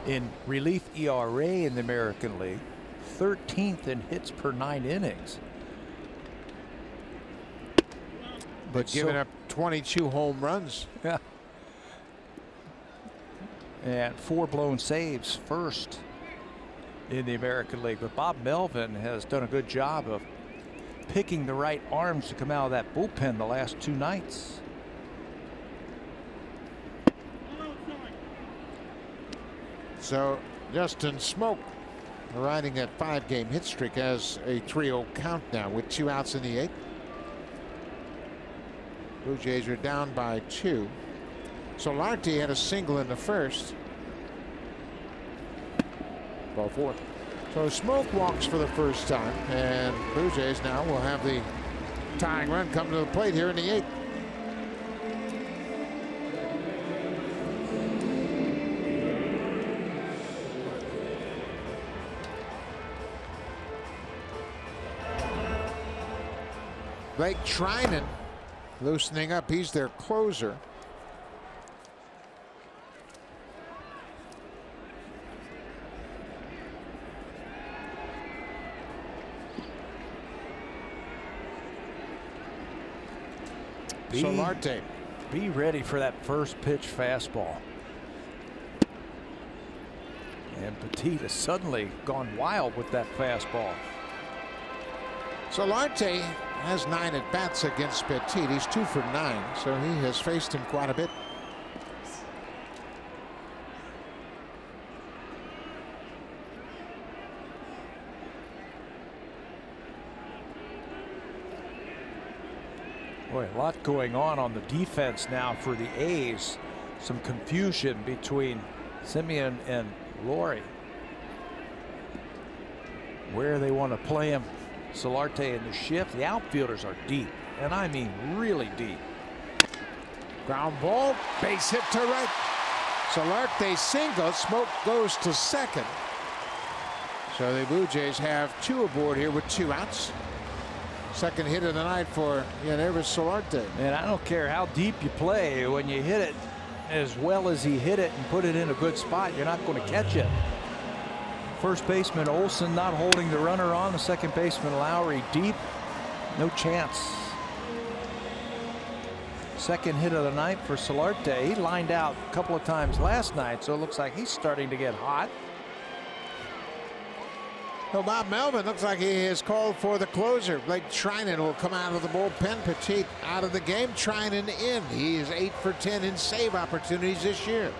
in relief ERA in the American League, 13th in hits per 9 innings. But giving up 22 home runs. Yeah. And 4 blown saves, first in the American League. But Bob Melvin has done a good job of picking the right arms to come out of that bullpen the last 2 nights. So Justin Smoak, riding that 5-game hit streak, has a 3-0 count now with 2 outs in the 8th. Blue Jays are down by 2. Solarte had a single in the first. Ball 4. So Smoak walks for the first time, and Blue Jays now will have the tying run come to the plate here in the 8th. Blake Trinan loosening up. He's their closer. Solarte. Be ready for that first pitch fastball. And Petit has suddenly gone wild with that fastball. Solarte has 9 at-bats against Petit. He's 2 for 9, so he has faced him quite a bit. Boy, a lot going on the defense now for the A's. Some confusion between Simeon and Laurie. Where they want to play him. Solarte in the shift. The outfielders are deep, and I mean really deep. Ground ball, base hit to right. Solarte single. Smoke goes to second. So the Blue Jays have 2 aboard here with 2 outs. Second hit of the night for Yannivis Solarte. And I don't care how deep you play, when you hit it as well as he hit it and put it in a good spot, you're not going to catch it. First baseman Olsen not holding the runner on. The second baseman Lowry deep. No chance. Second hit of the night for Solarte. He lined out a couple of times last night, so it looks like he's starting to get hot. Well, Bob Melvin looks like he has called for the closer. Blake Trinan will come out of the bullpen. Petit out of the game. Trinan in. He is 8 for 10 in save opportunities this year.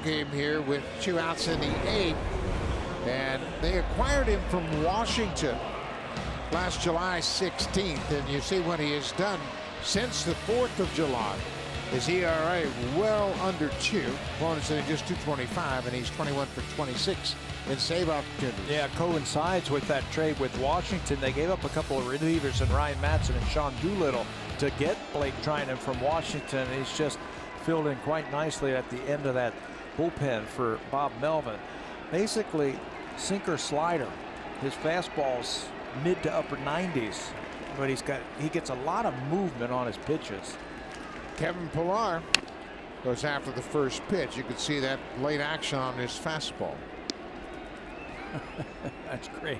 Game here with 2 outs in the 8th, and they acquired him from Washington last July 16th, and you see what he has done since the 4th of July. His ERA well under 2, opponents in just 2.25, and he's 21 for 26 in save opportunities. Yeah, coincides with that trade with Washington. They gave up a couple of relievers in Ryan Matson and Sean Doolittle to get Blake Trinan from Washington. He's just filled in quite nicely at the end of that bullpen for Bob Melvin. Basically sinker slider. His fastball's mid to upper 90s, but he gets a lot of movement on his pitches. Kevin Pillar goes after the first pitch. You can see that late action on his fastball. That's great.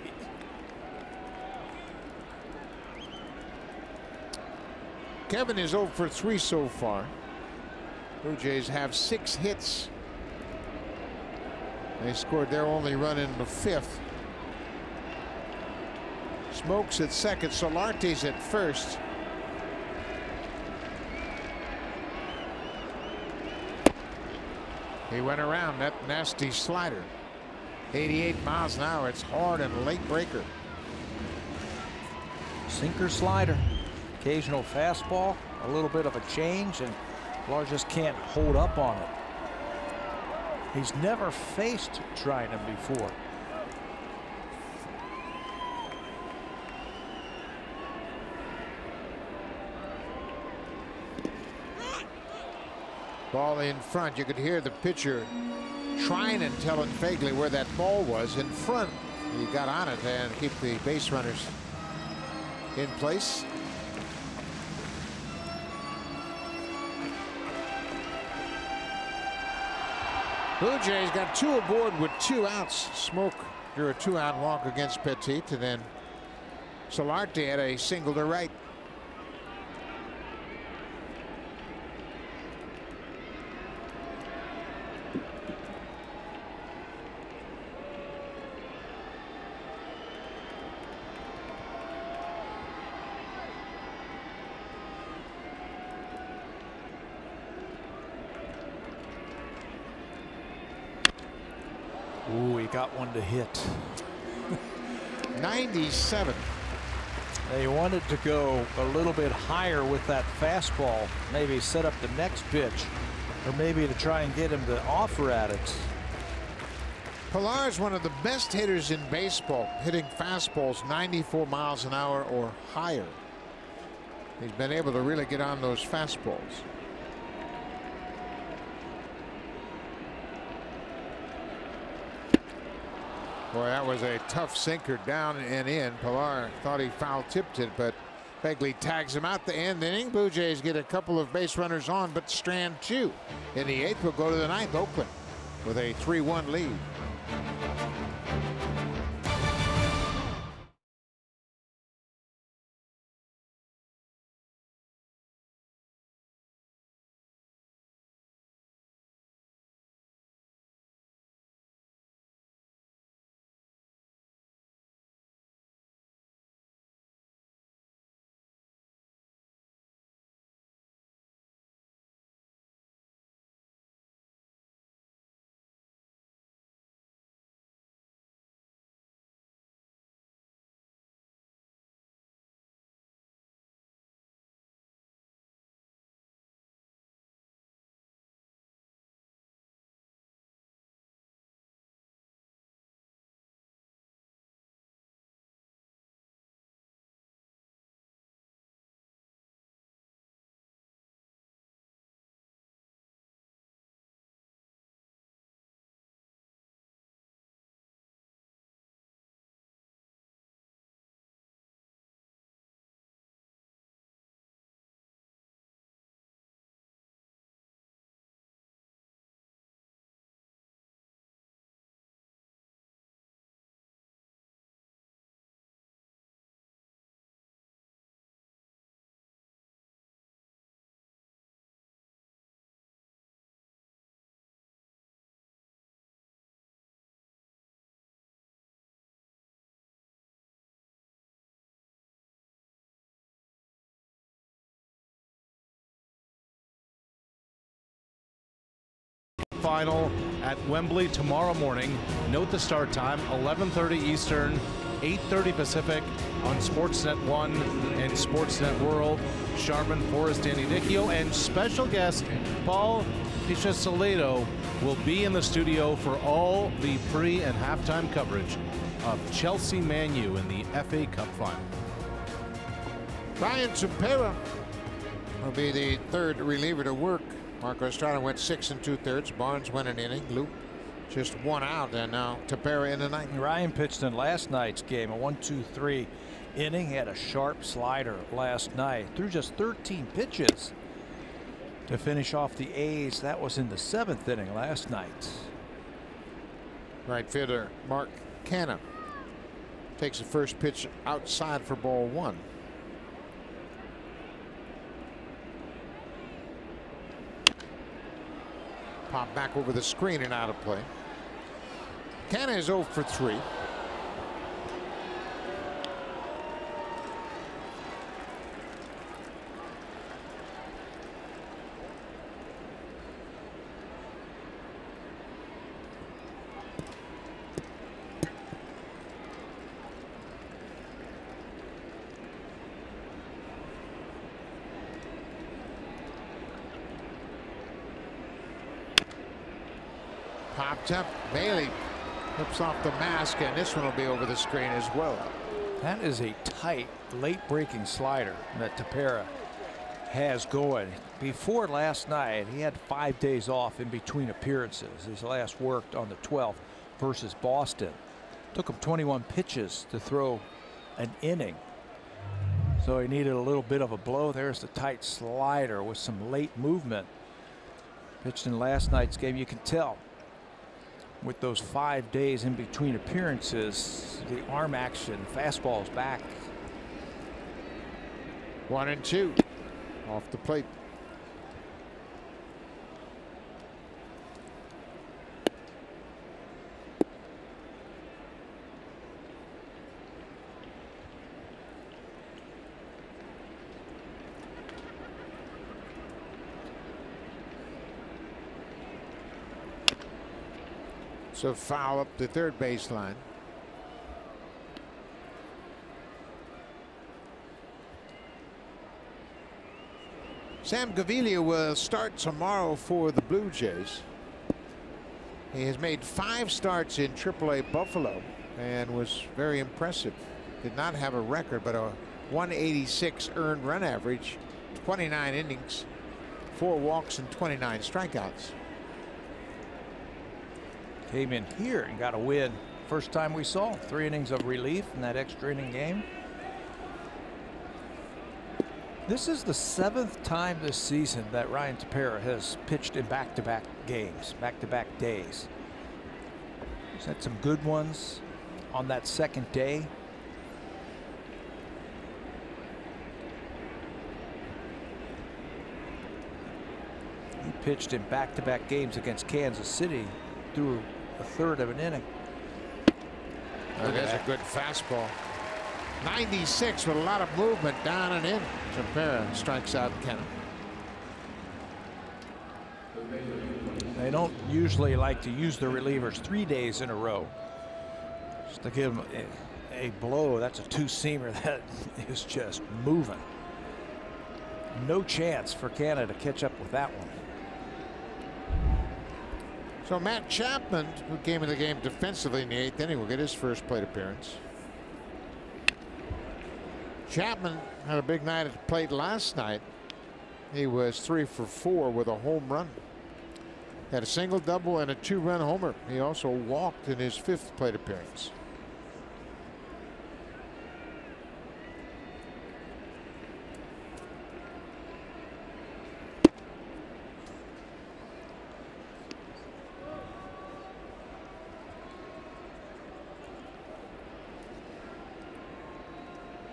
Kevin is 0 for 3 so far. Blue Jays have 6 hits. They scored their only run in the 5th. Smokes at second. Solarte's at first. He went around that nasty slider. 88 miles an hour. It's hard and a late breaker. Sinker slider. Occasional fastball. A little bit of a change, and Pillar just can't hold up on it. He's never faced Trinan before. Ball in front. You could hear the pitcher Trinan telling Fagley where that ball was in front. He got on it and keep the base runners in place. Blue Jays got 2 aboard with 2 outs. Smoke drew a 2-out walk against Petit, and then Solarte had a single to right. Ooh, he got one to hit. 97. They wanted to go a little bit higher with that fastball, maybe set up the next pitch, or maybe to try and get him to offer at it. Pilar is one of the best hitters in baseball, hitting fastballs 94 miles an hour or higher. He's been able to really get on those fastballs. Boy, that was a tough sinker down and in. Pilar thought he foul tipped it, but Begley tags him out the end inning. Blue Jays get a couple of base runners on, but strand 2. In the 8th, we'll go to the 9th. Oakland with a 3-1 lead. Final at Wembley tomorrow morning. Note the start time, 11:30 Eastern, 8:30 Pacific on Sportsnet 1 and Sportsnet World. Sharman, Forrest, Danny Dicchio, and special guest Paul Pichassoledo will be in the studio for all the pre and halftime coverage of Chelsea Man U in the FA Cup final. Brian Tepera will be the 3rd reliever to work. Marco Estrada went 6 2/3. Barnes went an inning. Luke just 1 out, and now Tepera in the 9th. Ryan pitched in last night's game, a 1-2-3 inning. He had a sharp slider last night. Threw just 13 pitches to finish off the A's. That was in the 7th inning last night. Right fielder Mark Canha takes the first pitch outside for ball 1. Pop back over the screen and out of play. Canha is 0 for 3. Popped up. Bailey flips off the mask, and this one will be over the screen as well. That is a tight, late breaking slider that Tepera has going. Before last night, he had 5 days off in between appearances. His last worked on the 12th versus Boston. Took him 21 pitches to throw an inning. So he needed a little bit of a blow. There's the tight slider with some late movement. Pitched in last night's game. You can tell with those 5 days in between appearances, the arm action, fastball is back. 1-2 off the plate. So foul up the third baseline. Sam Gavilia will start tomorrow for the Blue Jays. He has made 5 starts in AAA Buffalo and was very impressive. Did not have a record, but a 186 earned run average, 29 innings, 4 walks and 29 strikeouts. Came in here and got a win. First time we saw 3 innings of relief in that extra inning game. This is the 7th time this season that Ryan Tepera has pitched in back-to-back games, back-to-back days. He's had some good ones on that second day. He pitched in back-to-back games against Kansas City through a third of an inning. That's a good fastball. 96 with a lot of movement down and in. Tepera strikes out Kenna. They don't usually like to use the relievers 3 days in a row. Just to give them a blow. That's a 2-seamer that is just moving. No chance for Canada to catch up with that one. So Matt Chapman, who came in the game defensively in the 8th inning, will get his first plate appearance. Chapman had a big night at the plate last night. He was 3 for 4 with a home run. Had a single, double, and a 2-run homer. He also walked in his 5th plate appearance.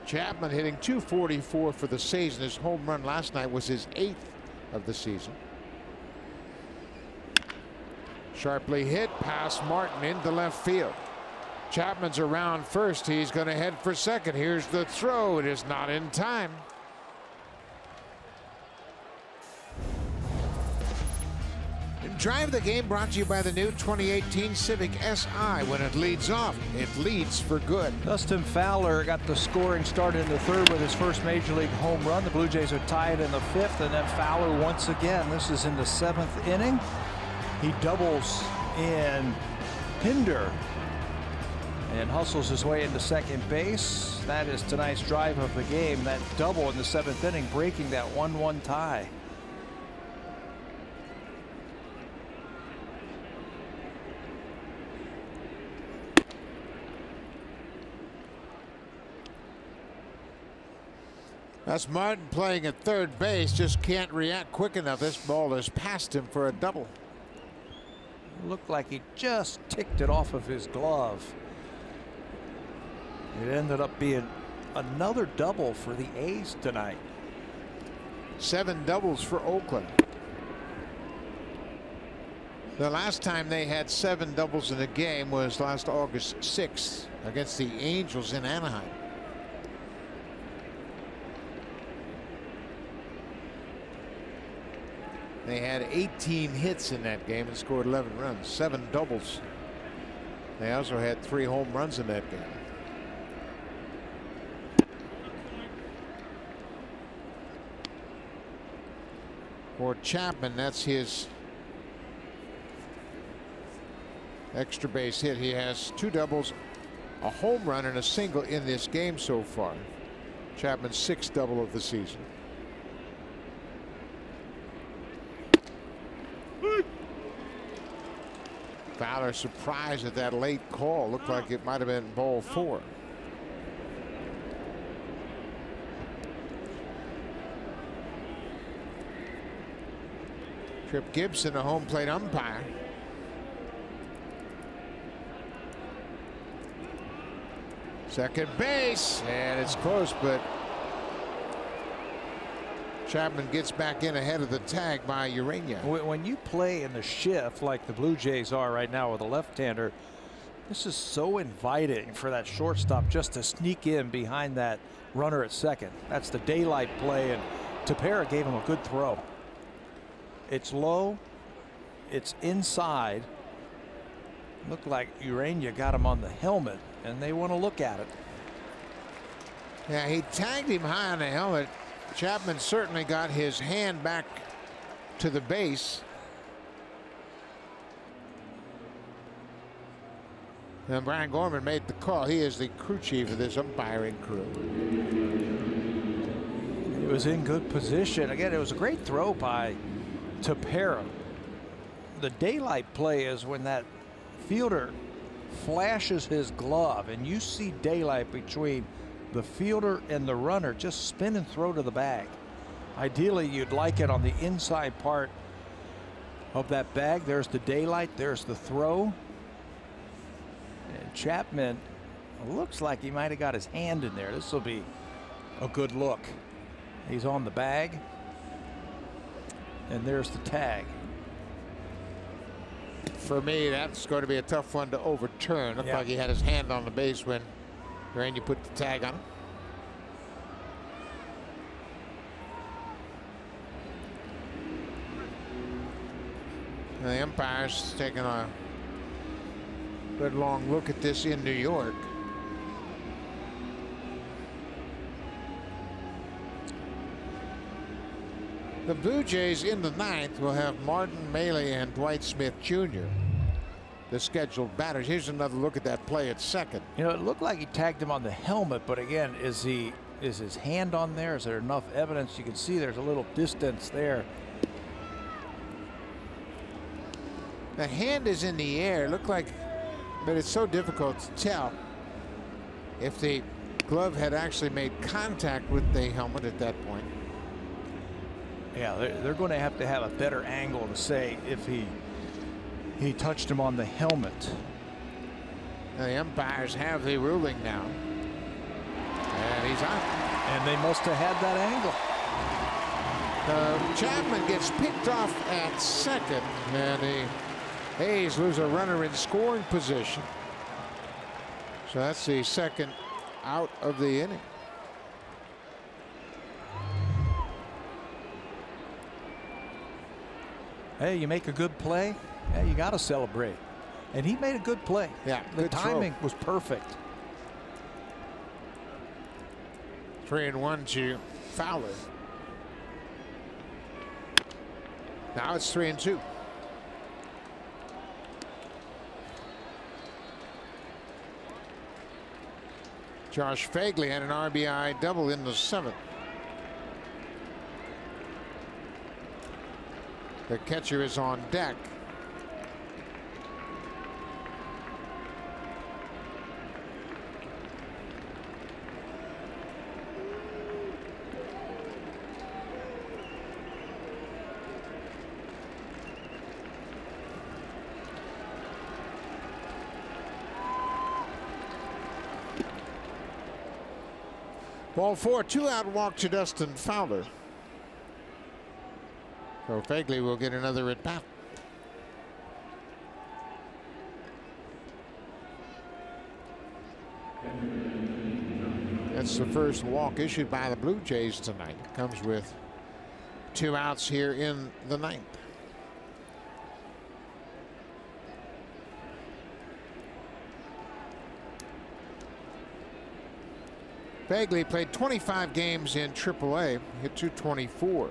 Chapman hitting .244 for the season. His home run last night was his 8th of the season. Sharply hit past Martin into left field. Chapman's around first. He's going to head for second. Here's the throw. It is not in time. Drive the Game brought to you by the new 2018 Civic Si. When it leads off, it leads for good. Dustin Fowler got the scoring started in the 3rd with his first major league home run. The Blue Jays are tied in the 5th, and then Fowler once again. This is in the 7th inning. He doubles in Pinder and hustles his way into second base. That is tonight's drive of the game. That double in the 7th inning, breaking that 1-1 tie. That's Martin playing at third base. Just can't react quick enough. This ball has passed him for a double. It looked like he just ticked it off of his glove. It ended up being another double for the A's tonight. 7 doubles for Oakland. The last time they had 7 doubles in a game was last August 6th against the Angels in Anaheim. They had 18 hits in that game and scored 11 runs, 7 doubles. They also had 3 home runs in that game. For Chapman, that's his extra base hit. He has 2 doubles, a home run, and a single in this game so far. Chapman's 6th double of the season. Fowler surprised at that late call. Looked like it might have been ball 4. Trip Gibson, a home plate umpire. Second base, and it's close, but Chapman gets back in ahead of the tag by Urania. When you play in the shift like the Blue Jays are right now with a left-hander, this is so inviting for that shortstop just to sneak in behind that runner at second. That's the daylight play, and Tepera gave him a good throw. It's low, it's inside. Looked like Urania got him on the helmet, and they want to look at it. Yeah, he tagged him high on the helmet. Chapman certainly got his hand back to the base. And Brian Gorman made the call. He is the crew chief of this umpiring crew. He was in good position. Again, it was a great throw by Tepera. The daylight play is when that fielder flashes his glove and you see daylight between the fielder and the runner. Just spin and throw to the bag. Ideally, you'd like it on the inside part of that bag. There's the daylight, there's the throw. And Chapman looks like he might have got his hand in there. This will be a good look. He's on the bag, and there's the tag. For me, that's going to be a tough one to overturn. Looked like he had his hand on the base when Randy put the tag on him. And the umpire's taking a good long look at this in New York. The Blue Jays in the 9th will have Martin Mailey and Dwight Smith Jr. the scheduled batters. Here's another look at that play at second. You know, it looked like he tagged him on the helmet, but again, is his hand on there? Is there enough evidence? You can see there's a little distance there. The hand is in the air. Looked like, but it's so difficult to tell if the glove had actually made contact with the helmet at that point. Yeah, they're going to have a better angle to say if he touched him on the helmet. The umpires have the ruling now. And he's out. And they must have had that angle. Chapman gets picked off at second, and the A's lose a runner in scoring position. So that's the second out of the inning. Hey, you make a good play, yeah, you got to celebrate. And he made a good play. Yeah, the timing was perfect. 3-1 to Fowler. Now it's 3-2. Josh Fagley had an RBI double in the 7th. The catcher is on deck. Ball 4, 2-out walk to Dustin Fowler. So Fagley will get another at bat. That's the first walk issued by the Blue Jays tonight. Comes with 2 outs here in the 9th. Fagley played 25 games in AAA, hit .224.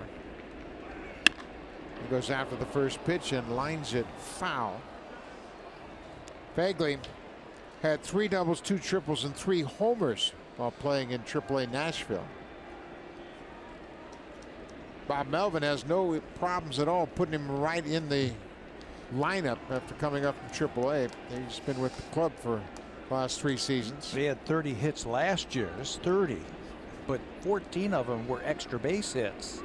He goes after the first pitch and lines it foul. Fagley had 3 doubles, 2 triples, and 3 homers while playing in AAA Nashville. Bob Melvin has no problems at all putting him right in the lineup after coming up from AAA. He's been with the club for the last 3 seasons. He had 30 hits last year. It's 30, but 14 of them were extra base hits.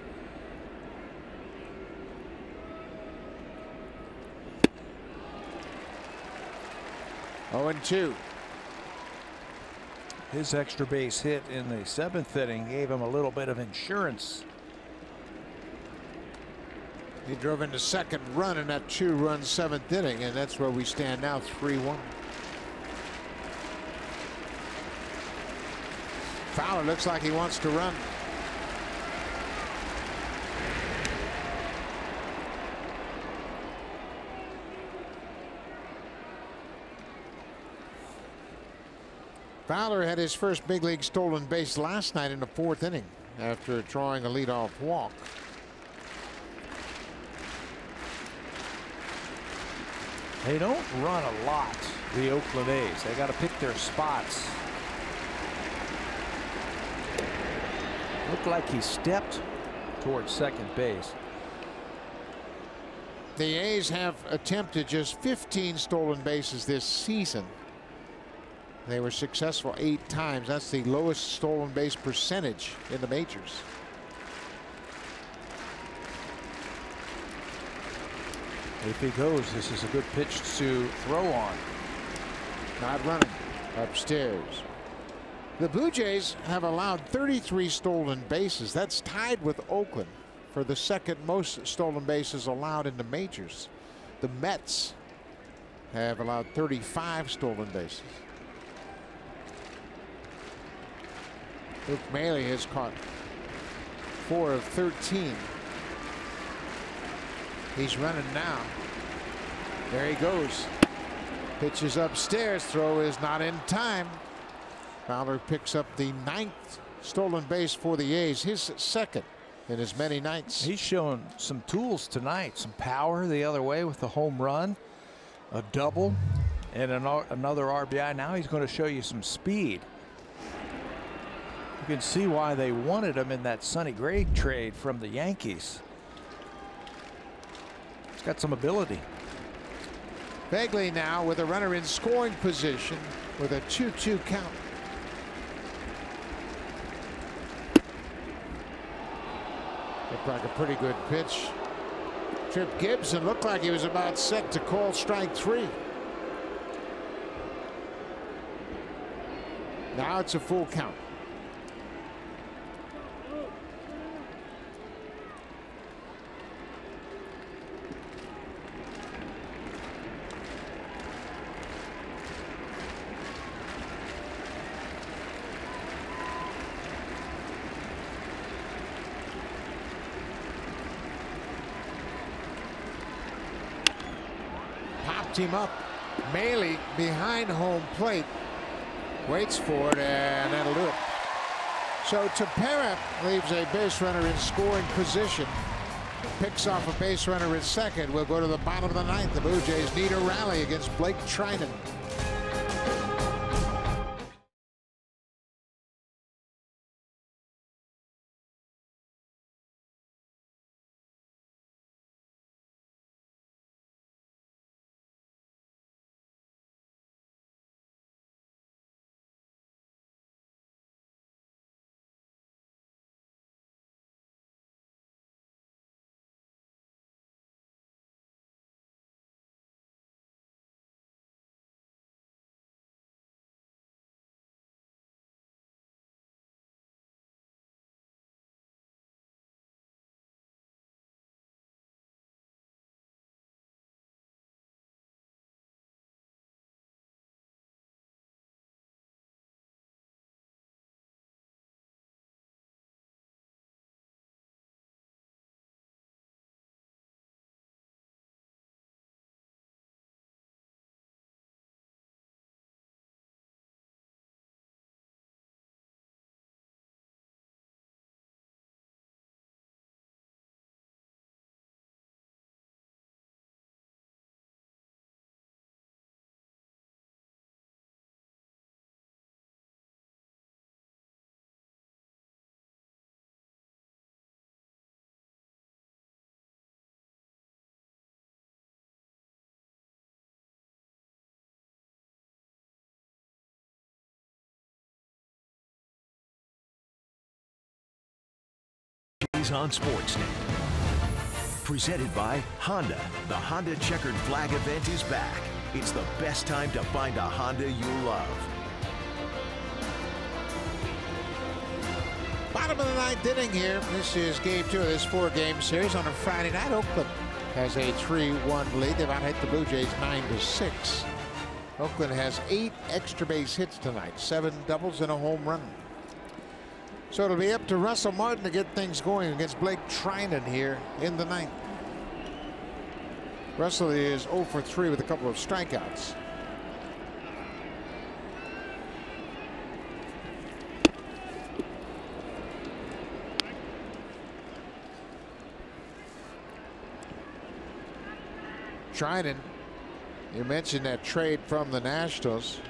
Oh, and 2. His extra base hit in the 7th inning gave him a little bit of insurance. He drove into second run in that 2-run 7th inning, and that's where we stand now, 3-1. Fowler looks like he wants to run. Fowler had his first big league stolen base last night in the 4th inning after drawing a leadoff walk. They don't run a lot, the Oakland A's. They got to pick their spots. Looked like he stepped towards second base. The A's have attempted just 15 stolen bases this season. They were successful 8 times. That's the lowest stolen base percentage in the majors. If he goes, this is a good pitch to throw on. Not running. Upstairs. The Blue Jays have allowed 33 stolen bases. That's tied with Oakland for the 2nd most stolen bases allowed in the majors. The Mets have allowed 35 stolen bases. Luke Maile has caught 4 of 13. He's running now. There he goes. Pitches upstairs. Throw is not in time. Fowler picks up the 9th stolen base for the A's, his 2nd in as many nights. He's showing some tools tonight, some power the other way with the home run, a double, and another RBI. Now he's going to show you some speed. You can see why they wanted him in that Sonny Gray trade from the Yankees. He's got some ability. Fagley now with a runner in scoring position with a 2-2 count. Looked like a pretty good pitch. Trip Gibson looked like he was about set to call strike 3. Now it's a full count. Him up. Maile behind home plate. Waits for it, and that'll do it. So Tepera leaves a base runner in scoring position. Picks off a base runner in second. We'll go to the bottom of the 9th. The Blue Jays need a rally against Blake Trinan. Eyes on Sportsnet. Presented by Honda. The Honda Checkered Flag event is back. It's the best time to find a Honda you'll love. Bottom of the ninth inning here. This is game 2 of this 4-game series on a Friday night. Oakland has a 3-1 lead. They've out hit the Blue Jays 9-6. Oakland has 8 extra base hits tonight, 7 doubles and a home run. So it'll be up to Russell Martin to get things going against Blake Trinan here in the ninth. Russell is 0 for 3 with a couple of strikeouts. Trinan, you mentioned that trade from the Nationals.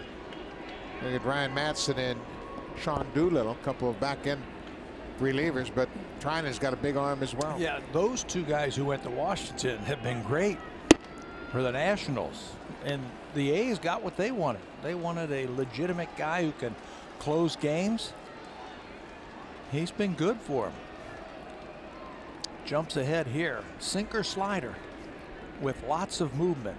They get Ryan Matson and Sean Doolittle, a couple of back-end relievers, but Trinan's got a big arm as well. Yeah, those two guys who went to Washington have been great for the Nationals, and the A's got what they wanted. They wanted a legitimate guy who can close games. He's been good for them. Jumps ahead here, sinker slider with lots of movement.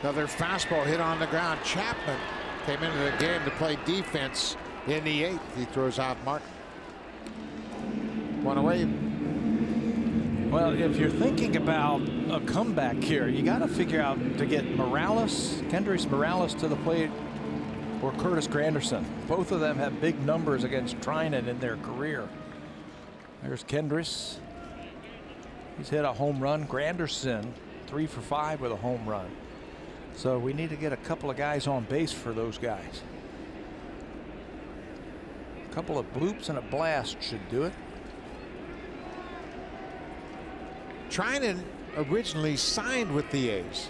Another fastball hit on the ground. Chapman came into the game to play defense in the 8th. He throws out Martin. 1 away. Well, if you're thinking about a comeback here, you got to figure out to get Kendrys Morales to the plate, or Curtis Granderson. Both of them have big numbers against Trinan in their career. There's Kendrys. He's hit a home run. Granderson 3 for 5 with a home run. So we need to get a couple of guys on base for those guys. A couple of bloops and a blast should do it. Trinan originally signed with the A's.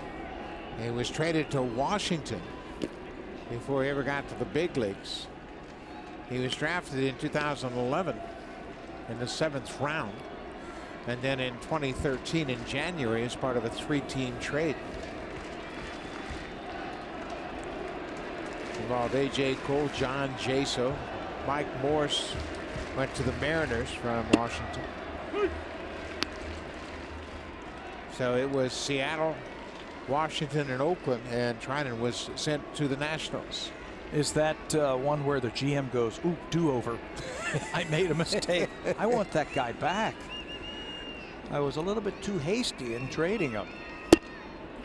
He was traded to Washington before he ever got to the big leagues. He was drafted in 2011 in the 7th round, and then in 2013 in January as part of a 3-team trade. Involved A.J. Cole, John Jaso. Mike Morse went to the Mariners from Washington. So it was Seattle, Washington, and Oakland, and Trinan was sent to the Nationals. Is that one where the GM goes, ooh, do-over. I made a mistake. I want that guy back. I was a little bit too hasty in trading him.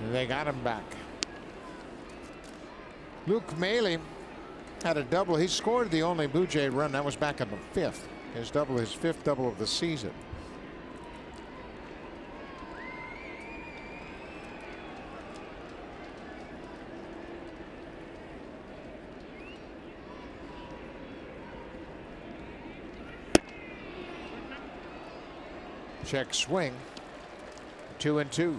And they got him back. Luke Maile had a double. He scored the only Blue Jay run. That was back in the 5th. His 5th double of the season. Check swing. 2-2.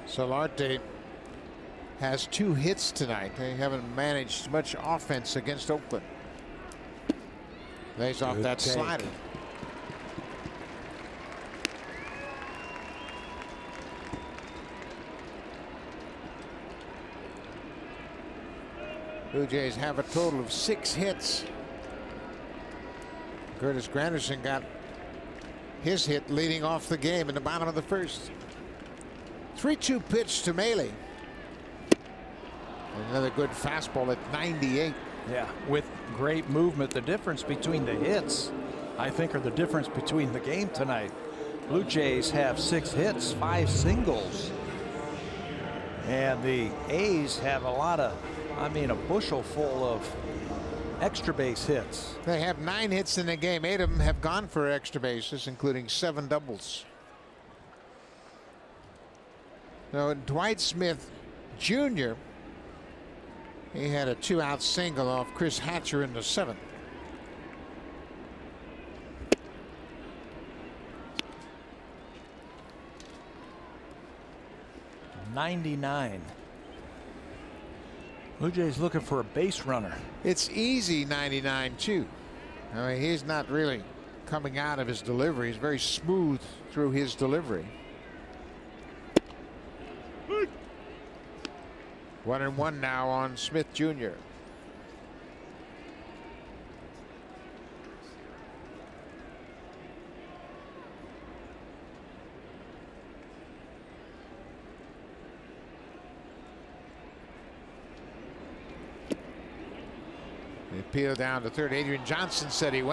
Solarte has 2 hits tonight. They haven't managed much offense against Oakland. Lays off that slider. Blue Jays have a total of 6 hits. Curtis Granderson got his hit leading off the game in the bottom of the 1st. 3-2 pitch to Maile. Another good fastball at 98. Yeah, with great movement. The difference between the hits, I think, are the difference between the game tonight. Blue Jays have 6 hits, 5 singles. And the A's have a lot of, I mean, a bushel full of extra base hits. They have 9 hits in the game. 8 of them have gone for extra bases, including 7 doubles. Now, Dwight Smith Jr., he had a 2-out single off Chris Hatcher in the 7th. '99. Blue Jays looking for a base runner. It's easy 99 too. I mean, he's not really coming out of his delivery. He's very smooth through his delivery. 1-1 now on Smith Jr. They peel down to third. Adrian Johnson said he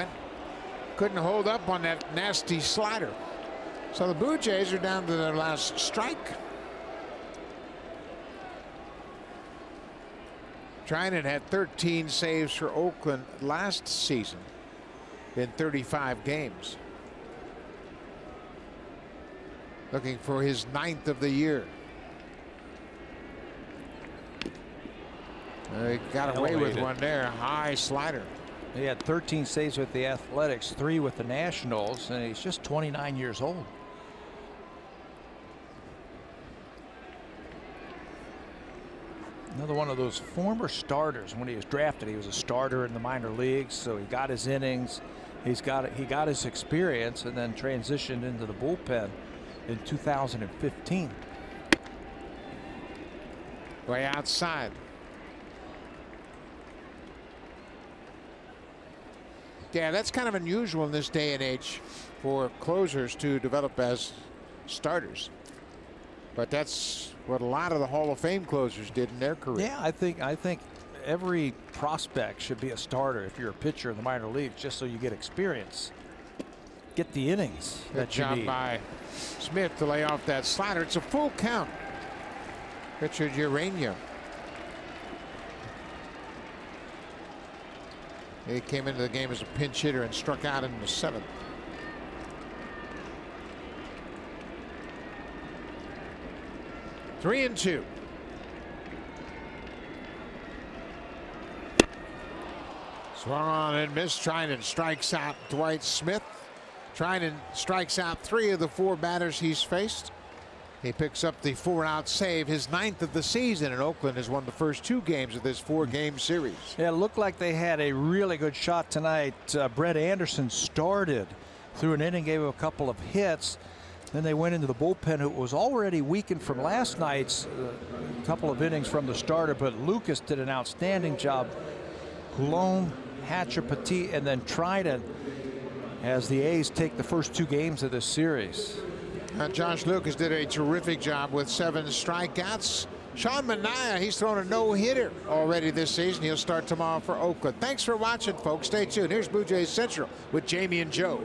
couldn't hold up on that nasty slider. So the Blue Jays are down to their last strike. Trinan had 13 saves for Oakland last season in 35 games. Looking for his 9th of the year. He got away with one there. High slider. He had 13 saves with the Athletics, 3 with the Nationals, and he's just 29 years old. Another one of those former starters. When he was drafted, he was a starter in the minor leagues, so he got his innings. He got his experience, and then transitioned into the bullpen in 2015. Way outside. Yeah, that's kind of unusual in this day and age for closers to develop as starters. But that's what a lot of the Hall of Fame closers did in their career. Yeah, I think every prospect should be a starter if you're a pitcher in the minor leagues, just so you get experience, get the innings Good that you job need. by Smith to lay off that slider. It's a full count. Richard Urania. He came into the game as a pinch hitter and struck out in the 7th. Three and 2. Swung on and missed. Trinan strikes out Dwight Smith. Trinan strikes out 3 of the 4 batters he's faced. He picks up the 4-out save, his 9th of the season, and Oakland has won the first 2 games of this 4-game series. Yeah, it looked like they had a really good shot tonight. Brett Anderson started through an inning, gave him a couple of hits. Then they went into the bullpen, who was already weakened from last night's couple of innings from the starter, but Lucas did an outstanding job. Coulombe, Hatcher, Petit, and then Trinan as the A's take the first 2 games of this series. Josh Lucas did a terrific job with 7 strikeouts. Sean Manaea, he's thrown a no-hitter already this season. He'll start tomorrow for Oakland. Thanks for watching, folks. Stay tuned. Here's Blue Jays Central with Jamie and Joe.